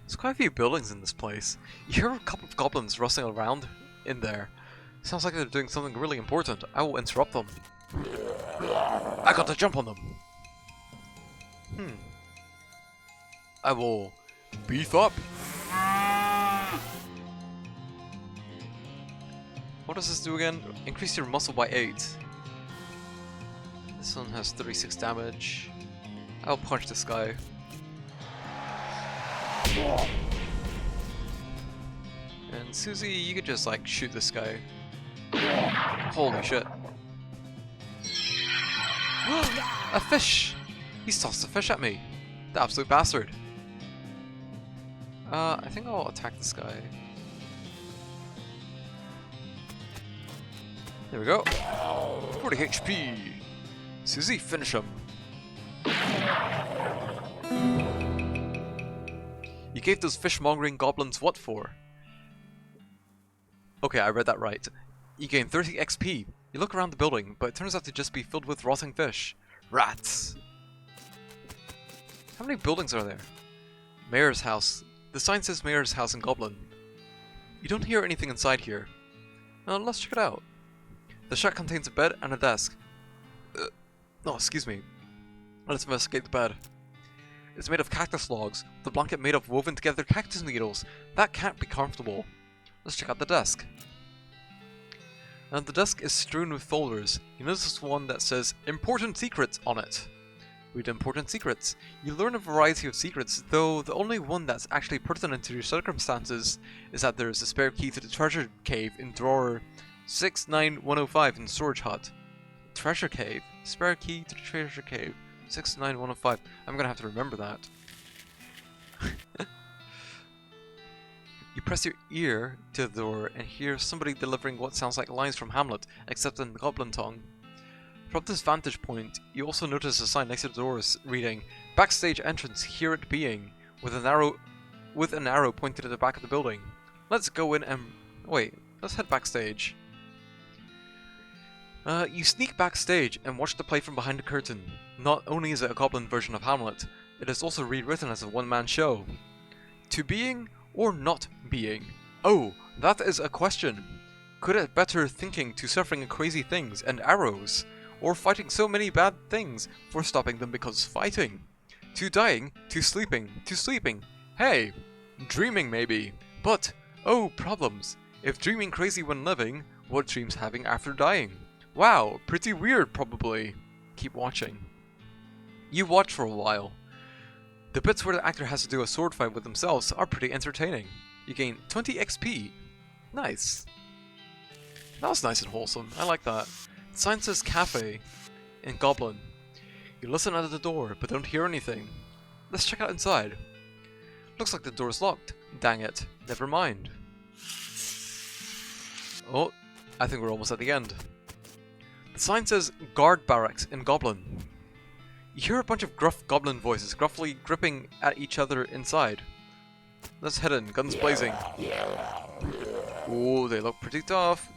There's quite a few buildings in this place. You hear a couple of goblins rustling around in there. Sounds like they're doing something really important. I will interrupt them. I got to jump on them. I will beef up. What does this do again? Increase your muscle by 8. This one has 36 damage. I'll punch this guy. And Susie, you could just like shoot this guy. Holy shit. A fish! He's tossed a fish at me. The absolute bastard. I think I'll attack this guy. There we go. 40 HP. Susie, finish him. You gave those fishmongering goblins what for? Okay, I read that right. You gain 30 XP. You look around the building, but it turns out to just be filled with rotting fish. Rats. How many buildings are there? Mayor's house. The sign says Mayor's house in Goblin. You don't hear anything inside here. Let's check it out. The shack contains a bed and a desk. Oh, excuse me. Let's investigate the bed. It's made of cactus logs, the blanket made of woven together cactus needles. That can't be comfortable. Let's check out the desk. And the desk is strewn with folders. You notice one that says Important Secrets on it. Read Important Secrets. You learn a variety of secrets, though the only one that's actually pertinent to your circumstances is that there is a spare key to the treasure cave in drawer 69105 in the storage hut. Treasure cave. Spare key to the treasure cave. 69105. I'm gonna have to remember that. You press your ear to the door and hear somebody delivering what sounds like lines from Hamlet, except in Goblin tongue. From this vantage point, you also notice a sign next to the doors reading Backstage entrance, here it being, with an arrow pointed at the back of the building. Let's go in and... wait, let's head backstage. You sneak backstage and watch the play from behind the curtain. Not only is it a Goblin version of Hamlet, it is also rewritten as a one-man show. To being or not being? Oh, that is a question. Could it better thinking to suffering crazy things and arrows? Or fighting so many bad things for stopping them because fighting? To dying, to sleeping, hey! Dreaming maybe. But, oh problems. If dreaming crazy when living, what dreams having after dying? Wow, pretty weird probably. Keep watching. You watch for a while. The bits where the actor has to do a sword fight with themselves are pretty entertaining. You gain 20 XP. Nice. That was nice and wholesome. I like that. The sign says Cafe in Goblin. You listen at the door, but don't hear anything. Let's check out inside. Looks like the door's locked. Dang it. Never mind. Oh, I think we're almost at the end. The sign says Guard Barracks in Goblin. You hear a bunch of gruff goblin voices gruffly gripping at each other inside. Let's head in, guns blazing. Ooh, they look pretty tough.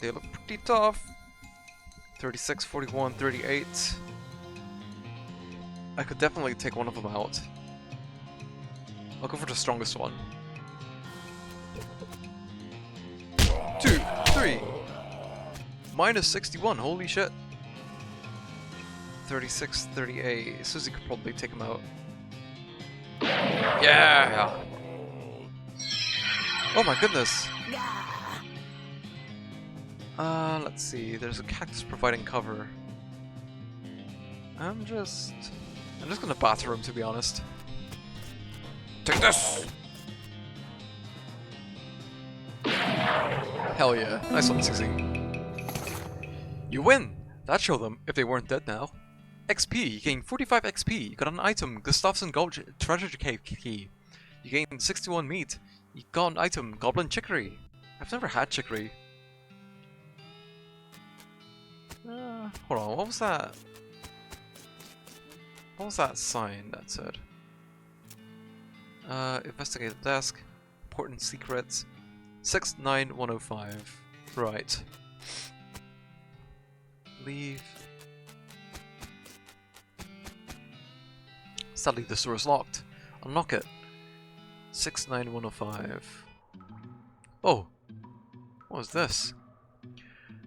36, 41, 38. I could definitely take one of them out. I'll go for the strongest one. 2, 3. Minus 61, holy shit. 36, 38. Susie could probably take him out. Yeah! Oh my goodness! Let's see. There's a cactus providing cover. I'm just gonna batter him, to be honest. Take this! Hell yeah. Nice one, Susie. You win! That showed them if they weren't dead now. XP, you gain 45 XP, you got an item, Gustafsson Gold Treasure Cave Key. You gain 61 meat, you got an item, Goblin Chicory. I've never had chicory. Hold on, what was that? What was that sign that said? Investigate the desk, important secrets, 69105. Right. Leave. Sadly, this door is locked. Unlock it. 69105. Oh, what is this?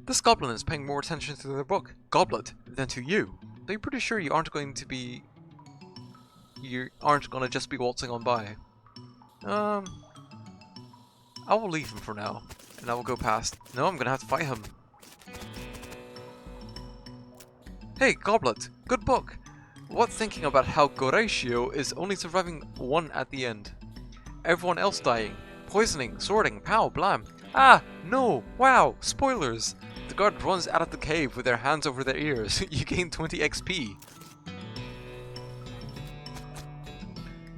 This goblin is paying more attention to their book, Goblet, than to you. Though you're pretty sure you aren't going to just be waltzing on by. I will leave him for now, and I will go past. No, I'm gonna have to fight him. Hey, Goblet, good book. What thinking about how Goratio is only surviving one at the end? everyone else dying. Poisoning, sorting, pow, blam. Ah, no, wow, spoilers. The guard runs out of the cave with their hands over their ears. You gain 20 XP.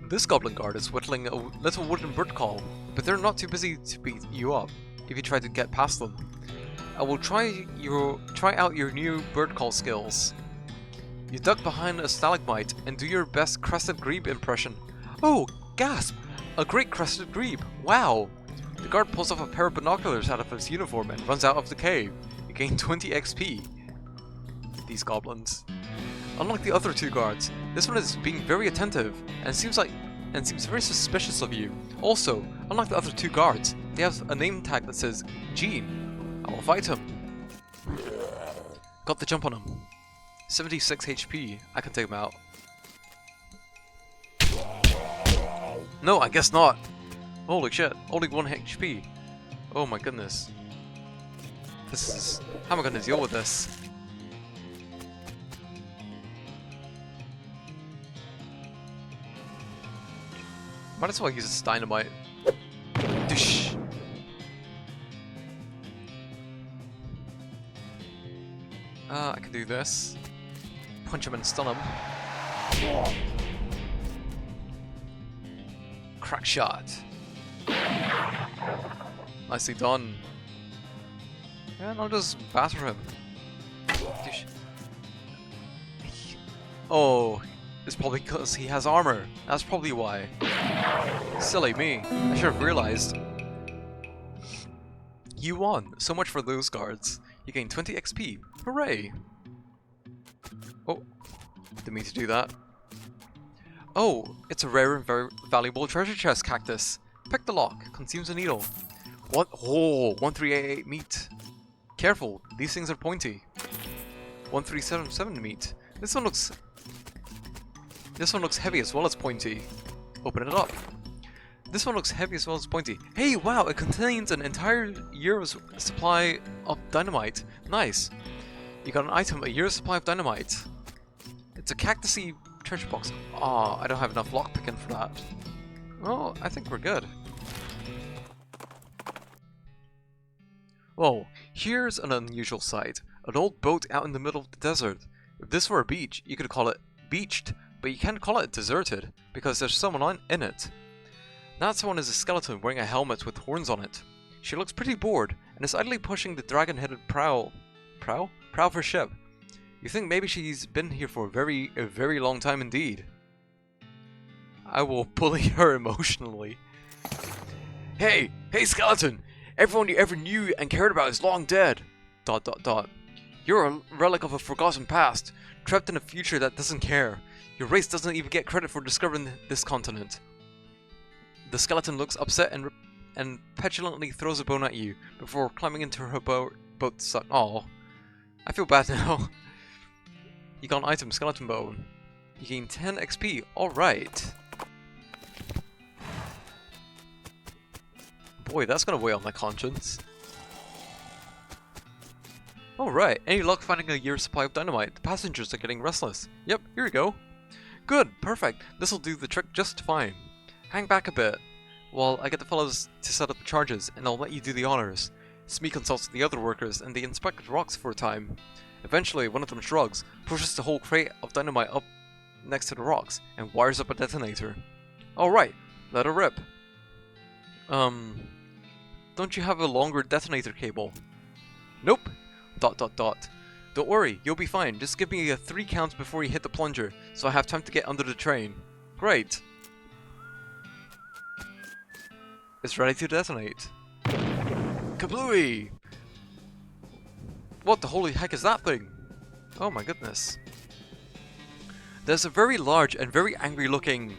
This goblin guard is whittling a little wooden bird call, but they're not too busy to beat you up if you try to get past them. I will try out your new bird call skills. You duck behind a stalagmite and do your best crested grebe impression. Oh, gasp! A great crested grebe! Wow! The guard pulls off a pair of binoculars out of his uniform and runs out of the cave. You gain 20 XP. These goblins. Unlike the other two guards, this one is being very attentive and seems very suspicious of you. Also, unlike the other two guards, they have a name tag that says Gene. I will fight him. Got the jump on him. 76 HP. I can take him out. No, I guess not. Holy shit, only 1 HP. Oh my goodness. How am I gonna deal with this? Might as well use this dynamite. Doosh. I can do this. Punch him and stun him. Crack shot. Nicely done. And I'll just batter him. Oh, it's probably because he has armor. That's probably why. Silly me. I should have realized. You won. So much for those guards. You gain 20 XP. Hooray! Oh, didn't mean to do that. Oh, it's a rare and very valuable treasure chest cactus. Pick the lock. Consumes a needle. What? Oh, 1388 meat. Careful, these things are pointy. 1377 meat. This one looks heavy as well as pointy. Open it up. This one looks heavy as well as pointy. Hey, wow, it contains an entire year's supply of dynamite. Nice. You got an item, a year's supply of dynamite. It's a cactusy treasure box. Aw, I don't have enough lockpicking for that. Well, I think we're good. Whoa, here's an unusual sight. An old boat out in the middle of the desert. If this were a beach, you could call it beached, but you can't call it deserted, because there's someone in it. That someone is a skeleton wearing a helmet with horns on it. She looks pretty bored, and is idly pushing the dragon-headed prow of her ship. You think maybe she's been here for a very long time indeed. I will bully her emotionally. Hey skeleton! Everyone you ever knew and cared about is long dead. ... You're a relic of a forgotten past, trapped in a future that doesn't care. Your race doesn't even get credit for discovering this continent. The skeleton looks upset and petulantly throws a bone at you before climbing into her boat to suck. Aw, I feel bad now. You got an item, skeleton bone. You gain 10 XP. Alright. Boy, that's gonna weigh on my conscience. Alright, any luck finding a year's supply of dynamite? The passengers are getting restless. Yep, here we go. Good, perfect. This'll do the trick just fine. Hang back a bit while I get the fellows to set up the charges, and I'll let you do the honors. Smee consults the other workers, and they inspect the rocks for a time. Eventually, one of them shrugs, pushes the whole crate of dynamite up next to the rocks, and wires up a detonator. Alright, let her rip. Don't you have a longer detonator cable? Nope. ... Don't worry, you'll be fine. Just give me a 3 counts before you hit the plunger, so I have time to get under the train. Great. It's ready to detonate. Kablooey! What the holy heck is that thing? Oh my goodness. There's a very large and very angry looking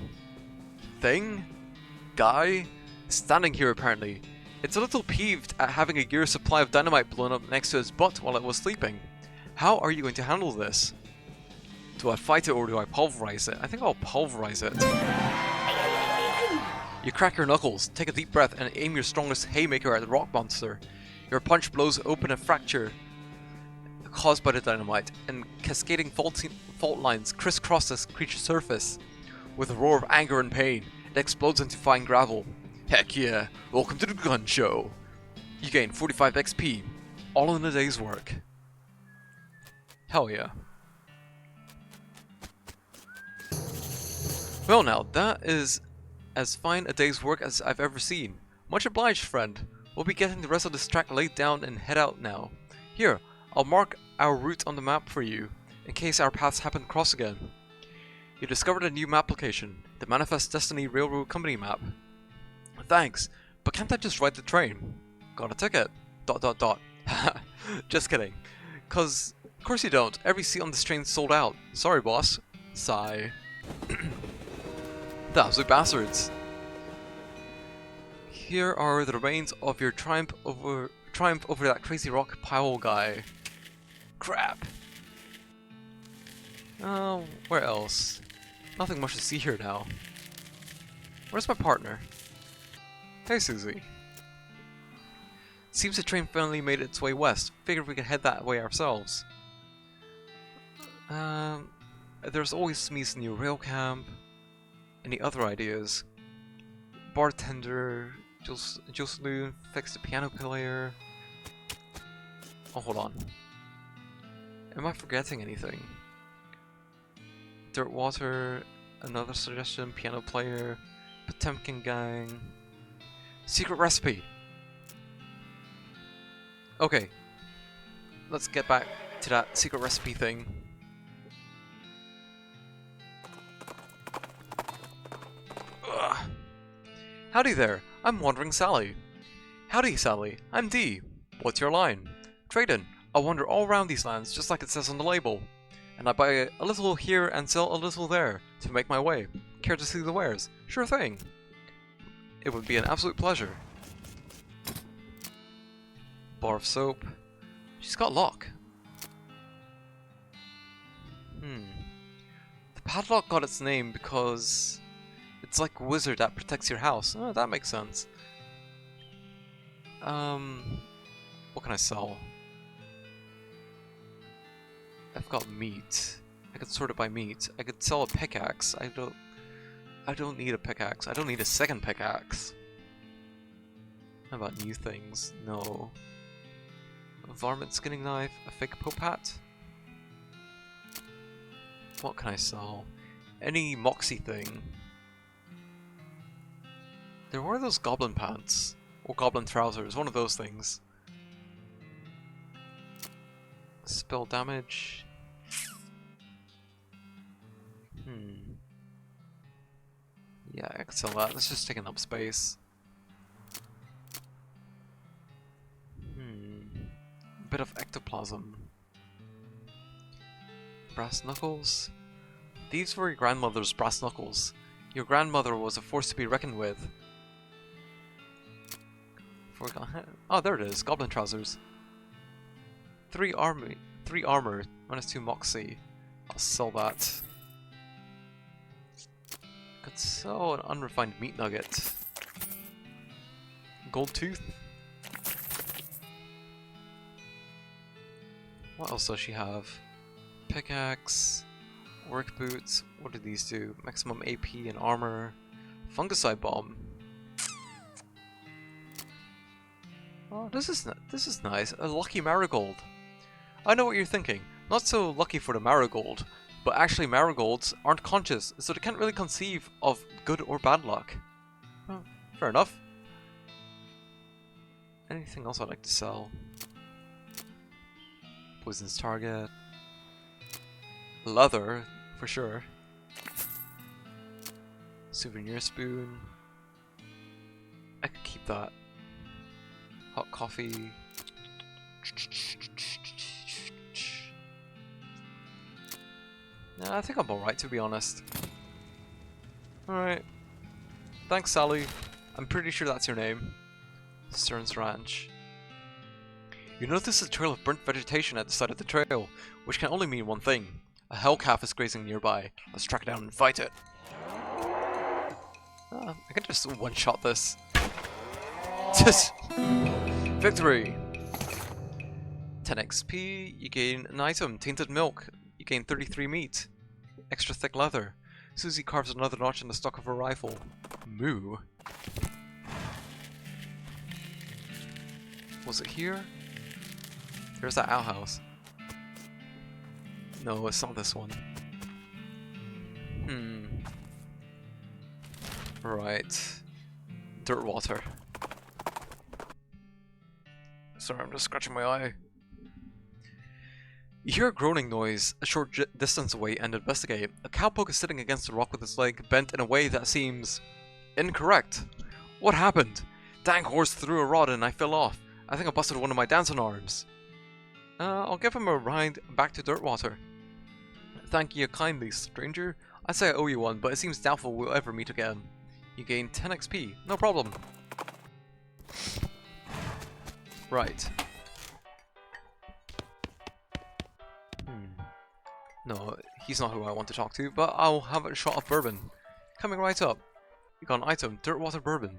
guy standing here apparently. It's a little peeved at having a year's supply of dynamite blown up next to his butt while it was sleeping. How are you going to handle this? Do I fight it or do I pulverize it? I think I'll pulverize it. You crack your knuckles, take a deep breath, and aim your strongest haymaker at the rock monster. Your punch blows open a fracture caused by the dynamite, and cascading fault lines crisscross the creature's surface. With a roar of anger and pain, It explodes into fine gravel. Heck yeah, welcome to the gun show. You gain 45 XP, all in a day's work. Hell yeah. Well now, that is as fine a day's work as I've ever seen. Much obliged, friend. We'll be getting the rest of this track laid down and head out now. Here, I'll mark our route on the map for you, in case our paths happen to cross again. You discovered a new map location, the Manifest Destiny Railroad Company map. Thanks, but can't I just ride the train? Got a ticket? ... Just kidding. Of course you don't. Every seat on this train's sold out. Sorry, boss. Sigh. The absolute bastards. Here are the remains of your triumph over that crazy rock pile guy. Crap. Oh, where else? Nothing much to see here now. Where's my partner? Hey, Susie. Seems the train finally made its way west. Figured we could head that way ourselves. There's always Smith's new rail camp. Any other ideas? Bartender, Jocelyn, fix the piano player. Oh, hold on. Am I forgetting anything? Dirt water, another suggestion, piano player, Potemkin gang. Secret recipe! Okay. Let's get back to that secret recipe thing. Ugh. Howdy there, I'm Wandering Sally. Howdy, Sally, I'm Dee. What's your line? Trading. I wander all around these lands just like it says on the label. And I buy a little here and sell a little there to make my way. Care to see the wares? Sure thing. It would be an absolute pleasure. Bar of soap. She's got lock. The padlock got its name because it's like a wizard that protects your house. Oh, that makes sense. What can I sell? I've got meat. I could sort it by meat. I could sell a pickaxe. I don't need a pickaxe. I don't need a second pickaxe. How about new things? No. A varmint skinning knife, a fake pope hat. What can I sell? Any moxie thing. There were those goblin pants. Or goblin trousers, one of those things. Spell damage. Yeah, I could sell that. That's just taking up space. Bit of ectoplasm. Brass knuckles. These were your grandmother's brass knuckles. Your grandmother was a force to be reckoned with. Oh, there it is. Goblin trousers. 3 armor, -2 moxie. I'll sell that. Could sell an unrefined meat nugget. Gold tooth. What else does she have? Pickaxe, work boots. What do these do? Maximum AP and armor. Fungicide bomb. Oh, this is nice. A lucky marigold. I know what you're thinking. Not so lucky for the marigold, but actually marigolds aren't conscious, so they can't really conceive of good or bad luck. Oh, fair enough. Anything else I'd like to sell? Poison's target. Leather, for sure. Souvenir spoon. I could keep that. Hot coffee. Nah, I think I'm alright, to be honest. Alright. Thanks, Sally. I'm pretty sure that's your name. Stern's Ranch. You notice a trail of burnt vegetation at the side of the trail, which can only mean one thing. A hellcalf is grazing nearby. Let's track it down and fight it. I can just one-shot this. Victory! 10 XP, you gain an item, Tainted Milk. You gain 33 meat. Extra thick leather. Susie carves another notch in the stock of her rifle. Moo. Was it here? There's that outhouse. No, it's not this one. Right. Dirt water. Sorry, I'm just scratching my eye. You hear a groaning noise a short distance away and investigate. A cowpoke is sitting against a rock with his leg bent in a way that seems incorrect. What happened? Dang horse threw a rod and I fell off. I think I busted one of my dancing arms. I'll give him a ride back to Dirtwater. Thank you kindly, stranger. I'd say I owe you one, but it seems doubtful we'll ever meet again. You gain 10 XP. No problem. Right. No, he's not who I want to talk to, but I'll have a shot of bourbon. Coming right up. You got an item, Dirtwater bourbon.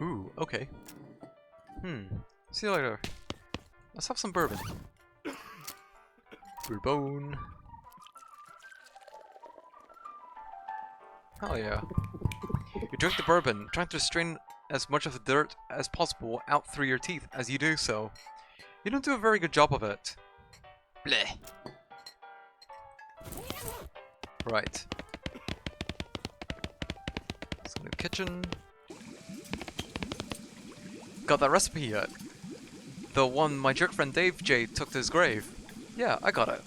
Ooh, okay. See you later. Let's have some bourbon. Bourbon. Hell yeah. You drink the bourbon, trying to strain as much of the dirt as possible out through your teeth as you do so. You don't do a very good job of it. Bleh. Right. Let's go to the kitchen. Got that recipe yet? The one my jerk friend Dave J took to his grave. Yeah, I got it.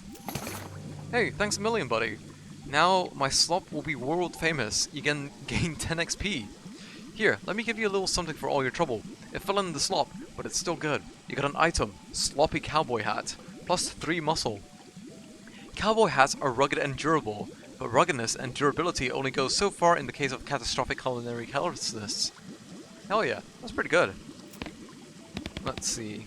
Hey, thanks a million, buddy. Now my slop will be world famous. You can gain 10 XP. Here, let me give you a little something for all your trouble. It fell in the slop, but it's still good. You got an item, sloppy cowboy hat, plus 3 muscle. Cowboy hats are rugged and durable, but ruggedness and durability only goes so far in the case of catastrophic culinary carelessness. Hell yeah, that's pretty good. Let's see.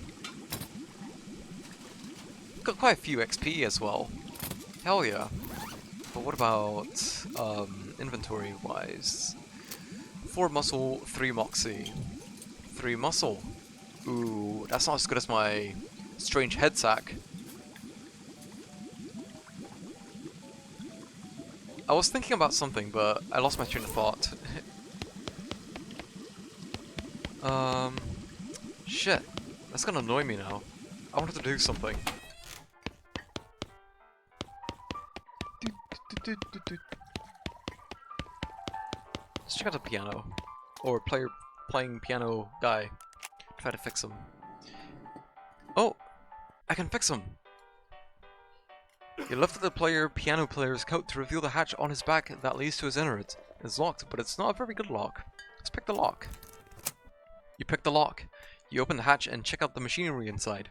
Got quite a few XP as well. Hell yeah. But what about inventory-wise? 4 muscle, 3 moxie. 3 muscle. Ooh, that's not as good as my strange head sack. I was thinking about something, but I lost my train of thought. Shit. That's gonna annoy me now. I wanted to do something. Let's check out the piano. Or playing piano guy. Try to fix him. Oh! I can fix him! You lifted the piano player's coat to reveal the hatch on his back that leads to his innards. It's locked, but it's not a very good lock. Let's pick the lock. You pick the lock. You open the hatch and check out the machinery inside.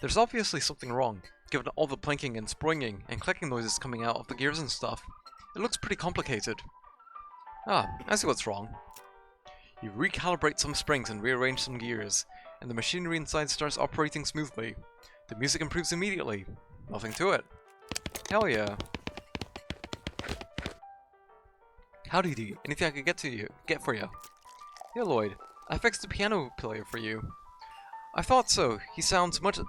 There's obviously something wrong, given all the plinking and springing and clicking noises coming out of the gears and stuff. It looks pretty complicated. Ah, I see what's wrong. You recalibrate some springs and rearrange some gears, and the machinery inside starts operating smoothly. The music improves immediately. Nothing to it. Hell yeah. Howdy dee, anything I could get for you? Yeah, Lloyd, I fixed the piano player for you. I thought so. He sounds much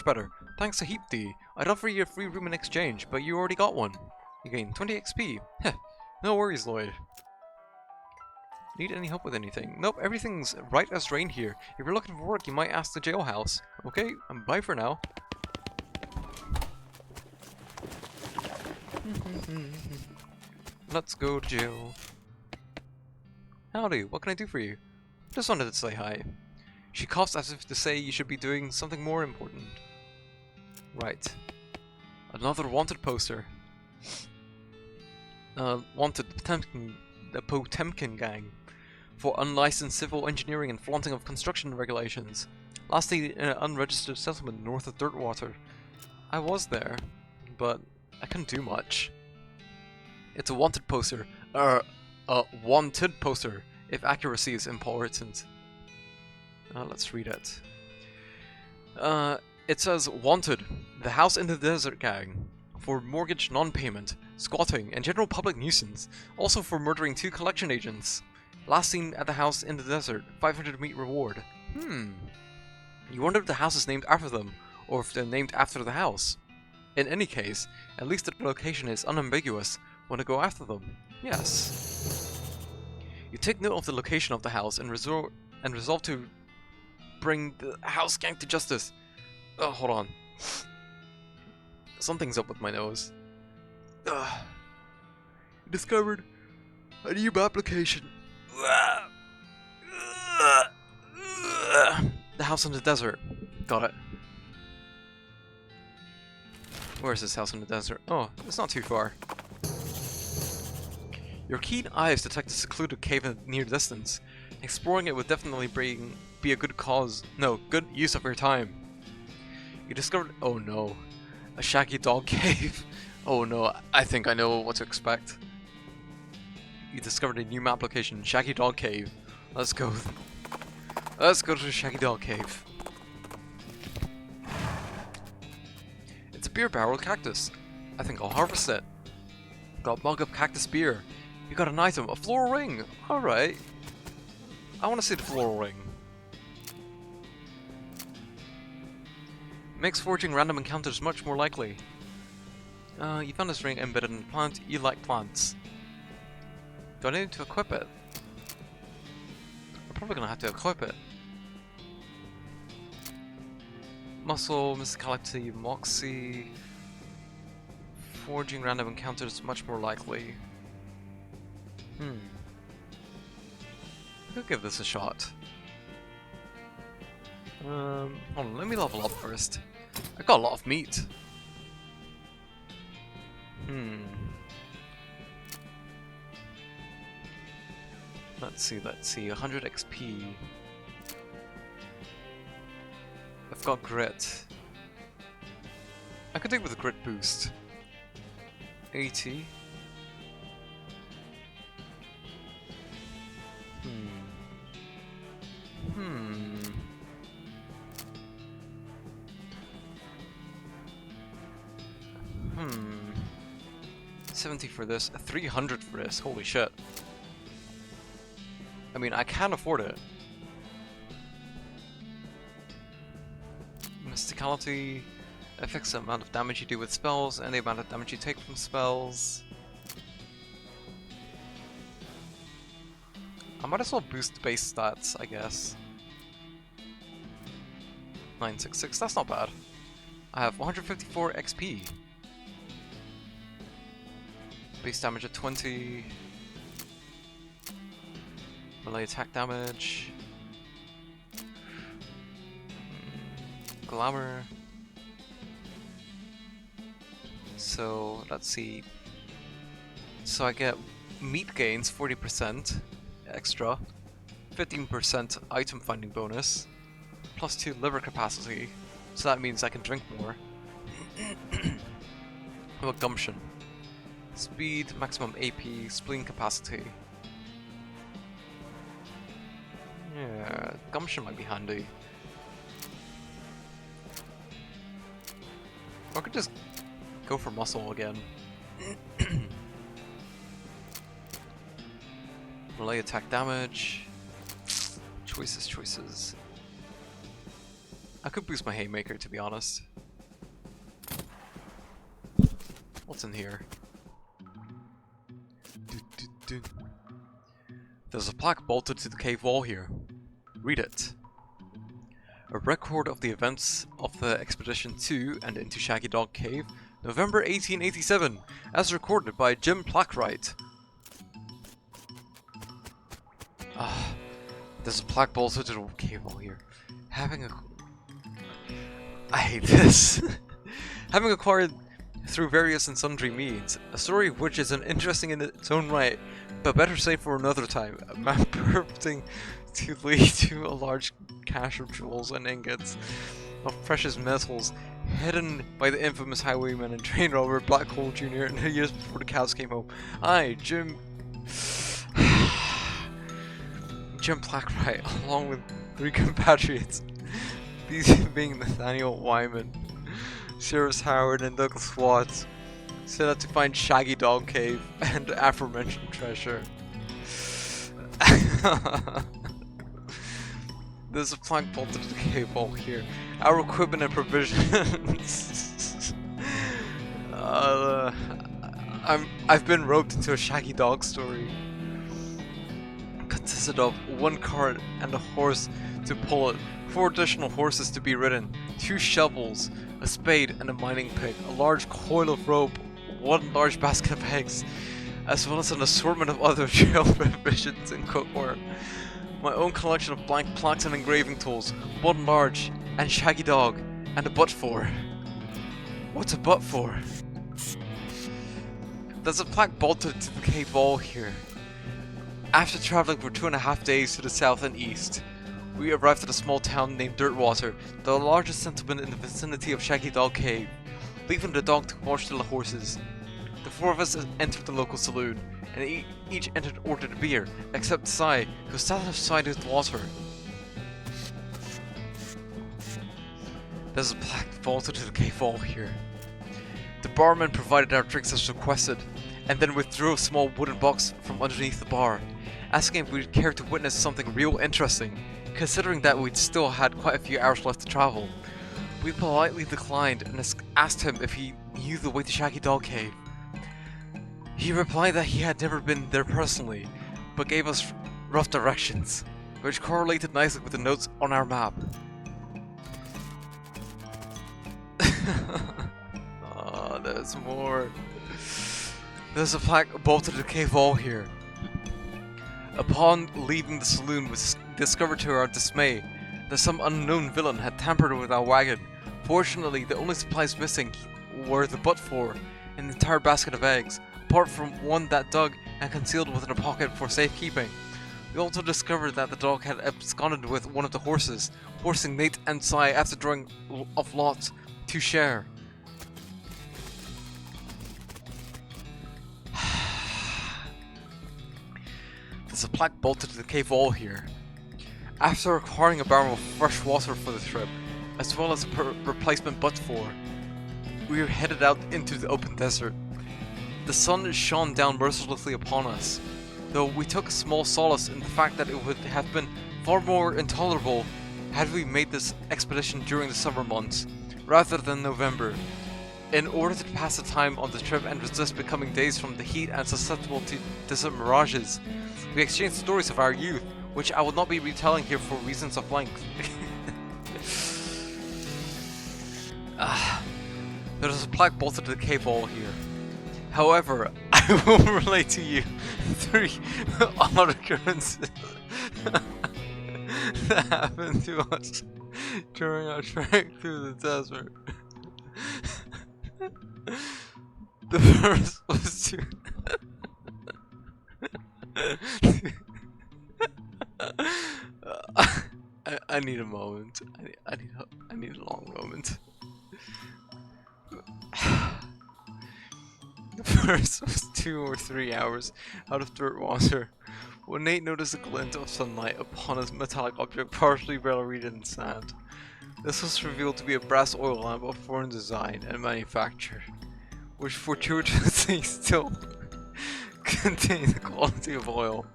better. Thanks a heap, D. I'd offer you a free room in exchange, but you already got one. You gain 20 XP. Heh. No worries, Lloyd. Need any help with anything? Nope, everything's right as rain here. If you're looking for work, you might ask the jailhouse. Okay, bye for now. Let's go to jail. Howdy, what can I do for you? Just wanted to say hi. She coughs as if to say you should be doing something more important. Right. Another wanted poster. Wanted the Potemkin gang for unlicensed civil engineering and flaunting of construction regulations. Lastly, in an unregistered settlement north of Dirtwater. I was there, but I couldn't do much. It's a wanted poster. A wanted poster, if accuracy is important. Let's read it. It says, wanted, the house in the desert gang, for mortgage non-payment, squatting, and general public nuisance, also for murdering 2 collection agents. Last seen at the house in the desert, 500 meat reward. You wonder if the house is named after them, or if they're named after the house. In any case, at least the location is unambiguous. Want to go after them? Yes. You take note of the location of the house and resolve to bring the house gang to justice. Oh, hold on. Something's up with my nose. Discovered a new application. The house in the desert. Got it. Where is this house in the desert? Oh, it's not too far. Your keen eyes detect a secluded cave in the near distance. Exploring it would definitely be a good use of your time. You discovered— oh no. A shaggy dog cave. Oh no, I think I know what to expect. You discovered a new map location, Shaggy Dog Cave. Let's go. Let's go to the Shaggy Dog Cave. It's a beer barrel cactus. I think I'll harvest it. Got a mug of cactus beer. You got an item, a floral ring. Alright. I want to see the floral ring. Makes forging random encounters much more likely. You found this ring embedded in a plant. You like plants. Do I need to equip it? I'm probably gonna have to equip it. Muscle, mysticality, moxie. Forging random encounters much more likely. I could give this a shot. Hold on, let me level up first. I got a lot of meat. Let's see, 100 XP. I've got grit. I could take with a grit boost. 80. Hmm. 70 for this, 300 for this, holy shit. I mean, I can afford it. Mysticality affects the amount of damage you do with spells and the amount of damage you take from spells. I might as well boost base stats, I guess. 966, that's not bad. I have 154 XP. Base damage at 20. Melee attack damage. Glamour. So, let's see. So I get meat gains 40% extra, 15% item finding bonus, plus 2 liver capacity. So that means I can drink more. How about gumption? Speed, maximum AP, spleen capacity. Yeah, gumption might be handy. Or I could just go for muscle again. Melee attack damage. Choices. I could boost my haymaker, to be honest. What's in here? There's a plaque bolted to the cave wall here. Read it. A record of the events of the expedition to and into Shaggy Dog Cave, November 1887, as recorded by Jim Plackwright. There's a plaque bolted to the cave wall here. I hate this. Having acquired through various and sundry means, a story which is interesting in its own right, but better saved for another time. A map purporting to lead to a large cache of jewels and ingots of precious metals hidden by the infamous highwayman and train robber Black Hole Jr. in the years before the cows came home. Jim Plackwright, along with 3 compatriots, these being Nathaniel Wyman, Cyrus Howard, and Douglas Watts, set out to find Shaggy Dog Cave and the aforementioned treasure. There's a plank bolted to the cave wall here. Our equipment and provisions. I've been roped into a Shaggy Dog story. consisted of 1 cart and a horse to pull it, 4 additional horses to be ridden, 2 shovels, a spade and a mining pick, a large coil of rope, 1 large basket of eggs, as well as an assortment of other trail provisions and cookware. My own collection of blank plaques and engraving tools, 1 large and shaggy dog, and a butt for. What's a butt for? There's a plaque bolted to the cave wall here. After traveling for 2.5 days to the south and east, we arrived at a small town named Dirtwater, the largest settlement in the vicinity of Shaggy Dog Cave, leaving the dog to watch the horses. The 4 of us entered the local saloon, and each entered and ordered a beer, except Sai, who sat outside with water. There's a plaque bolted to the cave wall here. The barman provided our drinks as requested, and then withdrew a small wooden box from underneath the bar, asking if we'd care to witness something real interesting, considering that we'd still had quite a few hours left to travel. We politely declined and asked him if he knew the way to Shaggy Dog Cave. He replied that he had never been there personally, but gave us rough directions, which correlated nicely with the notes on our map. Oh, there's more. There's a plaque bolted to the cave wall here. Upon leaving the saloon, we discovered to our dismay that some unknown villain had tampered with our wagon. Fortunately, the only supplies missing were the butt for and the entire basket of eggs, apart from one that Doug had concealed within a pocket for safekeeping. We also discovered that the dog had absconded with one of the horses, forcing Nate and Sai, after drawing of lots, to share. There's a plaque bolted to the cave wall here. After acquiring a barrel of fresh water for the trip, as well as a replacement butt for, we were headed out into the open desert. The sun shone down mercilessly upon us, though we took small solace in the fact that it would have been far more intolerable had we made this expedition during the summer months, rather than November. In order to pass the time on the trip and resist becoming dazed from the heat and susceptible to distant mirages, we exchanged stories of our youth, which I will not be retelling here for reasons of length. There's a plaque bolted to the cave wall here. However, I will relate to you 3 odd occurrences that happened to us during our trek through the desert. The first was I need a moment. I need a long moment. The first was 2 or 3 hours out of Dirtwater, when Nate noticed a glint of sunlight upon a metallic object partially buried in sand. This was revealed to be a brass oil lamp of foreign design and manufacture, which fortuitously still contained a quantity of oil.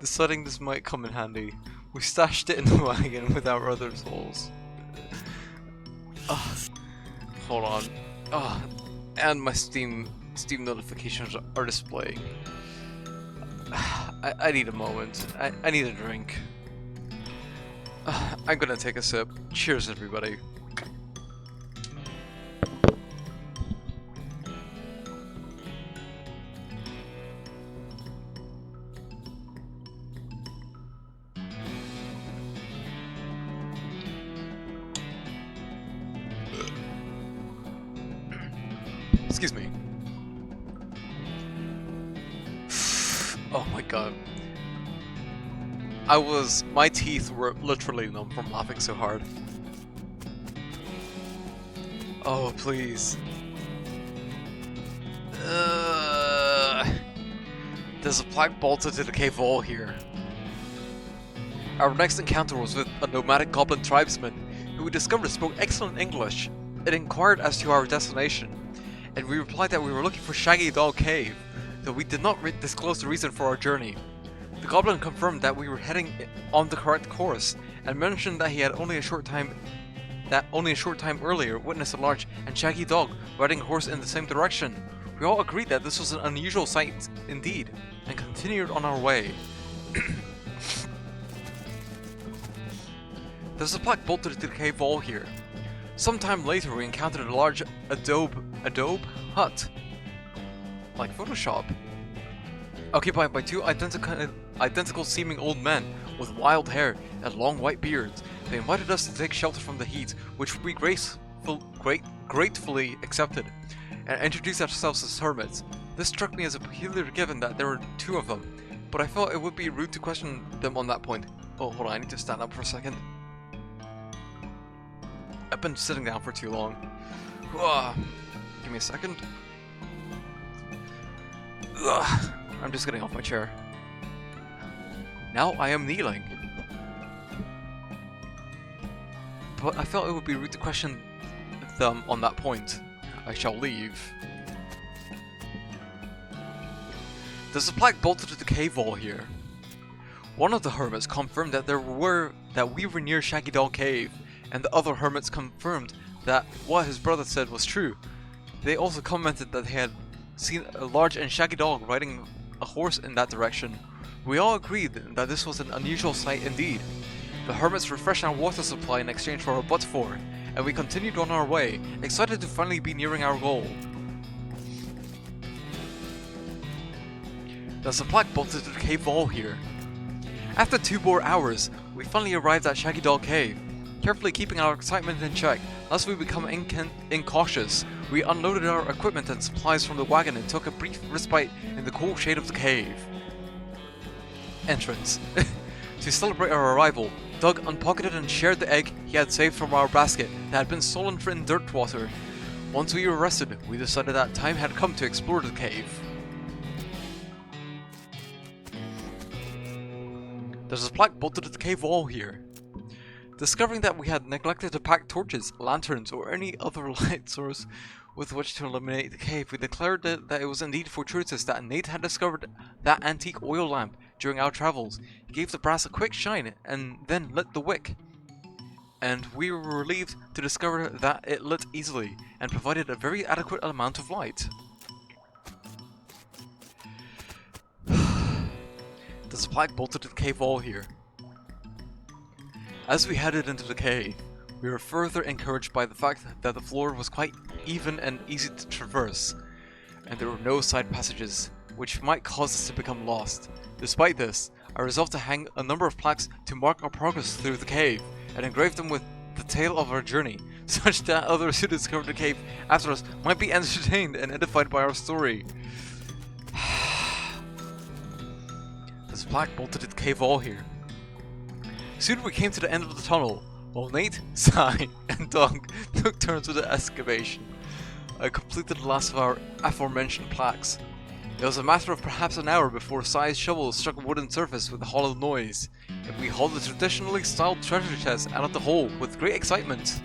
Deciding this might come in handy, we stashed it in the wagon with our other souls. Hold on. And my Steam notifications are displaying. I need a moment. I need a drink. I'm gonna take a sip. Cheers, everybody. Excuse me. Oh my god. My teeth were literally numb from laughing so hard. Oh, please. There's a plaque bolted to the cave wall here. Our next encounter was with a nomadic goblin tribesman who we discovered spoke excellent English. It inquired as to our destination, and we replied that we were looking for Shaggy Dog Cave, though we did not disclose the reason for our journey. The goblin confirmed that we were heading on the correct course, and mentioned that he had only a short time earlier witnessed a large and shaggy dog riding a horse in the same direction. We all agreed that this was an unusual sight indeed, and continued on our way. There's a plaque bolted to the cave wall here. Sometime later we encountered a large adobe hut. Like Photoshop. Occupied by two identical seeming old men with wild hair and long white beards. They invited us to take shelter from the heat, which we gratefully accepted, and introduced ourselves as hermits. This struck me as a peculiar given that there were two of them, but I felt it would be rude to question them on that point. Oh, hold on, I need to stand up for a second. I've been sitting down for too long. Give me a second. I'm just getting off my chair. Now I am kneeling. But I felt it would be rude to question them on that point. I shall leave. There's a plaque bolted to the cave wall here. One of the hermits confirmed that we were near Shaggy Dog Cave, and the other hermits confirmed that what his brother said was true. They also commented that they had seen a large and shaggy dog riding a horse in that direction. We all agreed that this was an unusual sight indeed. The hermits refreshed our water supply in exchange for a but-for, and we continued on our way, excited to finally be nearing our goal. There's a plaque bolted to the cave wall here. After 2 more hours, we finally arrived at Shaggy Dog Cave. Carefully keeping our excitement in check, lest we become incautious, we unloaded our equipment and supplies from the wagon and took a brief respite in the cool shade of the cave. Entrance. To celebrate our arrival, Doug unpocketed and shared the egg he had saved from our basket that had been stolen from Dirtwater. Once we were rested, we decided that time had come to explore the cave. There's a plaque bolted to the cave wall here. Discovering that we had neglected to pack torches, lanterns, or any other light source with which to illuminate the cave, we declared that it was indeed fortuitous that Nate had discovered that antique oil lamp during our travels. He gave the brass a quick shine and then lit the wick. And we were relieved to discover that it lit easily and provided a very adequate amount of light. There's a plaque bolted to the cave wall here. As we headed into the cave, we were further encouraged by the fact that the floor was quite even and easy to traverse, and there were no side passages, which might cause us to become lost. Despite this, I resolved to hang a number of plaques to mark our progress through the cave, and engrave them with the tale of our journey, such that others who discovered the cave after us might be entertained and edified by our story. There's a plaque bolted to the cave wall here. Soon we came to the end of the tunnel, while Nate, Sai, and Doug took turns with the excavation. I completed the last of our aforementioned plaques. It was a matter of perhaps an hour before Sai's shovel struck a wooden surface with a hollow noise, and we hauled the traditionally styled treasure chest out of the hole with great excitement.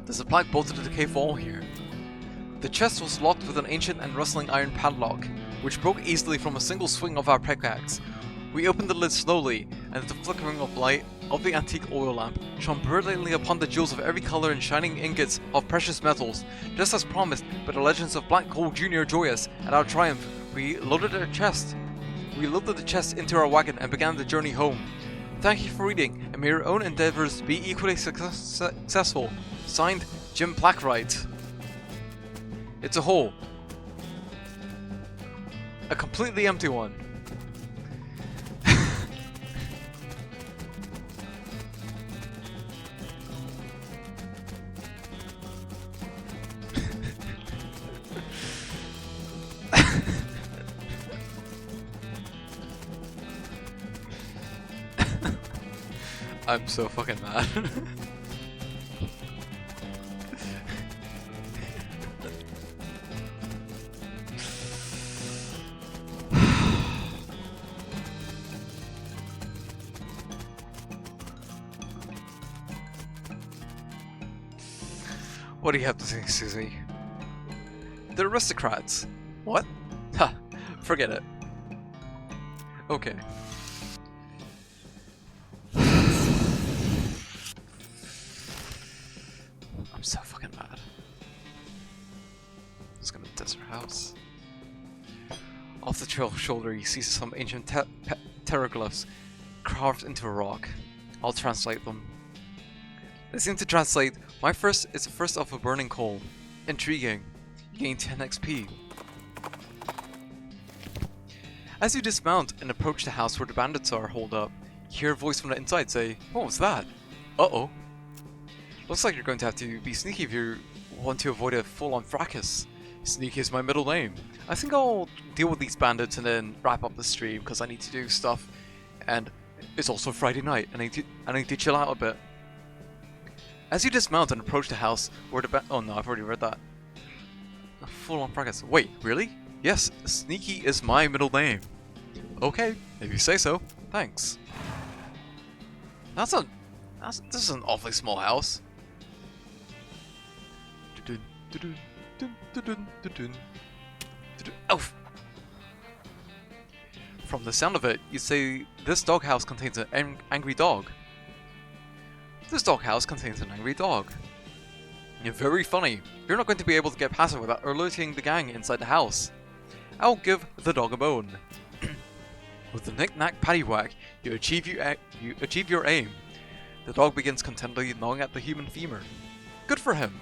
There's a plaque bolted to the cave wall here. The chest was locked with an ancient and rustling iron padlock, which broke easily from a single swing of our pickaxe. We opened the lid slowly, and the flickering of light of the antique oil lamp shone brilliantly upon the jewels of every color and shining ingots of precious metals. Just as promised by the legends of Black Gold Jr. joyous at our triumph, we loaded the chest into our wagon and began the journey home. Thank you for reading, and may your own endeavors be equally successful. Signed, Jim Plackwright. It's a hole. A completely empty one. I'm so fucking mad. What do you have to say, Susie? They're aristocrats. What? Ha, forget it. Okay. I'm fucking mad. Just gonna desert house. Off the trail's shoulder, you see some ancient terraglyphs carved into a rock. I'll translate them. They seem to translate, my first is the first of a burning coal. Intriguing. You gain 10 XP. As you dismount and approach the house where the bandits are holed up, you hear a voice from the inside say, "What was that?" Uh-oh. Looks like you're going to have to be sneaky if you want to avoid a full-on fracas. Sneaky is my middle name. I think I'll deal with these bandits and then wrap up the stream because I need to do stuff, and it's also Friday night and I need to chill out a bit. As you dismount and approach the house where the oh no, I've already read that. A full-on fracas. Wait, really? Yes, Sneaky is my middle name. Okay, if you say so. Thanks. This is an awfully small house. Oh! From the sound of it, you say this doghouse contains an angry dog. This doghouse contains an angry dog. You're very funny. You're not going to be able to get past it without alerting the gang inside the house. I'll give the dog a bone. With the knick-knack paddywhack, you achieve your aim. The dog begins contentedly gnawing at the human femur. Good for him.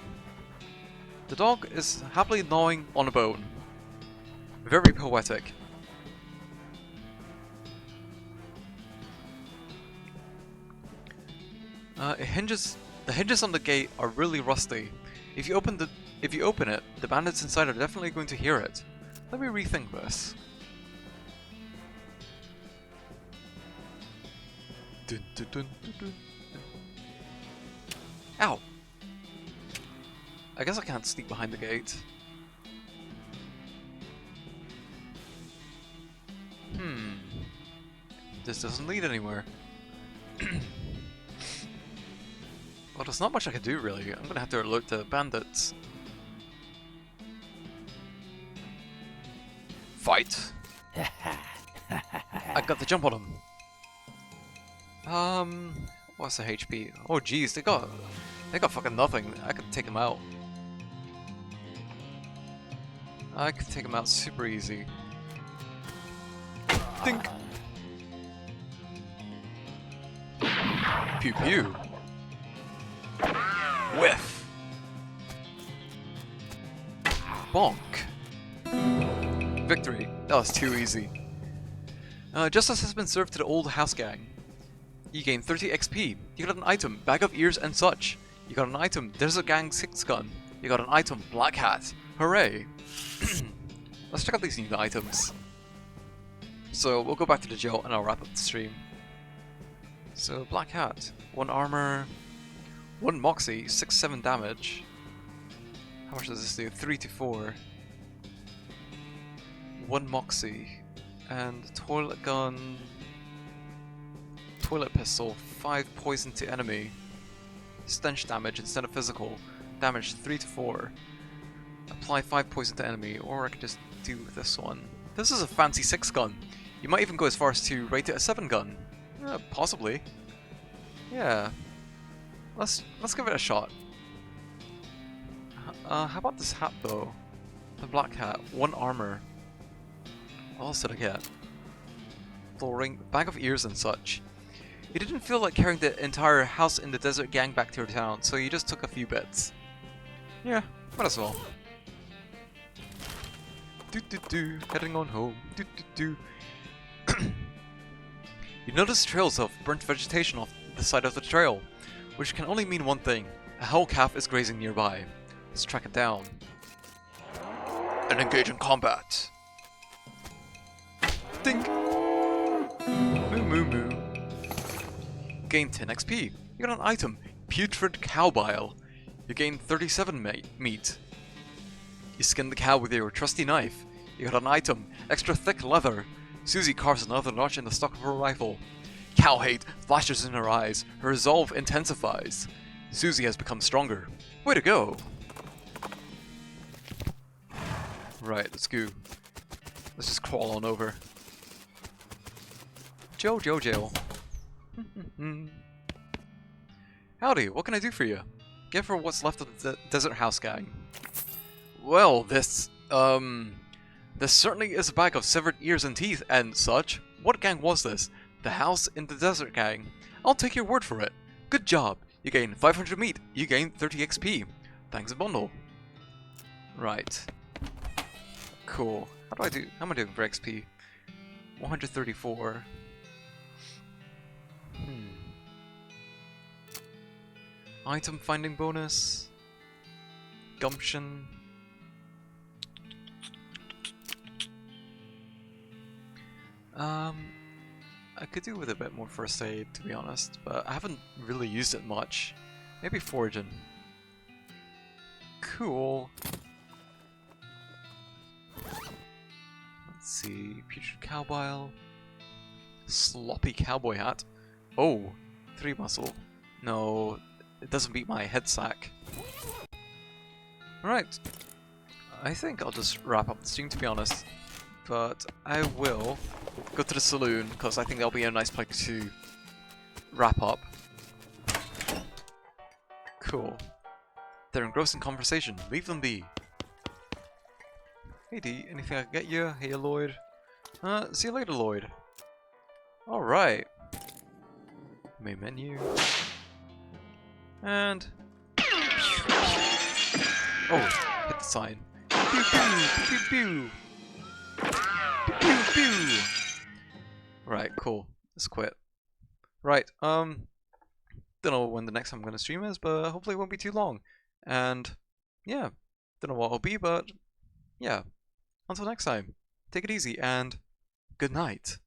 The dog is happily gnawing on a bone. Very poetic. The hinges on the gate are really rusty. If you open it, the bandits inside are definitely going to hear it. Let me rethink this. Dun, dun, dun, dun, dun. Ow! I guess I can't sneak behind the gate. This doesn't lead anywhere. Well, there's not much I can do really. I'm gonna have to alert the bandits. Fight! I got the jump on them. What's the HP? Oh jeez, they got fucking nothing. I could take them out. I could take them out super easy. Think. Pew pew. Whiff. Bonk. Victory. That was too easy. Justice has been served to the old house gang. You gain 30 XP. You got an item, bag of ears and such. You got an item, Desert Gang 6 gun. You got an item, Black Hat. Hooray! Let's check out these new items. So we'll go back to the jail and I'll wrap up the stream. So Black Hat, 1 armor, 1 moxie, 6-7 damage. How much does this do? 3 to 4. 1 moxie, and toilet gun, toilet pistol, 5 poison to enemy. Stench damage instead of physical. Damage 3 to 4. Apply 5 poison to enemy, or I could just do this one. This is a fancy 6 gun. You might even go as far as to rate it a 7 gun. Possibly. Yeah. Let's give it a shot. How about this hat though? The black hat, 1 armor. What else did I get? Flooring, bag of ears and such. You didn't feel like carrying the entire house in the desert gang back to your town, so you just took a few bits. Yeah, might as well. Heading on home. You notice trails of burnt vegetation off the side of the trail, which can only mean one thing. A hell calf is grazing nearby. Let's track it down. And engage in combat. Ding! Moo moo moo. Gain 10 XP. You got an item, Putrid Cow Bile. You gain 37 meat. You skin the cow with your trusty knife. You got an item, extra thick leather. Susie carves another notch in the stock of her rifle. Cow hate flashes in her eyes. Her resolve intensifies. Susie has become stronger. Way to go! Right, let's go. Let's just crawl on over. Joe. Howdy, what can I do for you? Give her what's left of the Desert House Gang. Well, this certainly is a bag of severed ears and teeth and such. What gang was this? The House in the Desert Gang. I'll take your word for it. Good job. You gain 500 meat. You gain 30 XP. Thanks a bundle. Right. Cool. How am I doing for XP? 134. Item finding bonus. Gumption. I could do with a bit more first aid, to be honest, but I haven't really used it much. Maybe foraging. Cool. Let's see. Putrid cow bile. Sloppy cowboy hat. Oh, 3 muscle. No, it doesn't beat my head sack. Right. I think I'll just wrap up the stream, to be honest. But I will go to the saloon, because I think that'll be a nice place to wrap up. Cool. They're engrossed in conversation. Leave them be. Hey D, anything I can get you? Hey Lloyd. See you later, Lloyd. Alright. Main menu. And... oh, hit the sign. Pew pew pew pew. Pew pew. Right, cool. Let's quit. Right, don't know when the next time I'm gonna stream is, but hopefully it won't be too long. And yeah, don't know what it'll be, but yeah. Until next time, take it easy and good night.